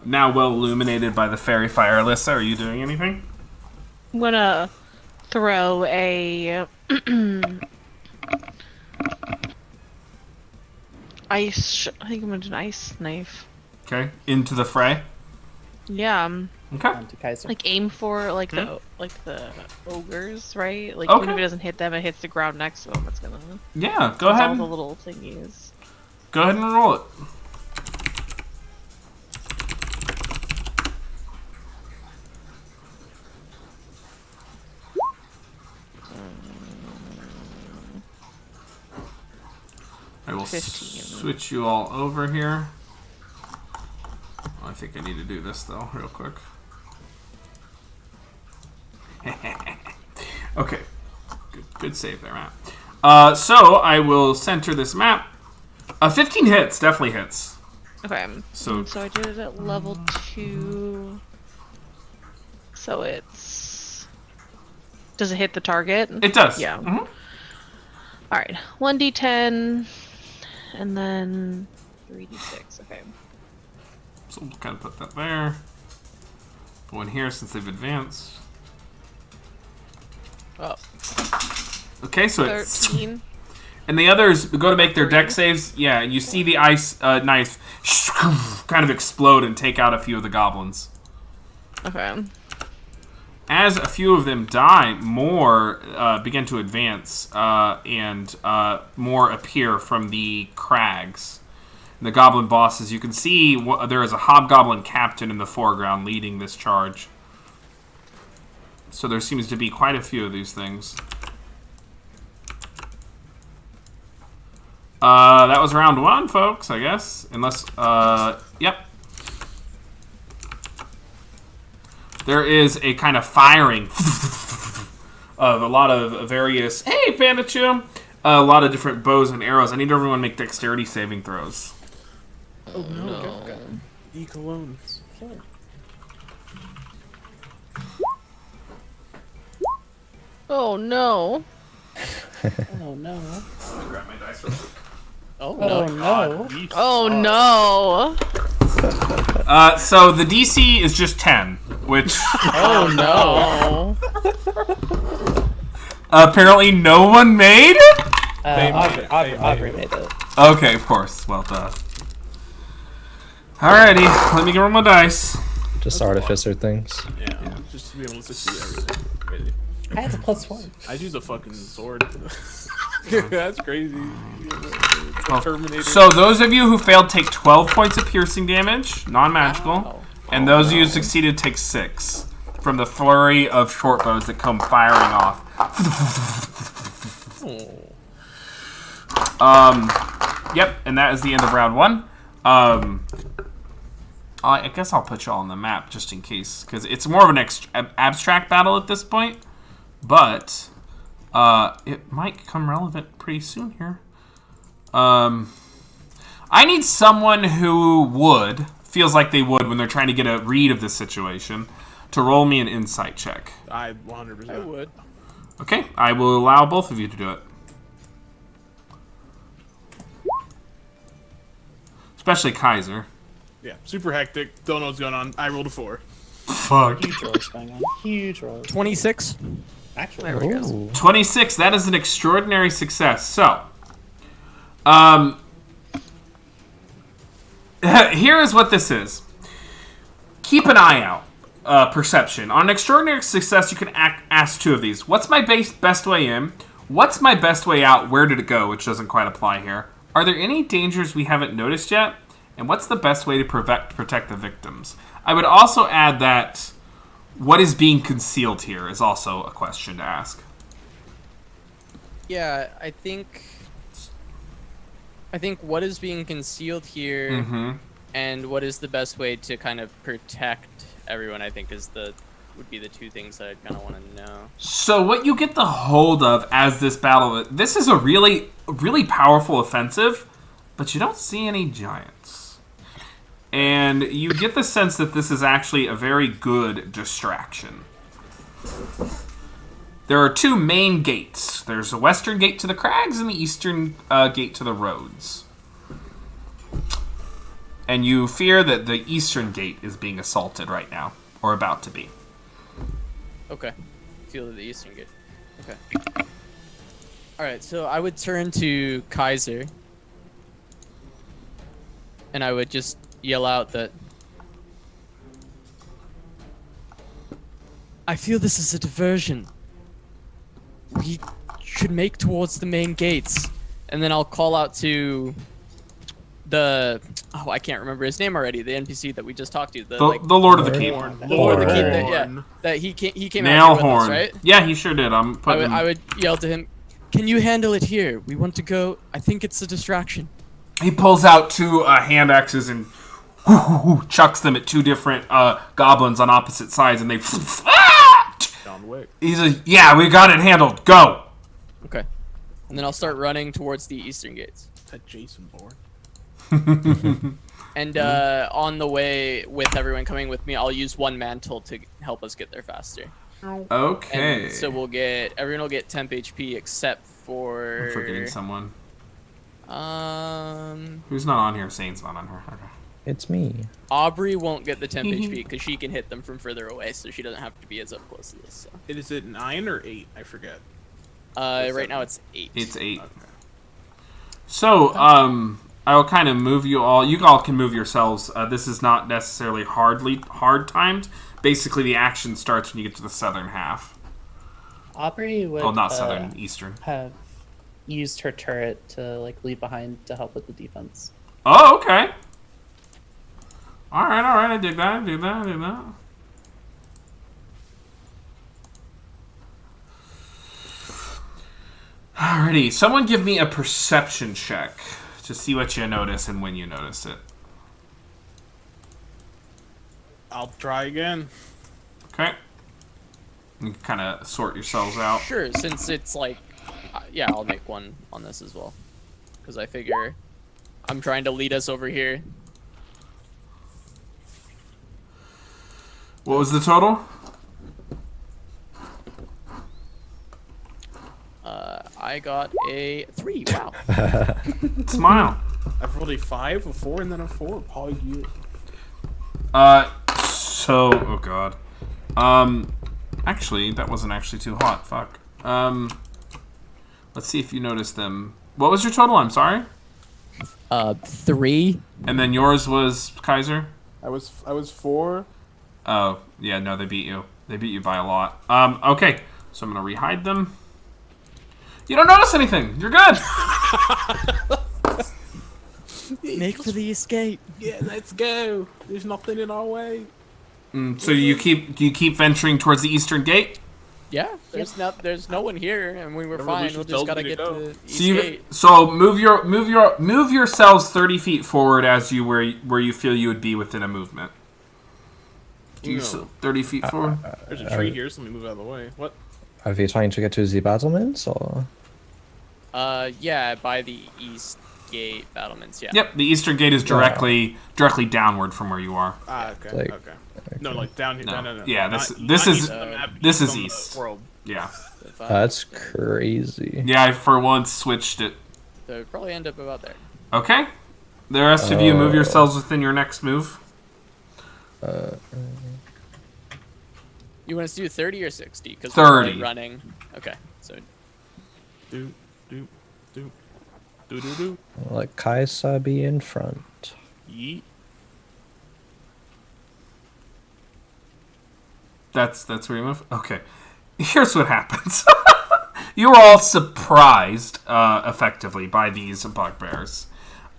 Now well illuminated by the fairy fire. Alyssa, are you doing anything? I'm gonna throw a I think I'm gonna do an ice knife. Okay, into the fray. Yeah, Okay. Onto Kaiser. like aim for like the ogres, right? Like even if Okay. it doesn't hit them, it hits the ground next to them. It's gonna Yeah, go it's ahead. all the And, little thingies. go ahead and roll it. I will 15. switch you all over here. I think I need to do this though, real quick. Okay, good save there, Matt. So I will center this map. 15 hits, definitely hits. Okay. So- So I did it at level 2. So it's. Does it hit the target? It does. Yeah. Mhm. Alright. 1d10. And then 3d6. Okay. So we'll kind of put that there. One here since they've advanced. Oh, Okay, so it's 13. and the others go to make their deck saves. Yeah, and you see the ice knife kind of explode and take out a few of the goblins. Okay. As a few of them die, more begin to advance, and more appear from the crags. And the goblin bosses, you can see there is a hobgoblin captain in the foreground leading this charge. So there seems to be quite a few of these things. That was round 1, folks, I guess. Unless, yep. There is a kind of firing of a lot of various... Hey, Panichu! A lot of different bows and arrows. I need everyone to make dexterity saving throws. Oh no. E-cologne. Oh no. Oh no. Let me grab my dice real quick. Oh God. no. You Oh suck. no. So the DC is just 10, which Oh no. apparently no one made. They made it. They Aubrey made made it. Okay, of course. Well done. Alrighty, let me roll my dice. Just artificer things. Yeah, just to be able to succeed everything. Really. I have a +4. I'd use a fucking sword. That's crazy. Terminator. So those of you who failed take 12 points of piercing damage, non-magical, Wow. and those of you who succeeded take 6 from the flurry of short bows that come firing off. Yep, and that is the end of round 1. I guess I'll put y'all on the map just in case, because it's more of an abstract battle at this point, but it might become relevant pretty soon here. I need someone who feels like they would when they're trying to get a read of this situation, to roll me an insight check. I 100%. I would. Okay, I will allow both of you to do it. Especially Kaiser. Yeah, super hectic. Don't know what's going on. I rolled a 4. Fuck. Huge rolls going on. Huge rolls. 26. Actually, There we go. Ooh. 26, that is an extraordinary success. So, here is what this is. Keep an eye out. Perception. On an extraordinary success, you can ask 2 of these. What's my best way in? What's my best way out? Where did it go? Which doesn't quite apply here. Are there any dangers we haven't noticed yet? And what's the best way to protect the victims? I would also add that what is being concealed here is also a question to ask. Yeah, I think what is being concealed here Mm-hmm. and what is the best way to kind of protect everyone, I think would be the 2 things that I'd kind of want to know. So what you get the hold of as this battle, this is a really, really powerful offensive, but you don't see any giants. And you get the sense that this is actually a very good distraction. There are 2 main gates. There's a western gate to the crags and the eastern gate to the roads. And you fear that the eastern gate is being assaulted right now, or about to be. Okay. Feel the eastern gate. Okay. Alright, so I would turn to Kaiser. And I would just yell out that I feel this is a diversion. We should make towards the main gates. And then I'll call out to I can't remember his name already, the NPC that we just talked to. The Lord of the Keep. Lord of the Keep, Horn. that he came out here with us, Nailhorn. right? Yeah, he sure did. I'm putting him. I would yell to him, "Can you handle it here? We want to go. I think it's a distraction." He pulls out 2 hand axes and chucks them at 2 different goblins on opposite sides, and they. John Wick. He's yeah, we got it handled. Go. Okay. And then I'll start running towards the eastern gates. Is that Jason Bourne? And on the way, with everyone coming with me, I'll use 1 mantle to help us get there faster. Okay. And so everyone will get temp HP except for. I'm forgetting someone. Um, Who's not on here? Sane's not on here. Okay. It's me. Aubrey won't get the temp HP because she can hit them from further away, so she doesn't have to be as up close to this. So. Is it 9 or 8? I forget. Right now it's 8. It's 8. Okay. So, I will kind of move you all. You all can move yourselves. This is not necessarily hard timed. Basically, the action starts when you get to the southern half. Aubrey would Well, not southern, eastern. have used her turret to leave behind to help with the defense. Oh, okay. All right. I dig that. Alrighty, someone give me a perception check to see what you notice and when you notice it. I'll try again. Okay. You can kind of sort yourselves out. Sure, since it's yeah, I'll make one on this as well. Because I figure I'm trying to lead us over here. What was the total? I got a 3. Wow. Smile. I've rolled a 5, a 4, and then a 4. Pog you. Oh god. Actually, that wasn't actually too hot. Fuck. Let's see if you noticed them. What was your total? I'm sorry. 3. And then yours was Kaiser? I was 4. Oh, yeah, no, they beat you. They beat you by a lot. Okay. So I'm gonna rehide them. You don't notice anything. You're good. Make for the escape. Yeah, let's go. There's nothing in our way. So you keep venturing towards the eastern gate? Yeah, there's no one here, and we were Wherever fine. Lucius We'll just tells gotta me to get go. to the So east gate. move yourselves 30 feet forward as you where you feel you would be within a movement. Do you No. 30 feet forward? There's a tree here, so let me move out of the way. What? Are we trying to get to the battlements or? Yeah, by the east gate battlements. Yeah. Yep, the eastern gate is directly downward from where you are. Ah, okay, Like- okay. No, like down here. No. No. Yeah, Not- this not is- east of the map, this is on the east. World. Yeah. If I- That's crazy. Yeah, I for once switched it. So it'd probably end up about there. Okay. The rest of you move yourselves within your next move. You want us to do 30 or 60? Because 30. We're running. Okay, so Do. Do. Let Kaisa be in front. Yeet. That's where you move? Okay. Here's what happens. You are all surprised, effectively, by these bugbears.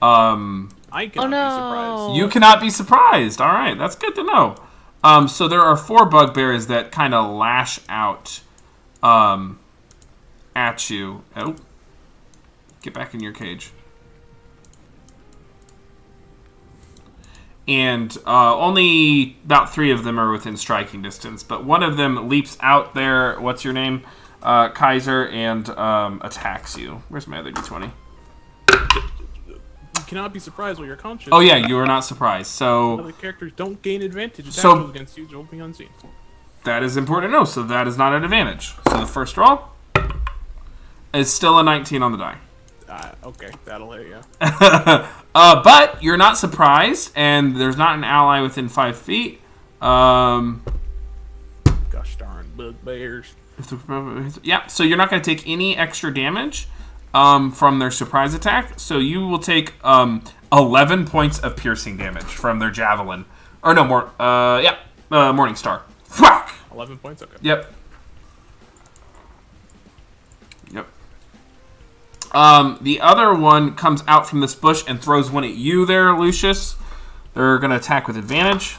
I cannot no. be surprised. You cannot be surprised. All right, that's good to know. So there are 4 bugbears that kind of lash out at you. Oh, get back in your cage. And only about 3 of them are within striking distance. But one of them leaps out there. What's your name? Kaiser, and attacks you. Where's my other d20? You cannot be surprised while you're conscious. Oh yeah, you are not surprised. So Other characters don't gain advantage attacks So- against you, jumping unseen. that is important to know. So that is not an advantage. So the first roll is still a 19 on the die. Okay, that'll hit you. But you're not surprised, and there's not an ally within 5 feet. Gosh darn bugbears. Yeah, so you're not going to take any extra damage from their surprise attack. So you will take 11 points of piercing damage from their javelin. Or no, more. Morning Star. Thwack! 11 points? Okay. Yep. The other one comes out from this bush and throws one at you there, Lucius. They're going to attack with advantage.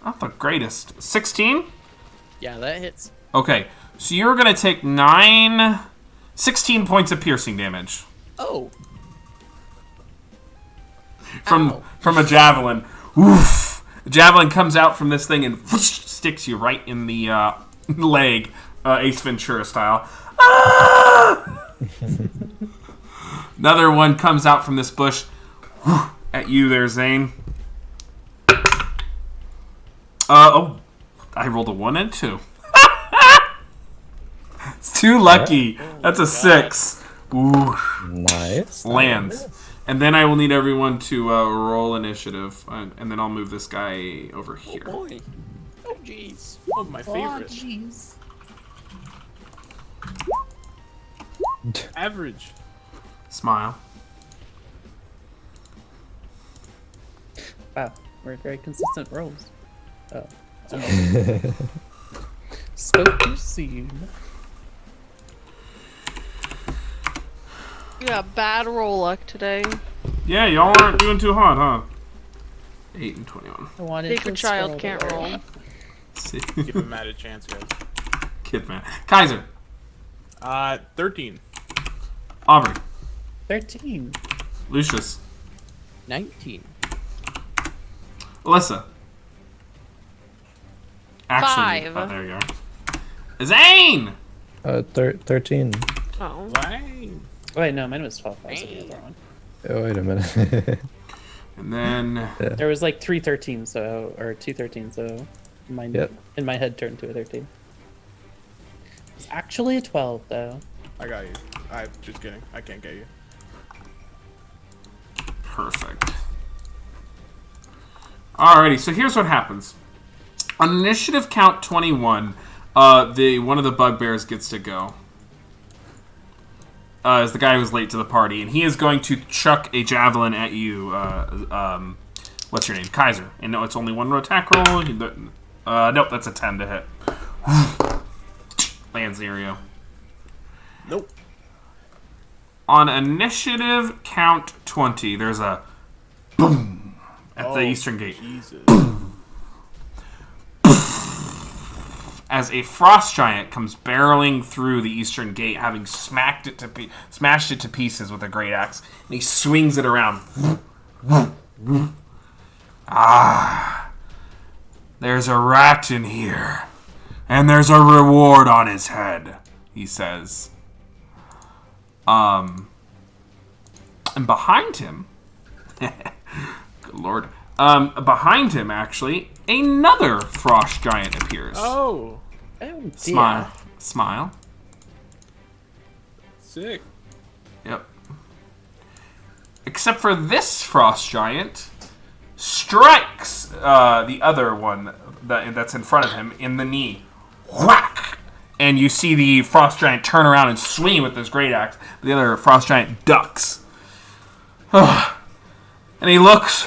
Not the greatest. 16? yeah, that hits. Okay, so you're going to take 16 points of piercing damage Oh, from a javelin. Oof! The javelin comes out from this thing and whoosh, sticks you right in the leg, Ace Ventura style. Ah! Another one comes out from this bush at you there, Zane. I rolled a 1 and 2. It's too lucky. That's a 6. Ooh, Nice. lands. And then I will need everyone to roll initiative, and then I'll move this guy over here. boy. Oh, jeez. Oh, my favorite. jeez. Average. Smile. Wow, we're very consistent rolls. Oh. Spoke too soon. You got bad roll luck today. Yeah, y'all aren't doing too hot, huh? 8 and 21. I wanted Sacred to child scroll can't there. roll. See, Give him Matt a chance, guys. kid man. Kaiser, 13. Aubrey, 13. Lucius, 19. Alyssa. Actually, 5. oh, there you go. Zane. 13. Oh. Wang. Oh, wait, no, mine was 12. I was looking at the wrong one. Oh, wait a minute. And then There was like 3 13s, so, or 2 13s, so. Mine Yep. in my head turned to a 13. It's actually a 12 though. I got you. I'm just kidding. I can't get you. Perfect. Alrighty, so here's what happens. On initiative count 21, one of the bugbears gets to go. Is the guy who's late to the party, and he is going to chuck a javelin at you. What's your name? Kaiser. And no, it's only one attack roll. Nope, that's a 10 to hit. Lands near you. Nope. On initiative count 20, there's a boom at the eastern gate. Jesus. As a frost giant comes barreling through the eastern gate, having smashed it to pieces with a great axe, and he swings it around. Ah, there's a rat in here, and there's a reward on his head, he says. And behind him, good lord, behind him, actually, another frost giant appears. Oh, Oh dear. Smile. sick. Yep. Except for this frost giant strikes the other one that's in front of him in the knee. Whack! And you see the frost giant turn around and swing with this great axe. The other frost giant ducks. And he looks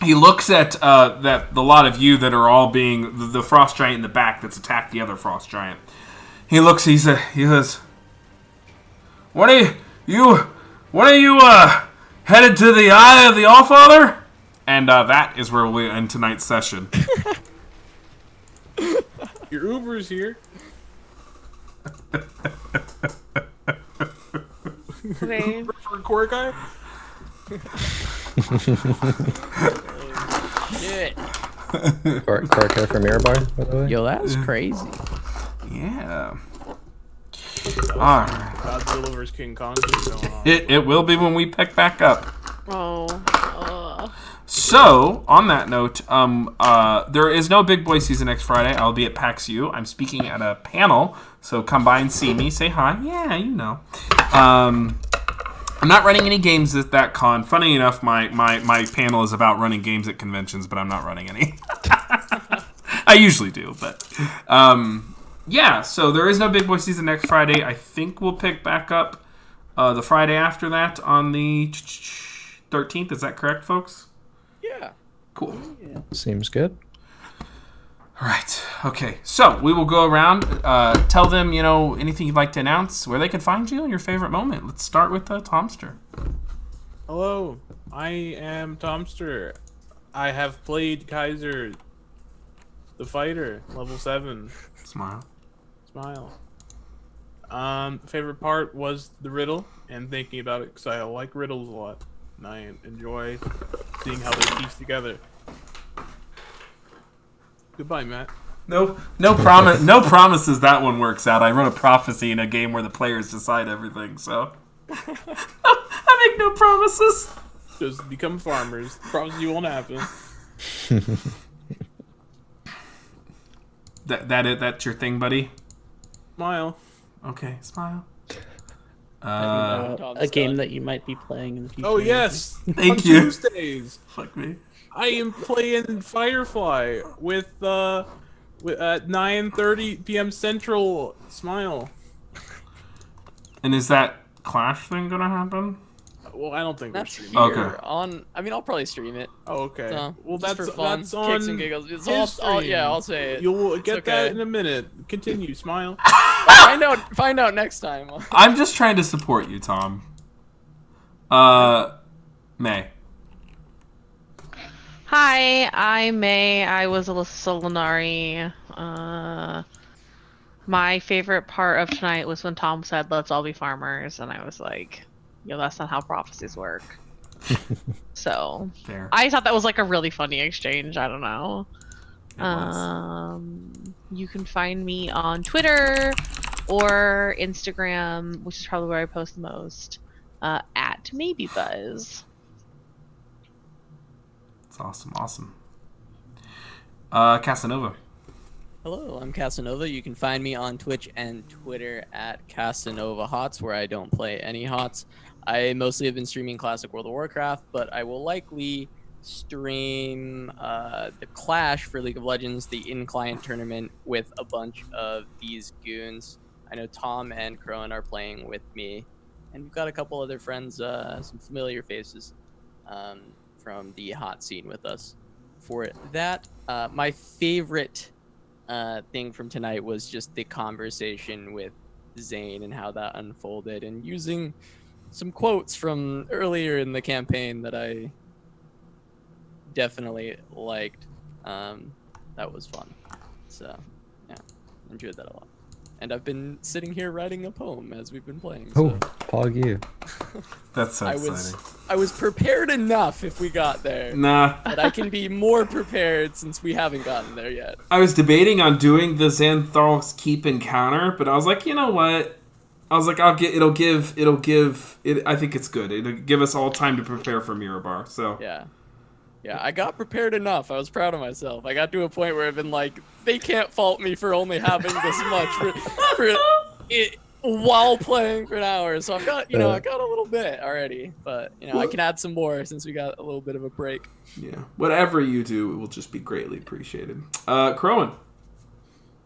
at the lot of you that are all being the frost giant in the back that's attacked the other frost giant. He looks. He says, "What are you headed to the Eye of the Allfather?" And that is where we'll end tonight's session. Your Uber's here. Okay. Uber for a core guy. Shit. Corker from Mirabar, by the way. Yo, that's crazy. Yeah. All right. Godzilla vs King Kong is going on. It will be when we pick back up. Oh. So, on that note, there is no Big Boy season next Friday. I'll be at PAX U. I'm speaking at a panel, so come by and see me. Say hi. Yeah, you know. I'm not running any games at that con. Funny enough, my panel is about running games at conventions, but I'm not running any. I usually do, but... yeah, so there is no Big Boy season next Friday. I think we'll pick back up the Friday after that on the 13th. Is that correct, folks? Yeah. Cool. Seems good. All right. Okay. So we will go around. Tell them, anything you'd like to announce, where they can find you, and your favorite moment. Let's start with Tomster. Hello, I am Tomster. I have played Kaiser, the fighter, level 7. Smile. Smile. Favorite part was the riddle and thinking about it because I like riddles a lot, and I enjoy seeing how they piece together. Goodbye, Matt. No promise. No promises that one works out. I wrote a prophecy in a game where the players decide everything. So I make no promises. Just become farmers. Probably won't happen. That's your thing, buddy. Smile. Okay, smile. A game that you might be playing in the future. Oh yes. Thank On you. Tuesdays, Fuck me. I am playing Firefly with at 9:30 p.m. Central. Smile. And is that Clash thing gonna happen? Well, I don't think we're That's streaming. here Okay. on. I mean, I'll probably stream it. Oh, okay. So, Well, just that's for fun, that's on kicks and giggles. It's his all, stream. yeah, I'll say it. You'll get okay. that in a minute. Continue. Smile. Find out next time. I'm just trying to support you, Tom. May. Hi, I'm May. I was Alyssa Solinari. My favorite part of tonight was when Tom said, "Let's all be farmers," and I was like, that's not how prophecies work. So Fair. I thought that was like a really funny exchange. I don't know. It was. You can find me on Twitter or Instagram, which is probably where I post the most, at MaybeBuzz. It's awesome. Casanova. Hello, I'm Casanova. You can find me on Twitch and Twitter at Casanova Hots, where I don't play any Hots. I mostly have been streaming Classic World of Warcraft, but I will likely stream the Clash for League of Legends, the in-client tournament, with a bunch of these goons. I know Tom and Crowan are playing with me, and we've got a couple other friends, some familiar faces from the hot scene with us. For that, my favorite thing from tonight was just the conversation with Zane and how that unfolded, and using some quotes from earlier in the campaign that I definitely liked. That was fun. So, yeah, enjoyed that a lot. And I've been sitting here writing a poem as we've been playing. So. Oh, pog you. That's so exciting. I was prepared enough if we got there. Nah. But I can be more prepared since we haven't gotten there yet. I was debating on doing the Xanthar's Keep encounter, but I was like, you know what? I was like, I think it's good. It'll give us all time to prepare for Mirabar. So Yeah, I got prepared enough. I was proud of myself. I got to a point where I've been like, they can't fault me for only having this much for it while playing for an hour. So I've got, I got a little bit already, but I can add some more since we got a little bit of a break. Yeah, whatever you do, it will just be greatly appreciated. Crowan.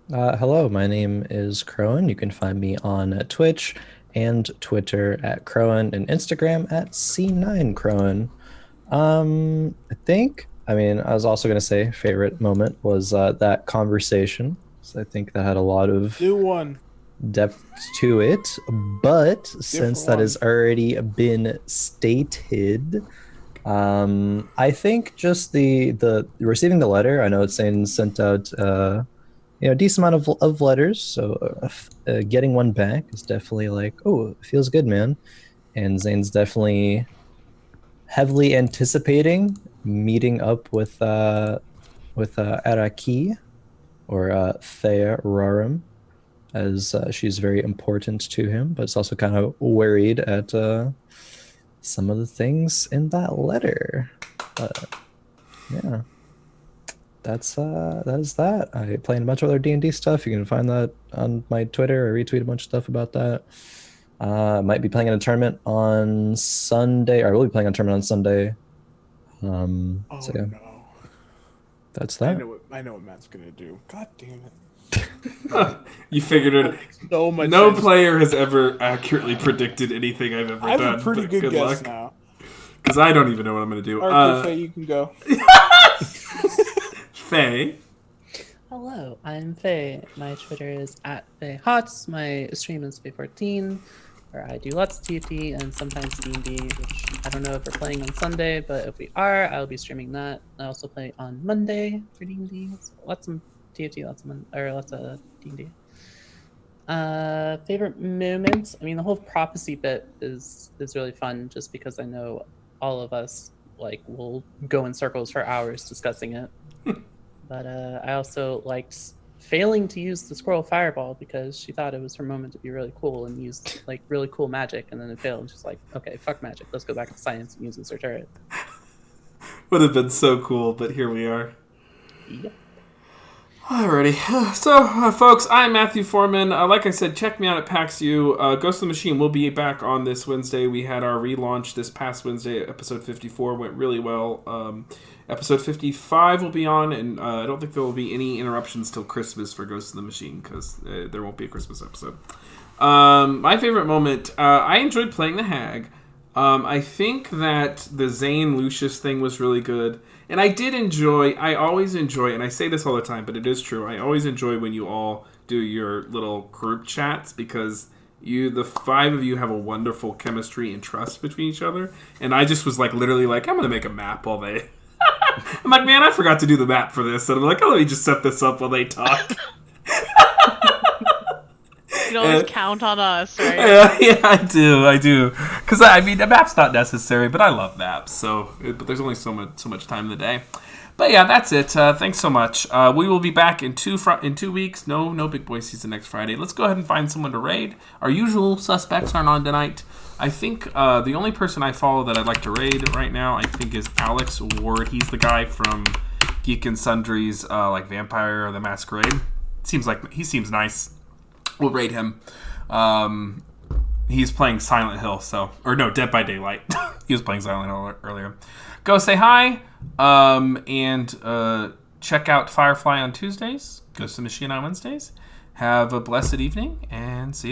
Hello, my name is Crowan. You can find me on Twitch and Twitter at Crowan and Instagram at C9Crowan. I was also going to say favorite moment was that conversation. So I think that had a lot of depth to it. But since that has already been stated, I think just the receiving the letter. I know it's saying sent out a decent amount of letters. So getting one back is definitely like, oh, it feels good, man. And Zane's definitely heavily anticipating meeting up with Araki or Thea Rarum, as she's very important to him, but it's also kind of worried at some of the things in that letter. Yeah, that is that. I play in a bunch of other D&D stuff. You can find that on my Twitter. I retweet a bunch of stuff about that. Might be playing in a tournament on Sunday, or I will be playing a tournament on Sunday. No. That's that. I know what Matt's gonna do. God damn it. You figured it. So much no sense. Player has ever accurately predicted anything I've ever done. I have a pretty good guess luck. now. Because I don't even know what I'm going to do. All right, Faye, you can go. Faye. Hello, I'm Faye. My Twitter is at FayeHots. My stream is Faye14, where I do lots of TFT and sometimes D&D, which I don't know if we're playing on Sunday, but if we are, I'll be streaming that. I also play on Monday for D&D. So lots of TFT, lots of D&D. Favorite moments? I mean, the whole prophecy bit is really fun, just because I know all of us will go in circles for hours discussing it. But I also liked failing to use the squirrel fireball because she thought it was her moment to be really cool and used really cool magic, and then it failed. She's like, okay, fuck magic. Let's go back to science and use this her turret. Would have been so cool, but here we are. Yep. Alrighty. So, folks, I'm Matthew Foreman. Like I said, check me out at PAX U. Ghost of the Machine will be back on this Wednesday. We had our relaunch this past Wednesday. Episode 54 went really well. Episode 55 will be on, and I don't think there will be any interruptions till Christmas for Ghost of the Machine, because there won't be a Christmas episode. My favorite moment, I enjoyed playing the Hag. I think that the Zane Lucius thing was really good. And I always enjoy, and I say this all the time, but it is true, I always enjoy when you all do your little group chats, because the five of you have a wonderful chemistry and trust between each other. And I just was literally I'm going to make a map while they... I'm like, man, I forgot to do the map for this. And I'm like, oh, let me just set this up while they talk. You can always count on us, right? Yeah, I do. Because, the map's not necessary, but I love maps. But there's only so much time in the day. But yeah, that's it. Thanks so much. We will be back in 2 weeks. No Big Boy season next Friday. Let's go ahead and find someone to raid. Our usual suspects aren't on tonight. I think the only person I follow that I'd like to raid right now, I think, is Alex Ward. He's the guy from Geek and Sundry's like Vampire or the Masquerade. He seems nice. We'll raid him. He's playing Silent Hill, Dead by Daylight. He was playing Silent Hill earlier. Go say hi, and check out Firefly on Tuesdays. Ghost of the Machine on Wednesdays. Have a blessed evening, and see you.